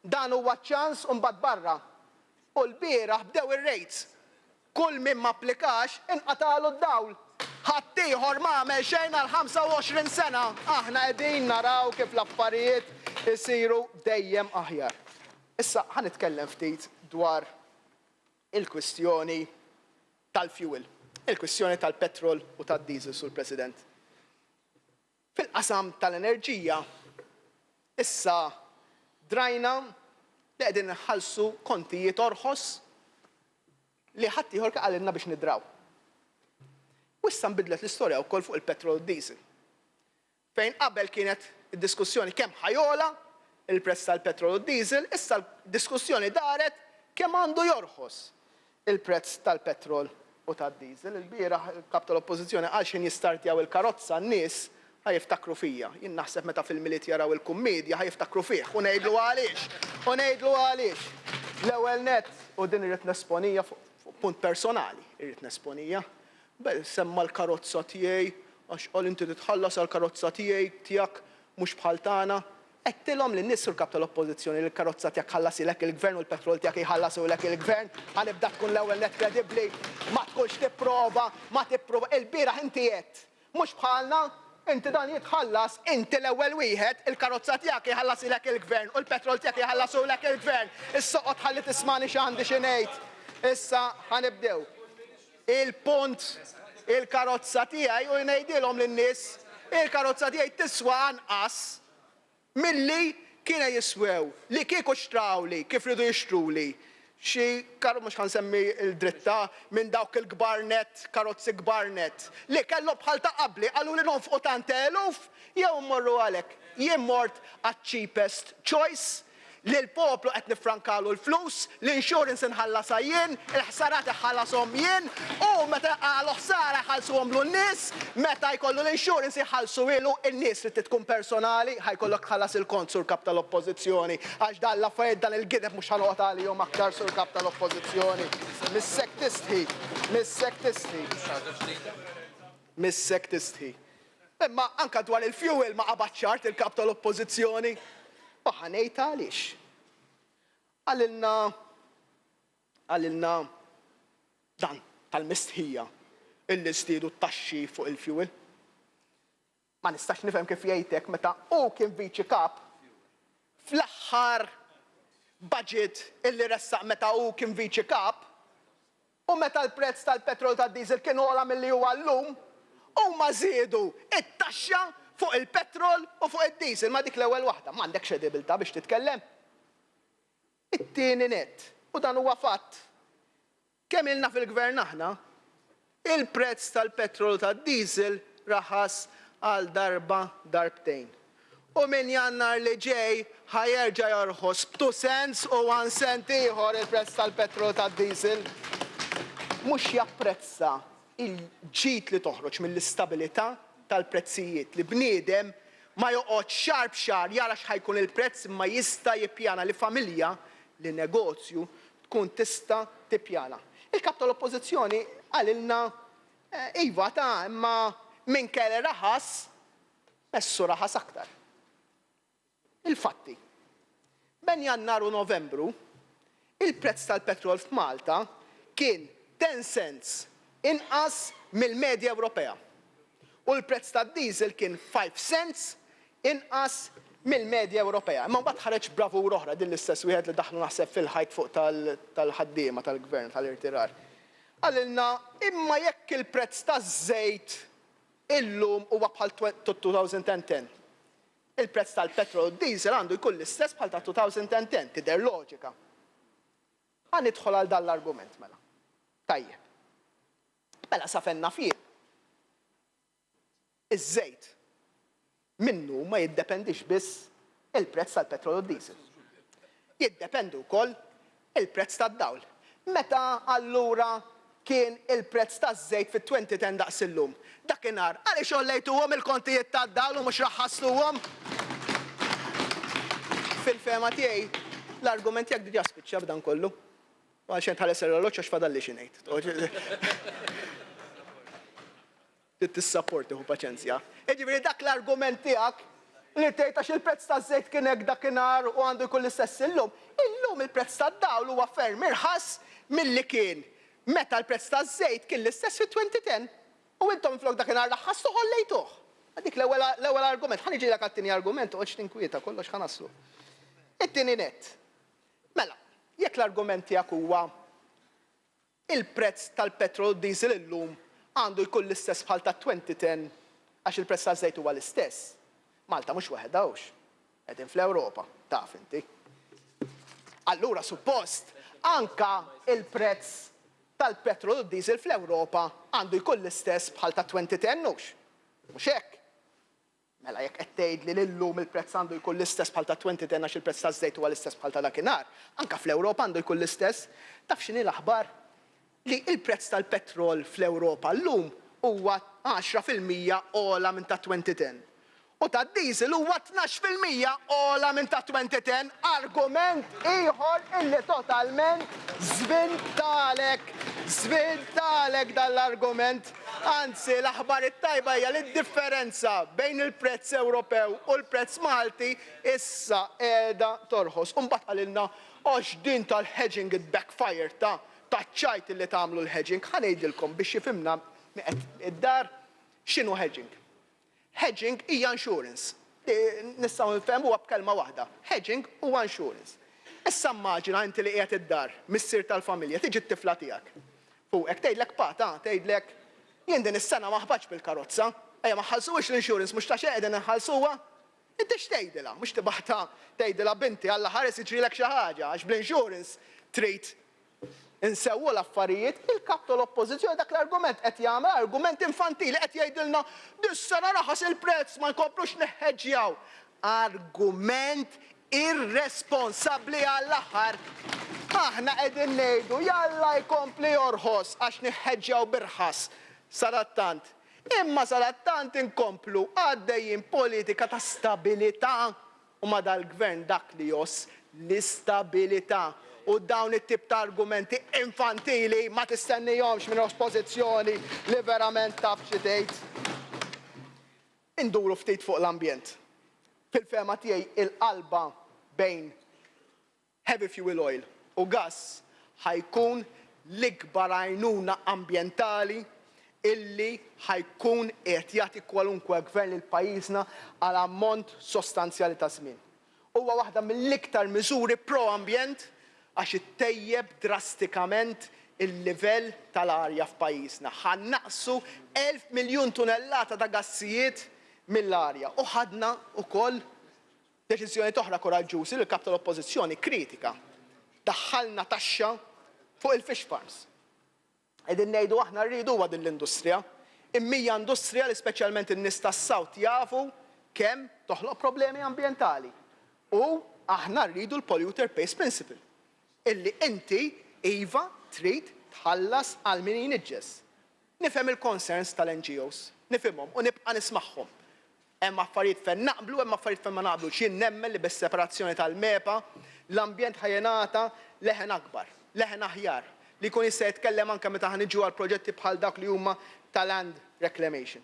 dan huwa ċans u mbagħad barra. U l-bieraħ bdew ir-rates. Kull min ma applikax inqatalu d-dawl. Ħadd ieħor m'għamel xejn għal 25 sena. Aħna qegħdin naraw kif l-affarijiet isiru dejjem aħjar. Issa ħanitkellem ftit dwar il-kwistjoni tal-fuel, il-kwistjoni tal-petrol u tad-diesel sur President. Fil-qasam tal-enerġija, issa drajna li qegħdin nħallsu kontijiet orħos li ħadd ieħor qalilna biex nidraw. U issa nbidlet l-istorja wkoll fuq il-petrol u d-diesel. Fejn qabel kienet id-diskussjoni kemm ħajola il-prezz tal-petrol u d-diesel, issa l-diskussjoni daret kemm għandu jorħos il-prezz tal-petrol u tad-diesel. Il-bieraħ il-kap tal-Oppożizzjoni qal xejn jistartjaw il-karozza n-nies ħajiftakru fija. Jien naħseb meta fil-miliet jaraw il-kummedja ħajiftakru fih. U ngħidlu għaliex. L-ewwel nett u din irrid nesponija fuq punt personali, irrid nesponija. Semma l-karozza tiegħi għax qal inti titħallas għall-karozza tiegħek mhux bħal tagħna. Qedtilhom lin-nies sur kap tal-Oppożizzjoni li l-karozza tiegħek ħallasilek il-gvern u l-petrol tiegħek jħallasulek il-gvern, ħanibda tkun l-ewwel net kredibbli, ma tkunx tipprova, il-bieraħ inti qed. Mhux bħalna, inti dan jitħallas, inti l-ewwel wieħed, il-karozza tiegħek jħallasilek il-gvern u l-petrol tiegħek jħallasulek il-gvern. Issa qod ħalli tismani x'għandi xi ngħid. Issa ħanibdew. Il-punt il-karozza tiegħi u ngħidilhom lin-nies, il-karozza tiegħi tiswa anqas milli kiena jiswew li kieku xtrawli, kif ridu jixtruli. Xi karu mhux ħansemmi l-dritta minn dawk il-gbarnet, karozzi gbarnet, li kellu bħal ta' qabli qalu li nonfqu tant eluf, jew mmorru għalhekk. Jien mort għat-cheapest choice li l-poplu qed nifrankalu l-flus, l-insurance inħallasha jien, il-ħsarat iħallashom jien, u meta għalu ħsara jħallsuhom n-nies, meta jkollu l-insurance jħallsu ilu, in-nies li tkun personali, ħajkollok tħallas il-kont sur kap tal-Oppożizzjoni, għax dan l-affarijiet dan il-gideb mhux ħanoqgħod għalihom aktar sur kap tal-Oppożizzjoni. Mis-sektist ħi. Imma anke dwar il-fuel ma qabad ċart il-kap tal-Oppożizzjoni. Ħanejt għaliex. Għalilna dan tal-mistħija illi żdiedu t-taxxi fuq il-fuel. Ma nistax nifhem kif jgħidlek meta hu kien viċi kap fl-aħħar budget illi ressaq meta hu kien viċi kap u meta l-prezz tal-petrol tad-diesel kien ogħla milli huwa llum huma żiedu it-taxxa fuq il-petrol u fuq id-diesel, ma dik l-ewwel waħda, m'għandek credibilità biex titkellem. It-tieni nett, u dan huwa fatt. Kemm ilna fil-gvern aħna, il-prezz tal-petrol u tad-diesel raħas għal darba darbtejn. U minn Jannar li ġej ħajerġa' jorħos b'2 cents u 1 cent ieħor il-prezz tal-petrol u tad-diesel. Mhux japprezza il-ġid li toħroġ mill-istabilità tal-prezzijiet li bniedem ma joqgħod xahar b'xahar jara x'ħajkun il-prezz imma jista' jippjana li familja li negozju tkun tista' tippjana. Il-kap tal-Oppożizzjoni qalilna iva ta' imma min kelli raħas messu raħas aktar. Il-fatti. Bejn Jannar u Novembru il-prezz tal-petrol f'Malta kien 10 cents inqas mill-medja Ewropea. U l-prezz tad-diesel kien 5 cents inqas mill-medja Ewropea. Imma mbagħad ħareġ bravur oħra din l-istess wieħed li daħlu naħseb fil-ħajt fuq tal-ħaddiema tal-gvern tal-irtirar. Qalilna imma jekk il-prezz taż-żejt illum huwa bħal 2010. Il-prezz tal-petrol u d-diesel għandu jkun l-istess bħal ta' 2010, tidher loġika. Ħanidħol għal dan l-argument mela. Tajjeb. Mela safenna fih. Iż-żejt minnu ma jiddependix biss il-prezz tal-petrol u d-diesel. Jiddependu wkoll il-prezz tad-dawl. Meta allura kien il-prezz taż-żejt fit-2010 daqs illum? Dakinhar għaliex ollejtuhom il-kontijiet tad-dawl u mhux raħħastuhom? Fil-fema tiegħi l-argument jekk diġà spiċċa b'dan kollu. Għal xejn tħares ir-reloġġ għax fadalli xi ngħid. tissapporti u paċenzja. Jiġifieri dak l-argument tiegħek li tgħid għax il-prezz taż-żejt kien hekk dakinhar u għandu jkun l-istess illum. Illum il-prezz tad-dawl huwa ferm irħas milli kien meta l-prezz taż-żejt kien l-istess fit-2010 u intom flok dakinhar laħħastu ħollejtuh. Dik l-ewwel argument. Ħa niġilek għat-tieni argument u tinkwieta kollox ħanaslu. It-tieni nett. Mela, jekk l-argument tiegħek huwa il-prezz tal-petrol diesel illum għandu jkun l-istess bħal ta' 2010 għax il-prezz tal-żejt huwa l-istess. Malta mhux weħedawx. Qegħdin fl-Ewropa, taf inti. Allura suppost anka il-prezz tal-petrol u diesel fl-Ewropa għandu jkun l-istess bħal ta' 2010 mhux. Mhux hekk. Mela jekk qed tgħidli li llum il-prezz għandu jkun l-istess bħal ta' 2010 għax il-prezz taż-żejt huwa l-istess bħal ta' dakinhar, anke fl-Ewropa għandu jkun l-istess, taf x'inhi l-aħbar? Li il-prezz tal-petrol fl-Ewropa llum huwa 10% ogħla minn ta' 2010. U tad diesel huwa 12% ogħla minn ta' 2010, argument ieħor illi totalment żvintalek dal-argument. Anzi, l-aħbar it-tajba hija li d-differenza bejn il-prezz Ewropew u l-prezz Malti issa qiegħda torħos. U mbagħad għalilna għax din tal-hedging it-backfire taċċajt illi tagħmlu l-hedging. Ħa ngħidilkom biex jifhimna id-dar x'inhu hedging. Hedging hija insurance. Nistgħu nifhmu huwa b'kelma waħda. Hedging huwa insurance. Issa immaġina inti li qiegħed id-dar, missier tal-familja, tiġi t-tifla tiegħek. Fuqek tgħidlek pata, tgħidlek jien din is-sena ma ħbaġ bil-karozza, ejja ma ħallsuhiex l-insurance mhux ta' xeqegħdin inħallsuha. Inti x'tgħidilha, mhux tibaħta tgħidilha binti Alla ħares jiġrilek xi ħaġa għax bl-insurance trid insewwu l-affarijiet, il-kap tal-oppożizzjoni dak l-argument qed jagħmel argument infantili qed jgħidilna dis-sena raħas il-prezz ma nkomplux neħħeġġjaw. Argument irresponsabbli għall-aħħar. Aħna qegħdin ngħidu jalla jkompli jorħos għax niħħeġġjaw birħas sarattant. Imma sarattant inkomplu għaddejjin politika ta' stabilità u ma dal-gvern dak li jos l-istabilità. U dawn it-tip ta' argumenti infantili ma tistennihomx minn oppożizzjoni li verament taf xi tgħid. Induru ftit fuq l-ambjent. Fil-fema tiegħi il-qalba bejn heavy fuel oil u gass ħajkun l-ikbar għajnuna ambjentali illi ħajkun qed jagħti kwalunkwe gvern lil pajjiżna għal ammont sostanzjali ta' żmien. Huwa waħda mill-iktar miżuri pro-ambjent għax ittejjeb drastikament il-livell tal-arja f'pajjiżna. Ħannaqsu 1,000 miljun tunellata ta' gassijiet mill-arja. U ħadna wkoll deċiżjoni oħra koraġġużi li l-kap tal-oppożizzjoni kritika. Daħħalna taxxa fuq il-fish farms. Qegħdin ngħidu aħna rridu huwa din l-industrija. Immija industrija li speċjalment in-nies tas-Sawt jafu kemm toħloq problemi ambjentali. U aħna rridu l-polluter pays principle. Illi inti iva trid tħallas għal min jinniġġes. Nifhem il-concerns tal-NGOs, nifhimhom u nibqa' nismagħhom. Hemm affarijiet fejn naqblu, hemm affarijiet fejn ma naqblux. Jien nemmen li bis-separazzjoni tal-mepa l-ambjent ħajjenata leħen akbar, leħen aħjar li jkun jista' jitkellem anke meta ħaniġu għal proġetti bħal dak li huma tal-land reclamation.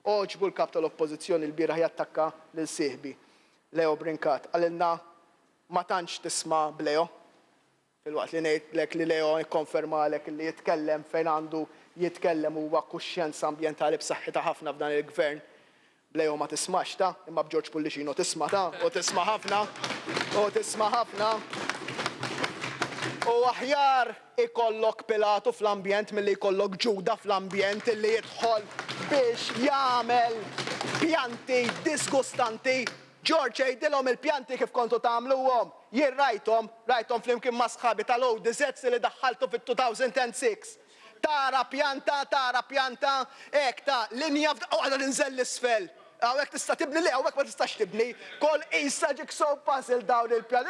Oġbu l-kap tal-oppożizzjoni l-bieraħ jattakka lil sieħbi Leo Brincat. Għalilna ma tantx tisma' b'Leo. Fil-waqt li ngħidlek li Leo jikkonfermalek li jitkellem fejn għandu jitkellem huwa kuxjenza ambjentali b'saħħitha ħafna f'dan il-gvern. Leo ma tismax ta' imma b'George Pullixino tisma' ta' u tisma' ħafna u tisma' ħafna. U aħjar ikollok Pilatu fl-ambjent milli jkollok Ġuda fl-ambjent illi jidħol biex jagħmel pjanti disgustanti. George jgħidilhom il-pjanti kif kontu tagħmluhom. Jien rajthom flimkien ma' sħabi tal-ODZ li daħħaltu fit-2006. Tara pjanta, hekk ta' linja għadha ninżel l-isfel. Hawnhekk tista' tibni li hawnhekk ma tistax tibni. Kol issa jigsaw puzzle dawn il-pjan.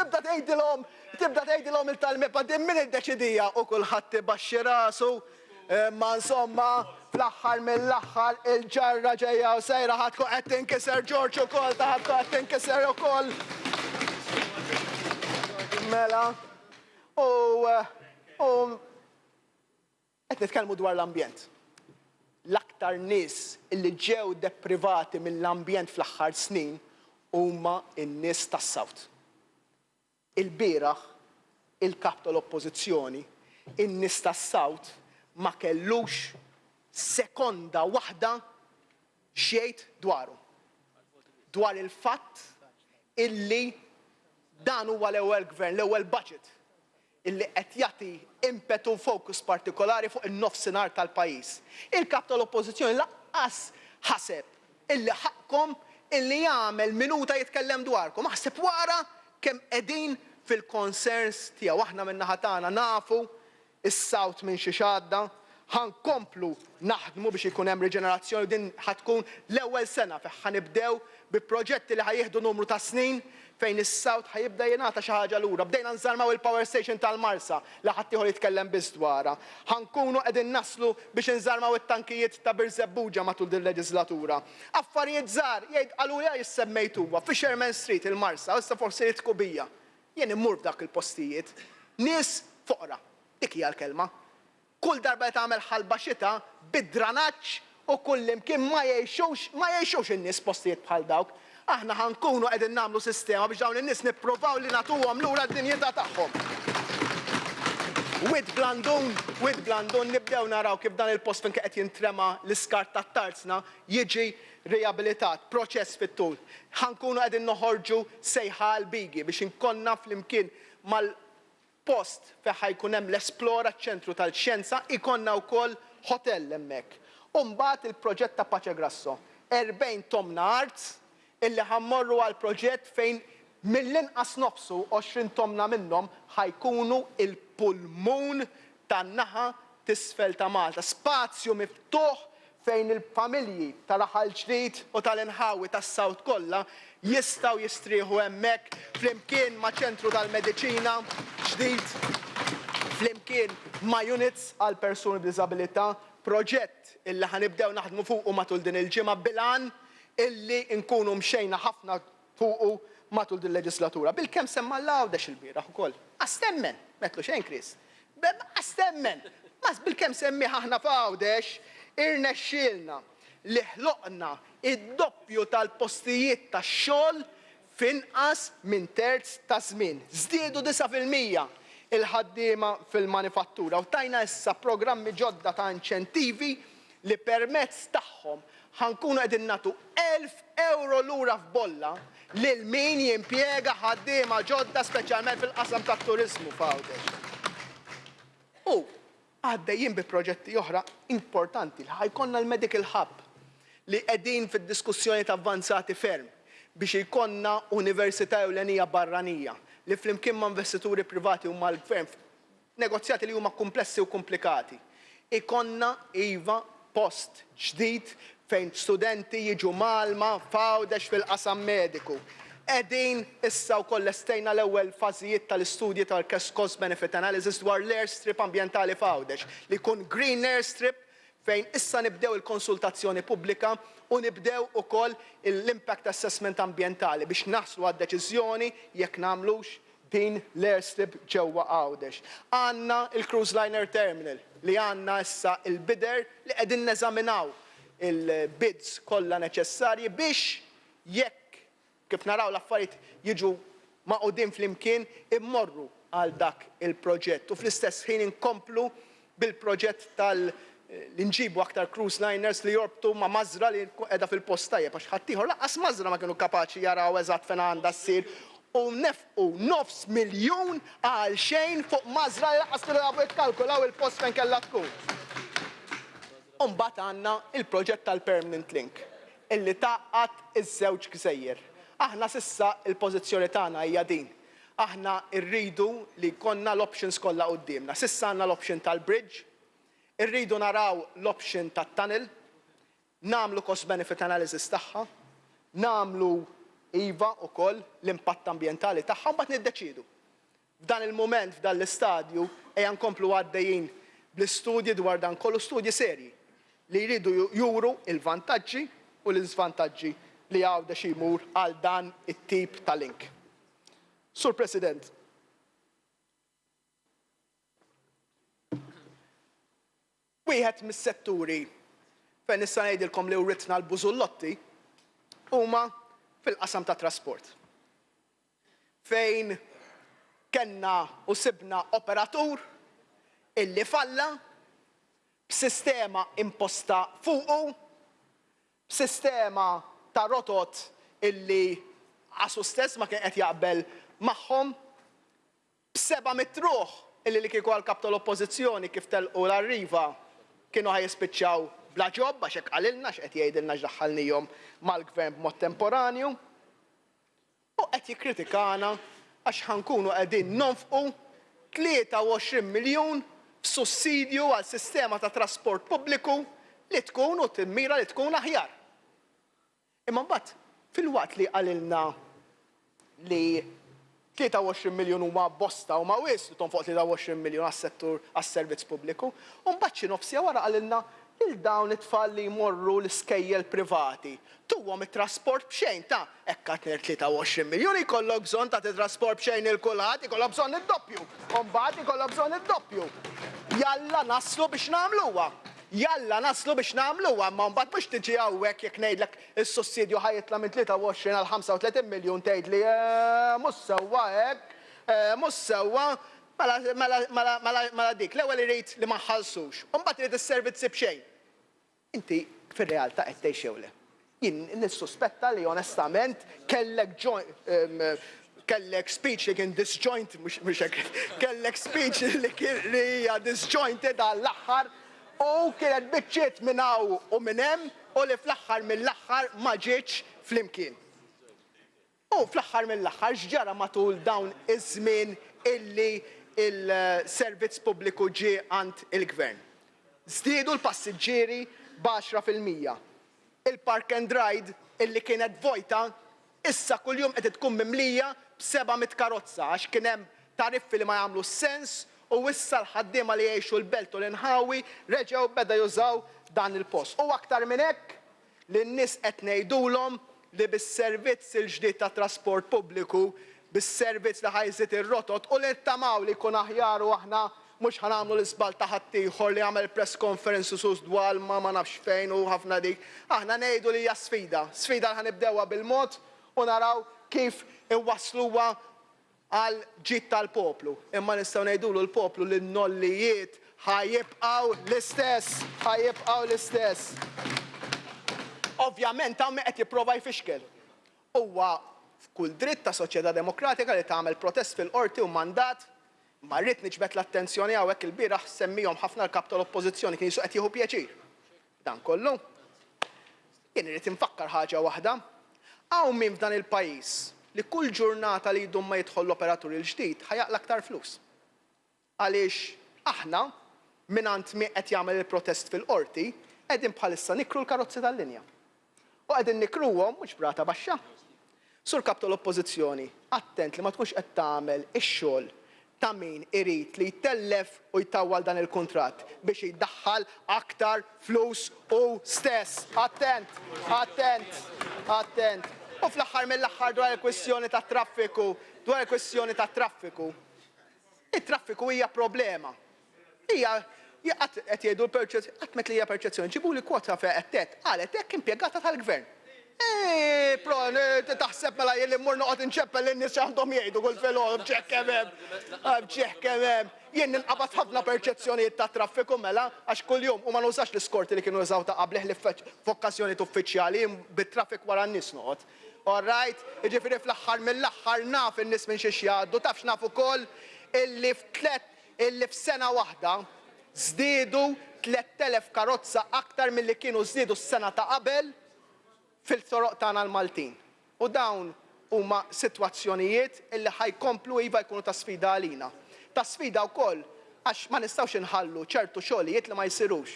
Tibda tgħidilhom il-tal-mepa din min iddeċidija u kulħadd tibaxxi rasu. Ma insomma, fl-aħħar mill-aħħar il-ġarra ġejja u sejra ħadku qed tinkiser George ukoll, ħadku qed tinkiser ukoll. Mela, u qed nitkellmu dwar l-ambjent. L-aktar l-aktar nies illi ġew deprivati mill-ambjent fl-aħħar snin huma n-nies tas-South. Il-bieraħ il-kap tal-Oppożizzjoni, in-nies tas-South ma kellux sekonda waħda xejn dwaru. Dwar il-fatt illi dan huwa l-ewwel gvern, l-ewwel budget illi qed jagħti impetu fokus partikolari fuq in-nofsinhar tal-pajjiż. Il-kap tal-Oppożizzjoni laqqas ħaseb illi ħaqkom illi jagħmel minuta jitkellem dwarkom. Aħseb wara kemm qegħdin fil-concerns tiegħu. Aħna min-naħa tagħna nafu is-South minn xi xadda, ħankomplu naħdmu biex ikun hemm riġenerazzjoni din ħatkun l-ewwel sena fejn ħanibdew bi proġetti li ħajjieħdu numru ta' snin fejn is-South ħajibda jingħata xi ħaġa lura. Bdejna nżarmaw il-power station tal-Marsa li ħadd ieħor jitkellem biss dwarha. Ħankunu qegħdin naslu biex inżarmaw it-tankijiet ta' Birzebbuġa matul din il-leġislatura. Affarijiet żgħar jgħid qalula jissemmejtuha Fisherman Street il-Marsa, issa forsi jitkubija. Jien immur f'dak il-postijiet. Nies foqra, dik hija l-kelma. Kull darba tagħmel ħalba xita bid-dranaġġ u kull imkien ma jgħixux in-nies postijiet bħal dawk. Aħna ħankunu qegħdin nagħmlu sistema biex dawn in-nies nippruvaw li nagħtuhom lura d-dinjità tagħhom. Wid Blandun nibdew naraw kif dan il-post fejn qed jintrema l-iskart tat-tarzna jiġi riabilitat, proċess fit-tul. Ħankunu qegħdin noħorġu sejħa l-bigi biex inkonna flimkien mal-post fejn ħajkun hemm l-Esplora ċ-ċentru tal-xjenza ikonna wkoll hotel hemmhekk. U mbagħad il-proġett ta' Paċe Grasso, 40 tomna art illi ħammorru għal proġett fejn mill-inqas nofsu 20 tomna minnhom ħajkunu il-pulmun tan-naħa t'isfel ta' Malta. Spazju miftuħ fejn il-familji tal-Aħal Ġdid u tal-Inħawi tas-South kollha jistgħu jistrieħu hemmhekk flimkien ma' ċentru tal-mediċina ġdid, flimkien ma' units għal persuni b'diżabilità, proġett illi ħanibdew naħdmu fuqu matul din il-ġimgħa bilan illi nkunu mxejna ħafna fuqu matul din il-leġislatura. Bil-kemm semma l-għawdex il-bieraħ ukoll. Astemmen, metlu xejn Chris. Astemmen, mas bil-kemm semmi aħna f'għawdex irnexxielna li ħloqna id-doppju tal-postijiet tax-xogħol f'inqas minn terz ta' żmien. Żdiedu 9% il-ħaddiema fil-manifattura u tajna issa programmi ġodda ta' inċentivi li permezz tagħhom ħankunu qegħdin nagħtu 1,000 euro lura f'bolla lil min jimpjega ħaddiema ġodda speċjalment fil-qasam tat-turiżmu f'Għawdex. U għaddejjin bi proġetti oħra importanti li ħajkonna l-Medical Hub li qegħdin fid-diskussjoni ta' avvanzati ferm biex ikonna università ewlenija barranija li flimkien ma' investituri privati u mal-gvern negozjati li huma komplessi u komplikati. Ikonna iva post ġdid fejn studenti jiġu malma f'Għawdex fil-qasam mediku. Qegħdin issa wkoll estejna l-ewwel fażijiet tal-istudji tal-cost benefit analysis dwar l-airstrip ambjentali f'Għawdex li jkun green airstrip fejn issa nibdew il-konsultazzjoni pubblika u nibdew ukoll l-impact assessment ambjentali biex naħslu għad-deċiżjoni jekk nagħmlux din l-airstrip ġewwa Għawdex. Għandna il-cruise liner terminal li għandna issa il-bidder li qegħdin neżaminaw il-bids kollha neċessarji biex jekk kif naraw l-affarijiet jiġu maqudin flimkien immorru għal dak il-proġett u fl-istess ħin inkomplu bil-proġett l-inġibu aktar cruise liners li jorbtu ma' mażra li qiegħda fil-post tajjeb għax ħadd ieħor laqqas mażra ma kienu kapaċi jaraw eżatt fejn għandha ssir u nefqu $900,000 għal xejn fuq mażra li laqqas kienu jafu jikkalkulaw il-post fejn kellha tkun. U mbagħad għandna il-proġett tal-Permanent Link illi tgħaqqad iż-żewġ gżejjer. Aħna s'issa il-pożizzjoni tagħna hija din. Aħna rridu li jkollna l-options kollha qudiemna. S'issa għandna l-option tal-bridge, irridu naraw l-option tat-tunnel, nagħmlu cost benefit analysis tagħha, nagħmlu iva wkoll l-impatt ambjentali tagħha u mbagħad niddeċiedu. F'dan il-mument f'dan l-istadju ejja nkomplu għaddejjin bl-istudji dwar dan kollu studji serji li jridu juru il-vantaġġi u l-iżvantaġġi li Għawdex imur għal dan it-tip ta' link. Sur President, wieħed mis-setturi fejn nista' ngħidilkom li writna l-bużullotti huma fil-qasam ta' trasport. Fejn kellna u sibna operatur illi falla b'sistema imposta fuqu, b'sistema ta' rotot illi għasu stess ma kien qed jaqbel magħhom, b'7 mitruħ illi kieku għal-kap tal-oppożizzjoni kif telqu l-arriva kienu ħajispiċċaw bla ġobb għax hekk qalilna x'qed jgħidilna x'daħħalnihom mal-gvern b'mod temporanju. U qed jikkritikana għax ħankunu qegħdin nonfqu 23 miljun f'sussidju għal sistema ta' trasport pubbliku li tkun u timmira li tkun aħjar. Imma mbagħad fil-waqt li qalilna li 23 miljun huma bosta huma wislu tonfoq 23 miljun għas-settur għas-servizz pubbliku, u mbagħad xi nofsija wara qalilna lil dawn it-tfal li jmorru l-iskejjel privati. Tuhom it-trasport b'xejn ta' hekk għad 23 miljun ikollok bżonn ta' trasport b'xejn il kulħadd ikollok bżonn id-doppju. U mbagħad ikollok bżonn id-doppju. Jalla naslu biex nagħmluha. Jalla naslu biex nagħmluha, ma mbagħad mhux tiġi hawnhekk jekk ngħidlek is-sussidju ħajitla minn 23 għal 35 miljun tgħidli mhux sewwa hekk, mhux sewwa. Mela dik, l-ewwel irid li ma ħallsux, u mbagħad irid is-servizzi b'xejn. Inti fir-realtà qed tgħixewle. Jien nissuspetta li onestament kellek speech li kien disjointed, mhux hekk, kellek speech li hija disjointed għall-aħħar u kienet biċċiet minn hawn u minn hemm u li fl-aħħar mill-aħħar ma ġietx flimkien. U fl-aħħar mill-aħħar x'ġara matul dawn iż-żmien illi il-servizz pubbliku ġie għand il-gvern. Żdiedu l-passiġġieri b'10%. Il-park and ride illi kienet vojta issa kuljum qed tkun mimlija b'700 karozza għax kien hemm tariffi li ma jagħmlu sens u issa l-ħaddiema li jgħixu l-belt u l-inħawi reġgħu beda jużaw dan il-post. U aktar minn hekk li n-nies qed ngħidulhom li bis-servizz il-ġdid ta' trasport pubbliku bis-servizz li ħajżit ir-rotot u li ttamaw li jkun aħjar u aħna mhux ħanagħmlu l-iżbal ta' ħadd ieħor li jagħmel press conference u sus dwar ma nafx fejn u ħafna dik. Aħna ngħidu li hija sfida. Sfida li ħanibdewha bil-mod u naraw kif iwassluha għal ġid tal-poplu. Imma nistgħu ngħidulu l-poplu li n-nollijiet ħajjibqgħu l-istess, ħajjibqgħu l-istess. Ovvjament hawn min qed jipprova jfixkel. Huwa f'kull dritt ta' soċjetà demokratika li tagħmel protest fil-qorti u mandat, ma rrid niġbed l-attenzjoni hawnhekk il-bieraħ semmihom ħafna l-kap tal-oppożizzjoni kien qed jieħu pjaċir. Dan kollu. Jien irid infakkar ħaġa waħda. Hawn min f'dan il-pajjiż li kull ġurnata li jdum ma jidħol l-operatur il-ġdid ħajaqla aktar flus. Għaliex aħna mingħand min qed jagħmel il-protest fil-qorti qegħdin bħalissa nikru l-karozzi tal-linja. U qegħdin nikruhom mhux brata baxxa. Sur kap tal-oppożizzjoni, attent li ma tkunx qed tagħmel ix-xogħol ta' min irid li jtellef u jtawwal dan il-kuntratt biex jiddaħħal aktar flus u stess. Attent, attent, attent. U fl-aħħar mill-aħħar dwar il-kwestjoni ta' traffiku, dwar il-kwestjoni ta' traffiku. Il-traffiku hija problema. Hija qed jgħidu l-perċezzjoni, qatt met li hija perċezzjoni, ġibu li kwota fejn qed għalet hekk impjegata tal-gvern. Taħseb mela jien mmur noqgħod inċeppel lin-nies għandhom jgħidu kull filgħodu b'ġeħk hemm. Jien ninqabad ħafna perċezzjonijiet ta' traffiku mela għax kuljum u ma nużax l-iskorti li kienu jużaw ta' qableħ li f'okkażjonijiet uffiċjali bit-traffic wara n-nies noqgħod. All right, jiġifieri fl-aħħar mill-aħħar naf in-nies minn xi jgħaddu, tafx naf ukoll illi f'sena waħda żdiedu 3000 karozza aktar milli kienu żdiedu s-sena ta' qabel fil-toroq tagħna l-Maltin. U dawn huma sitwazzjonijiet illi ħajkomplu iva jkunu ta' sfida għalina. Ta' sfida wkoll għax ma nistgħux inħallu ċertu xogħlijiet li ma jsirux.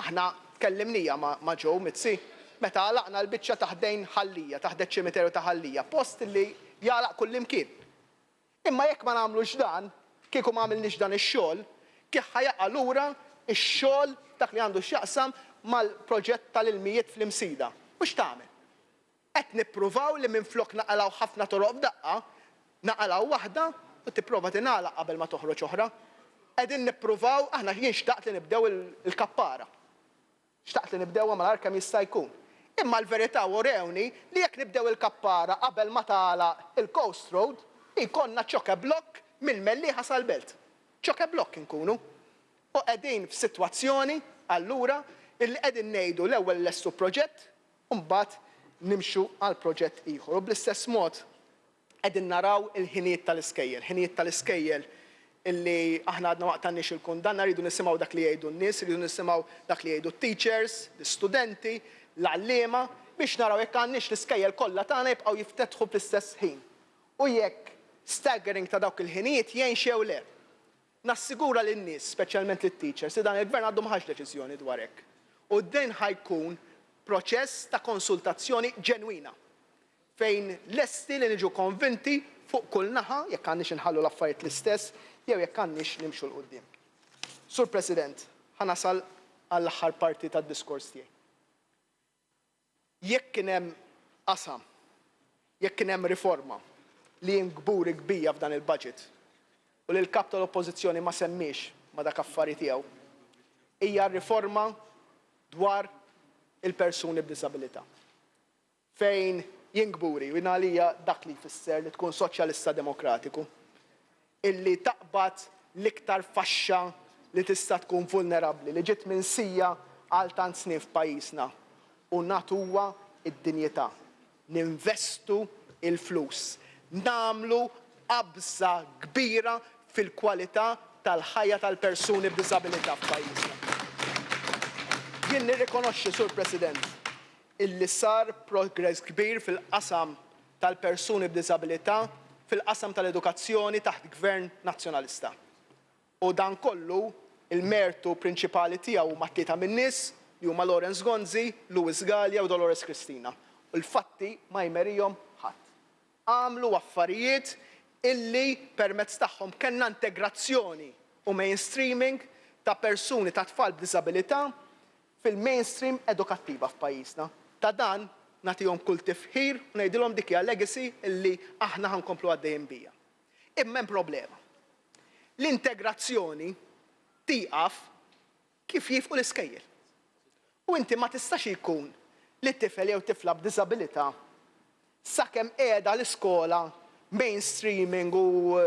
Aħna tkellimnija ma' Joe Mizzi meta għalaqna l-biċċa taħdejn ħallija, taħdet ċimiterju ta' ħallija, post li jalaq kull imkien. Imma jekk ma nagħmlux dan, kieku ma għamilniex dan ix-xogħol, kif ħajaqa' lura x-xogħol dak li għandu x'jaqsam mal-proġett tal-ilmijiet fl-imsida. Mhux tagħmel. Qed nippruvaw li minflok naqalgħu ħafna toroq f'daqqa, naqalgħu waħda u tipprova tingħalaq qabel ma toħroġ oħra. Qegħdin nippruvaw aħna jien xtaqt li nibdew il-kappara. xtaqt li nibdewha malajr kemm jista' jkun. Imma l-verità urewni li jekk nibdew il-kappara qabel ma tagħlaq il-Coast Road, jkollna chock-a-block mill-Mellieħa sal-Belt. Chock-a-block inkunu. U qegħdin f'sitwazzjoni allura illi qegħdin ngħidu l-ewwel lessu proġett u mbagħad nimxu għal proġett ieħor. U bl-istess mod qegħdin naraw il-ħinijiet tal-iskejjel. Ħinijiet tal-iskejjel illi aħna għadna waqtannix il-kundanna, rridu nisimgħu dak li jgħidu n-nies, rridu nisimgħu dak li jgħidu t-teachers, l-istudenti, l-għalliema, biex naraw jekk għandniex l-iskejjel kollha tagħna jibqgħu jiftetħu fl-istess ħin. U jekk staggering ta' dawk il-ħinijiet jgħin xew le. Nassigura lin-nies, speċjalment lit-teachers, li dan il-gvern għandu maħax deċiżjoni dwar hekk. U din ħajkun proċess ta' konsultazzjoni ġenwina fejn lesti li niġu konvinti fuq kull naħa jekk għandniex inħallu l-affarijiet l-istess jew jekk għandniex nimxu l-qudiem. Sur President, ħanasal għall-aħħar parti tad-diskors tiegħi. Jekk kien hemm qasam, jekk kien hemm riforma li ngburi kbija f'dan il-budget u li l-kap tal-Oppożizzjoni ma semmix ma dak affarijiet tiegħu, hija riforma dwar il-persuni b'diżabilità. Fejn jingburi, u għalija dak li jfisser li tkun soċjalista demokratiku, illi taqbad l-iktar faxxa li tista' tkun vulnerabbli, li ġiet minsija għal tant snin f'pajjiżna u nagħtuha id-dinjità. Ninvestu il-flus, nagħmlu qabża kbira fil-kwalità tal-ħajja tal-persuni b'diżabilità f'pajjiżna. Jien nirrikonoxxi, Sur President, illi sar progress kbir fil-qasam tal-persuni b'diżabilità fil-qasam tal-edukazzjoni taħt gvern nazzjonalista. U dan kollu il-mertu prinċipali tiegħu ma' tlieta min-nies li huma Lawrence Gonzi, Luis Gallia u Dolores Cristina. U l-fatti ma jmerihom ħadd. Għamlu affarijiet illi permezz tagħhom kellna integrazzjoni u mainstreaming ta' persuni ta' tfal b'diżabilità fil-mainstream edukattiva f'pajjiżna. Ta' dan nagħtihom kull tifħir u ngħidilhom dik hija legacy illi aħna ħankomplu għaddejjin bija. Imma hemm problema. L-integrazzjoni tieqaf kif jifqu l-iskejjel. U inti ma tistax jkun li tifel jew tifla b'diżabilità sakemm qiegħda l-iskola mainstreaming u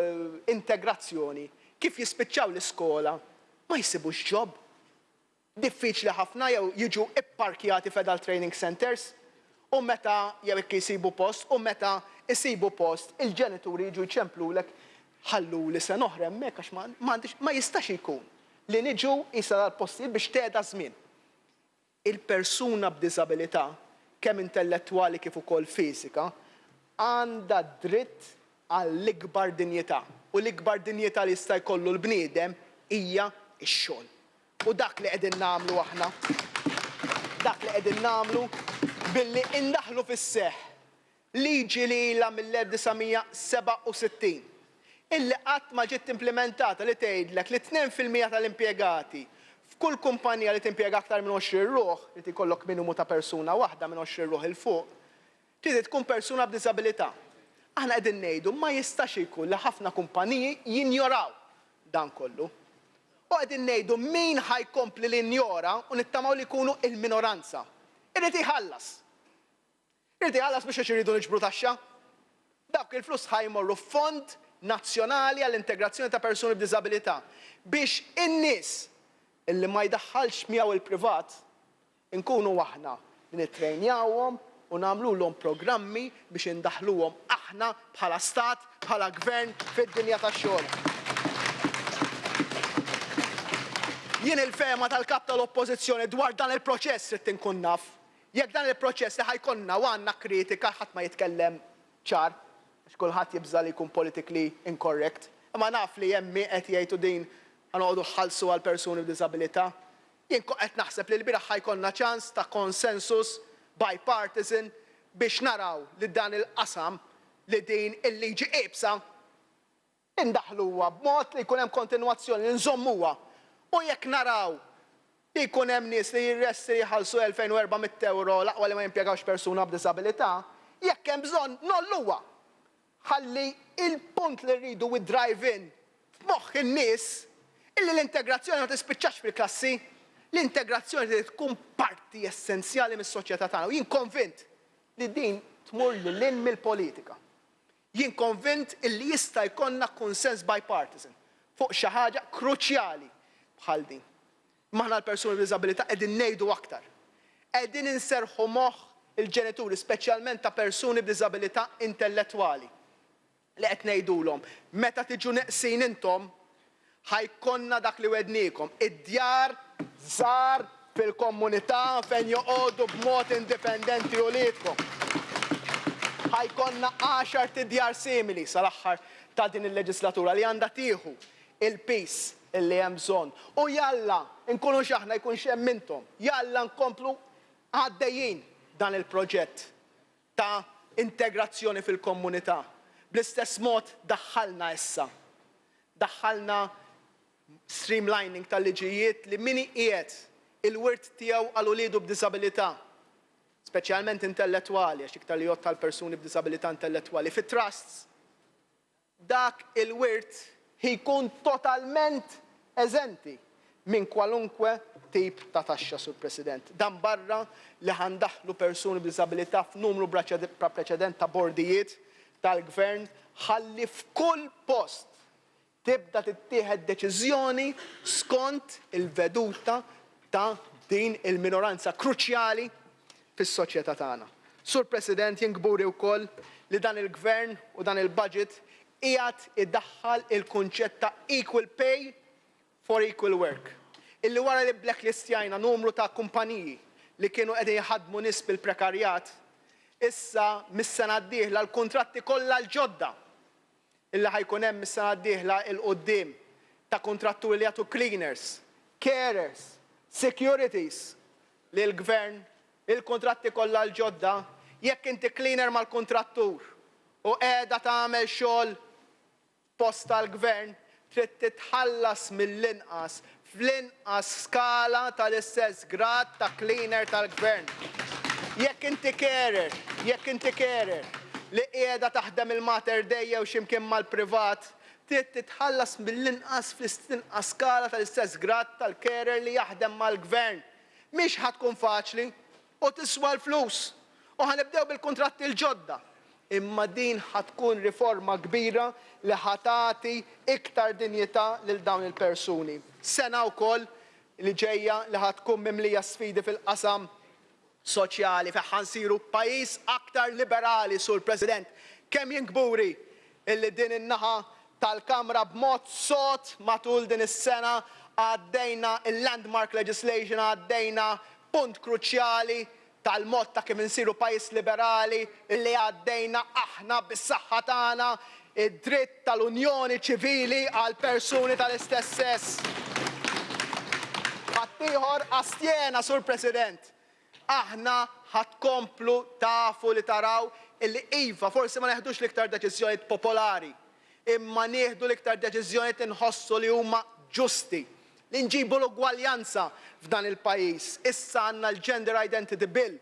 integrazzjoni kif jispiċċaw l-iskola ma jsibux job. Diffiċli ħafna jew jiġu ipparkjati f'Federal Training Centers u meta jew hekk jsibu post u meta jsibu post il-ġenituri jiġu jċemplulek ħallu li se noħra hemmhekk għax ma jistax ikun li niġu issa l-postijiet biex teqda żmien. Il-persuna b'diżabilità kemm intellettwali kif ukoll fiżika għandha dritt għall-ikbar dinjità. U l-ikbar dinjità li jista' jkollu l-bniedem hija x-xogħol. U dak li qegħdin nagħmlu aħna, dak li qegħdin nagħmlu billi indaħlu fis-seħħ liġi li ilha mill-1967 illi qatt ma ġiet implementata li tgħidlek li 2% tal-impjegati f'kull kumpanija li timpjega aktar minn 20 ruħ, li tikollok minimu ta' persuna waħda minn 20 ruħ il fuq, trid tkun persuna b'diżabilità. Aħna qegħdin ngħidu ma jistax ikun li ħafna kumpaniji jinjoraw dan kollu. U qegħdin ngħidu min ħajkompli l-injora u nittamaw li jkunu il-minoranza. Irid iħallas. Irid iħallas biex iridu niġbru taxxa. Dawk il-flus ħajmorru fond nazzjonali għall-integrazzjoni ta' persuni b'diżabilità biex in-nies illi ma jdaħħalx miegħu il-privat inkunu aħna li nittrejnjawhom u nagħmluhom programmi biex indaħluhom aħna bħala stat, bħala gvern fid-dinja tax-xogħol. Jien il-fehma tal-kap tal-Oppożizzjoni dwar dan il-proċess trid inkun naf. Jekk dan il-proċess li ħajkonna u għandna kritika ħadd ma jitkellem ċar għax kulħadd jibża li jkun politically incorrect. Imma naf li hemm qed jgħidu din għanoqdu ħalsu għal persuni b'diżabilità. Jien qed naħseb li l-bieraħ ħajkonna ċans ta' konsensus bipartisan biex naraw li dan il-qasam li din il-liġi qibsa indaħluha b'mod li jkun hemm kontinwazzjoni li nżommuha. U jekk naraw li jkun hemm nies li jirresti jħallsu 2400 euro laqwa li ma jimpjegawx persuna b'diżabilità, jekk hemm bżonn nolluha. Ħalli il-punt li rridu drive-in f'moħħ in-nies illi l-integrazzjoni ma tispiċċax fil-klassi, L-integrazzjoni trid tkun parti essenzjali mis-soċjetà tagħna u jien konvint li din tmur lil mill-politika. Jien konvint illi jista' jkollna konsens bipartisan fuq xi ħaġa kruċjali bħal din. Maħna l-persuni b'diżabilità qegħdin ngħidu aktar. Qegħdin inserħu moħħ il-ġenituri, speċjalment ta' persuni b'diżabilità intellettwali li qed ngħidulhom meta tiġu neqsin intom ħajkonna dak li wedniekom. Id-djar żgħar fil-komunità fejn joqogħdu b'mod indipendenti u liedkom. Ħajkonna 10 djar simili sal-aħħar ta' din il-leġislatura li għandha tieħu il-peace illi hemm bżonn. U jalla nkunu x'aħna jkunx hemm intom. Jalla nkomplu għaddejjin dan il-proġett ta' integrazzjoni fil-komunità. Bl-istess mod daħħalna issa. Daħħalna streamlining tal-liġijiet li min qiegħed il-wirt tiegħu għal uliedu b'diżabilità, speċjalment intellettwali, għax iktar li jgħod tal-persuni b'diżabilità intellettwali fit-trusts, dak il-wirt jkun totalment eżenti minn kwalunkwe tip ta' taxxa, Sur President. Dan barra li ħandaħlu persuni b'diżabilità f'numru preċedent ta' bordijiet tal-gvern ħalli f'kull post tibda tittieħed deċiżjoni skont il-veduta ta' din il-minoranza kruċjali fis-soċjetà tagħna. Sur President, jien gburi wkoll li dan il-gvern u dan il-budget qiegħed iddaħħal il-kunċett ta' equal pay for equal work. Illi wara li blacklistjajna numru ta' kumpaniji li kienu qegħdin jħaddmu nies bil-prekarjat, issa mis-sena d-dieħla l-kuntratti kollha l-ġodda illi ħajkun hemm mis-sena d-dieħla il-qudiem ta' kontratturi li jagħtu cleaners, carers, securities li l-gvern il-kontratti kollha l-ġodda jekk inti cleaner mal-kontrattur u qiegħda tagħmel xogħol post tal-gvern trid titħallas mill-inqas fl-inqas skala tal-istess grad ta' cleaner tal-gvern. Jekk inti carer li qiegħda taħdem il-Mater Dei jew x'imkien mal-privat, trid titħallas mill-inqas fl-istinqas skala tal-istess grad tal-carer li jaħdem mal-gvern. Mhix ħadkun faċli u tiswa l-flus. U ħanibdew bil-kuntratti l-ġodda. Imma din ħatkun riforma kbira li ħatati iktar dinjità lil dawn il-persuni. Sena wkoll li ġejja li ħatkun mimlija sfidi fil-qasam soċjali fejn ħansiru pajjiż aktar liberali, Sur President. Kemm jingburi illi din in-naħa tal-Kamra b'mod sod matul din is-sena għaddejna il-landmark legislation, għaddejna punt kruċjali tal-mod ta' kif insiru pajjiż liberali illi għaddejna aħna bis-saħħa tagħna id-dritt tal-unjoni ċivili għal persuni tal-istess sess. Ħaddieħor astjena, Sur President. Aħna ħatkomplu tafu li taraw illi iva forsi ma neħdux l-iktar deċiżjonijiet popolari, imma nieħdu l-iktar deċiżjonijiet inħossu li huma ġusti, li nġibu l-ugwaljanza f'dan il-pajjiż. Issa għandna l-Gender Identity Bill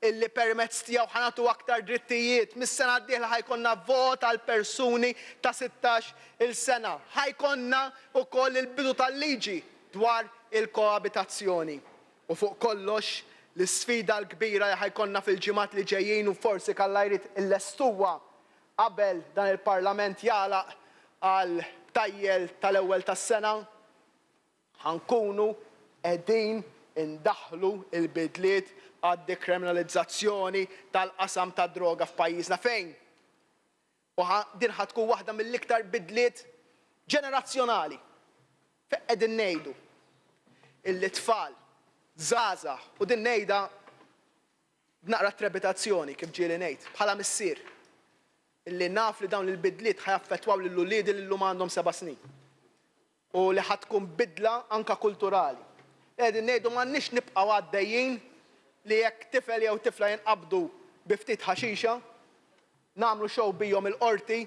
illi permezz tiegħu ħanatu aktar drittijiet. Mis-sena d-dieħla ħajkonna vot għal persuni ta' 16 il-sena. Ħajkonna wkoll il-bidu tal-liġi dwar il-koabitazzjoni. U fuq kollox l-sfida l-kbira li ħajkonna fil-ġimgħat li ġejjin u forsi kalla jrid illestuwa qabel dan il-Parlament jagħlaq għal tajjel tal-ewwel tas-sena, ħankunu qegħdin indaħħlu l-bidliet għad-dekriminalizzazzjoni tal-qasam tad-droga f'pajjiżna fejn. U din ħatkun waħda mill-iktar bidliet ġenerazzjonali. Fejn qegħdin ngħidu il-tfal żgħażagħ u din ngħidha b'naqra trepitazzjoni kif ġieli ngħid bħala missier illi naf li dawn il-bidliet ħajaffettwaw lil uliedi li llum għandhom 7 snin u li ħatkun bidla anke kulturali. Qegħdin ngħidu m'għandniex nibqgħu għaddejjin li jekk tifel jew tifla jinqabdu bi ftit ħaxixa nagħmlu show bihom il-qorti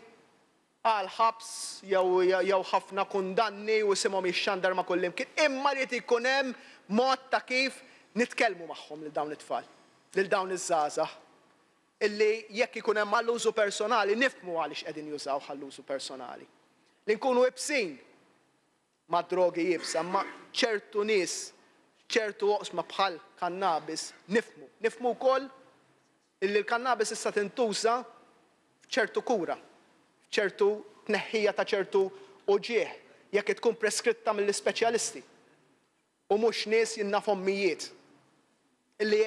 għal ħabs jew ħafna kundanni u isimhom jixxandar ma' kull imkien. Imma li ikun hemm mod ta' kif nitkellmu magħhom lil dawn it-tfal, lil dawn iż-żgħażagħ. Illi jekk ikun hemm għall-użu personali nifhmu għaliex qegħdin jużaw għall-użu personali. Li nkunu ibsin mad drogi jibsa, ma ċertu nies, ċertu oqsma bħal kannabis nifmu wkoll illi l-kannabis issa tintuża f'ċertu kura, f'ċertu tneħħija ta' ċertu uġieħ jekk tkun preskritta mill-ispeċjalisti. U mhux nies jinnafhom mijiet illi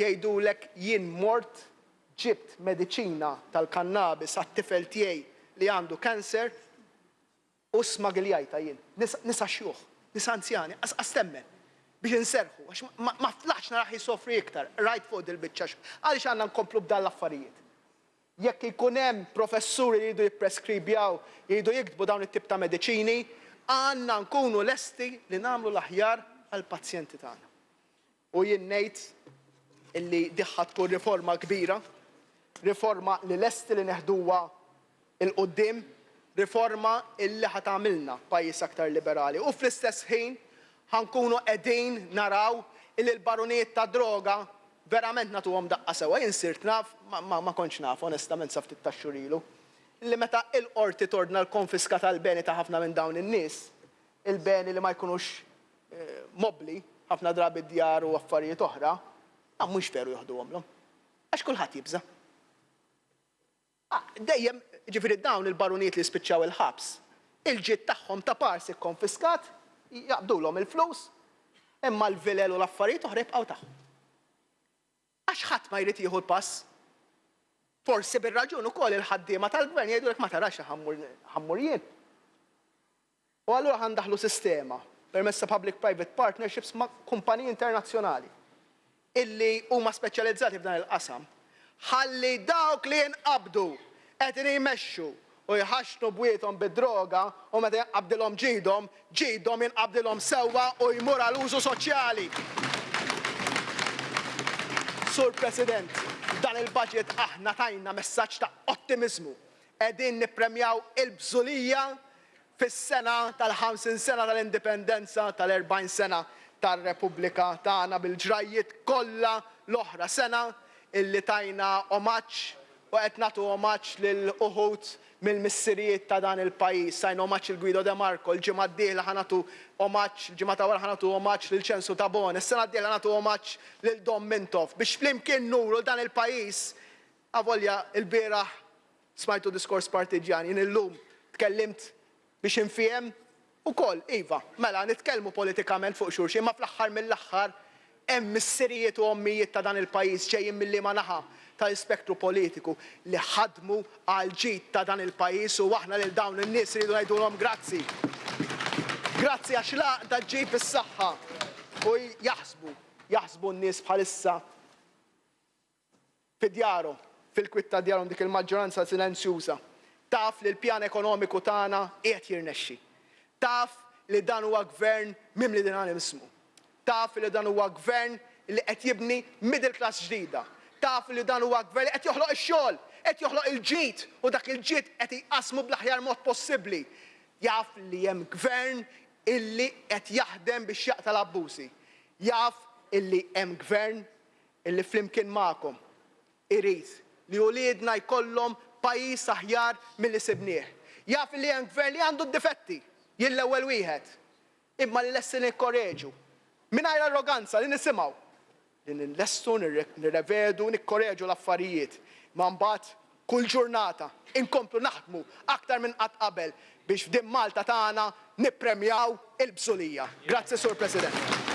jgħidulek jien mort ġibt mediċina tal-kannabis għat-tifel tiegħi li għandu kanser u smagiljajta jien. Nisa xjuħ, nisa anzjani, temmen biex inserħu, għax ma flax naraħ jisofri iktar, rajt fuq dil-biċċa. Għaliex għandna nkomplu b'dan l-affarijiet. Jekk ikun hemm professuri li jridu jippreskribjaw, jridu jiktbu dawn it-tip ta' mediċini, għandna nkunu lesti li nagħmlu l-aħjar għall-pazjenti tagħna. U jien ngħid illi diħħa tkun riforma kbira, riforma li lesti li neħduha il-qudiem, riforma illi ħatamilna pajjiż aktar liberali. U fl-istess ħin ħankunu qegħdin naraw illi l-baronijiet ta' droga verament nagħtuhom daqqa sewwa. Jien sirt naf, ma kontx naf onestament sa ftit tax-xhur ilu, illi meta l-qorti tordna l-konfiska tal-beni ta' ħafna minn dawn in-nies, il-beni li ma jkunux mobbli, ħafna drabi djar u affarijiet oħra, mhux veru joħduhomlhom. Għax kulħadd jibża. Dejjem ġifieri dawn il-baronijiet li spiċċaw il-ħabs, il-ġid tagħhom ta' parsi konfiskat, jaqbdulhom il-flus, imma l-vilel u l-affarijiet oħra jibqgħu tagħhom. Għax ħadd ma jrid jieħu l-pass. Forsi bir-raġun ukoll il-ħaddiema tal-gvern jgħidulek ma tarax ħammur jien. U allura ħandaħlu sistema permezz ta' public-private partnerships ma' kumpaniji internazzjonali illi huma speċjalizzati f'dan il-qasam. Ħalli dawk li jinqabdu qed jmexxu u jħaxnu bwiethom bid-droga u meta jinqabdilhom ġidhom jinqabdilhom sewwa u jmur għal użu soċjali. Sur President, dan il-budget aħna tajna messaġġ ta' ottimizmu. Qegħdin nippremjaw il-bżulija fis-sena tal-50 sena tal-indipendenza tal-40 sena tar-Repubblika tagħna bil-ġrajiet kollha l-oħra sena illi tajna omaġġ u qed nagħtu omaġġ lil uħud mill-missirijiet ta' dan il-pajjiż. Sajna omaġġ il-Guido De Marco, l-ġimgħa d-dieħla ħanatu omaġġ, il-ġimgħa ta' wara ħanatu omaġġ lil Ċensu ta' Bon, is-sena d-dieħla ħanatu omaġġ lil Dom Mintoff biex flimkien nuru dan il-pajjiż avolja l-bieraħ smajtu diskors partiġjan, jien illum tkellimt biex infiem ukoll iva, mela nitkellmu politikament fuq xulxin, ma fl-aħħar mill-aħħar hemm missirijiet u ommijiet ta' dan il-pajjiż ġejjin mill-liema naħa tal-ispektru politiku li ħadmu għal ġid ta' dan il-pajjiż u aħna lil dawn in-nies iridu ngħidulhom grazzi. Grazzi għax laqda ġib is-saħħa u jaħsbu n-nies bħalissa fid-djarhom, fil-kwitta djarhom dik il-maġġoranza silenzjuża. Taf li l-pjan ekonomiku tagħna qiegħed jirnexxi. Taf li dan huwa gvern mimli din ismu. Taf li dan huwa gvern li qed jibni middle class ġdida. Taf li dan huwa gvern li qed joħloq ix-xogħol, qed joħloq il-ġid u dak il-ġid qed iqasmu bl-aħjar mod possibbli. Jaf li hemm gvern illi qed jaħdem biex jaqta' l-abbużi. Jaf illi hemm gvern illi flimkien magħkom irid li wliedna jkollhom pajjiż aħjar milli sibnieh. Jaf li hemm gvern li għandu d-difetti, jien l-ewwel wieħed, imma li lesti nikkoreġu. Mingħajr arroganza li nisimgħu. Li nillestu nirrevedu, nikkoreġu l-affarijiet. Ma mbagħad kull ġurnata inkomplu naħdmu aktar minn qatt qabel biex f'din Malta tagħna nippremjaw il-bżulija. Grazzi, Sur President.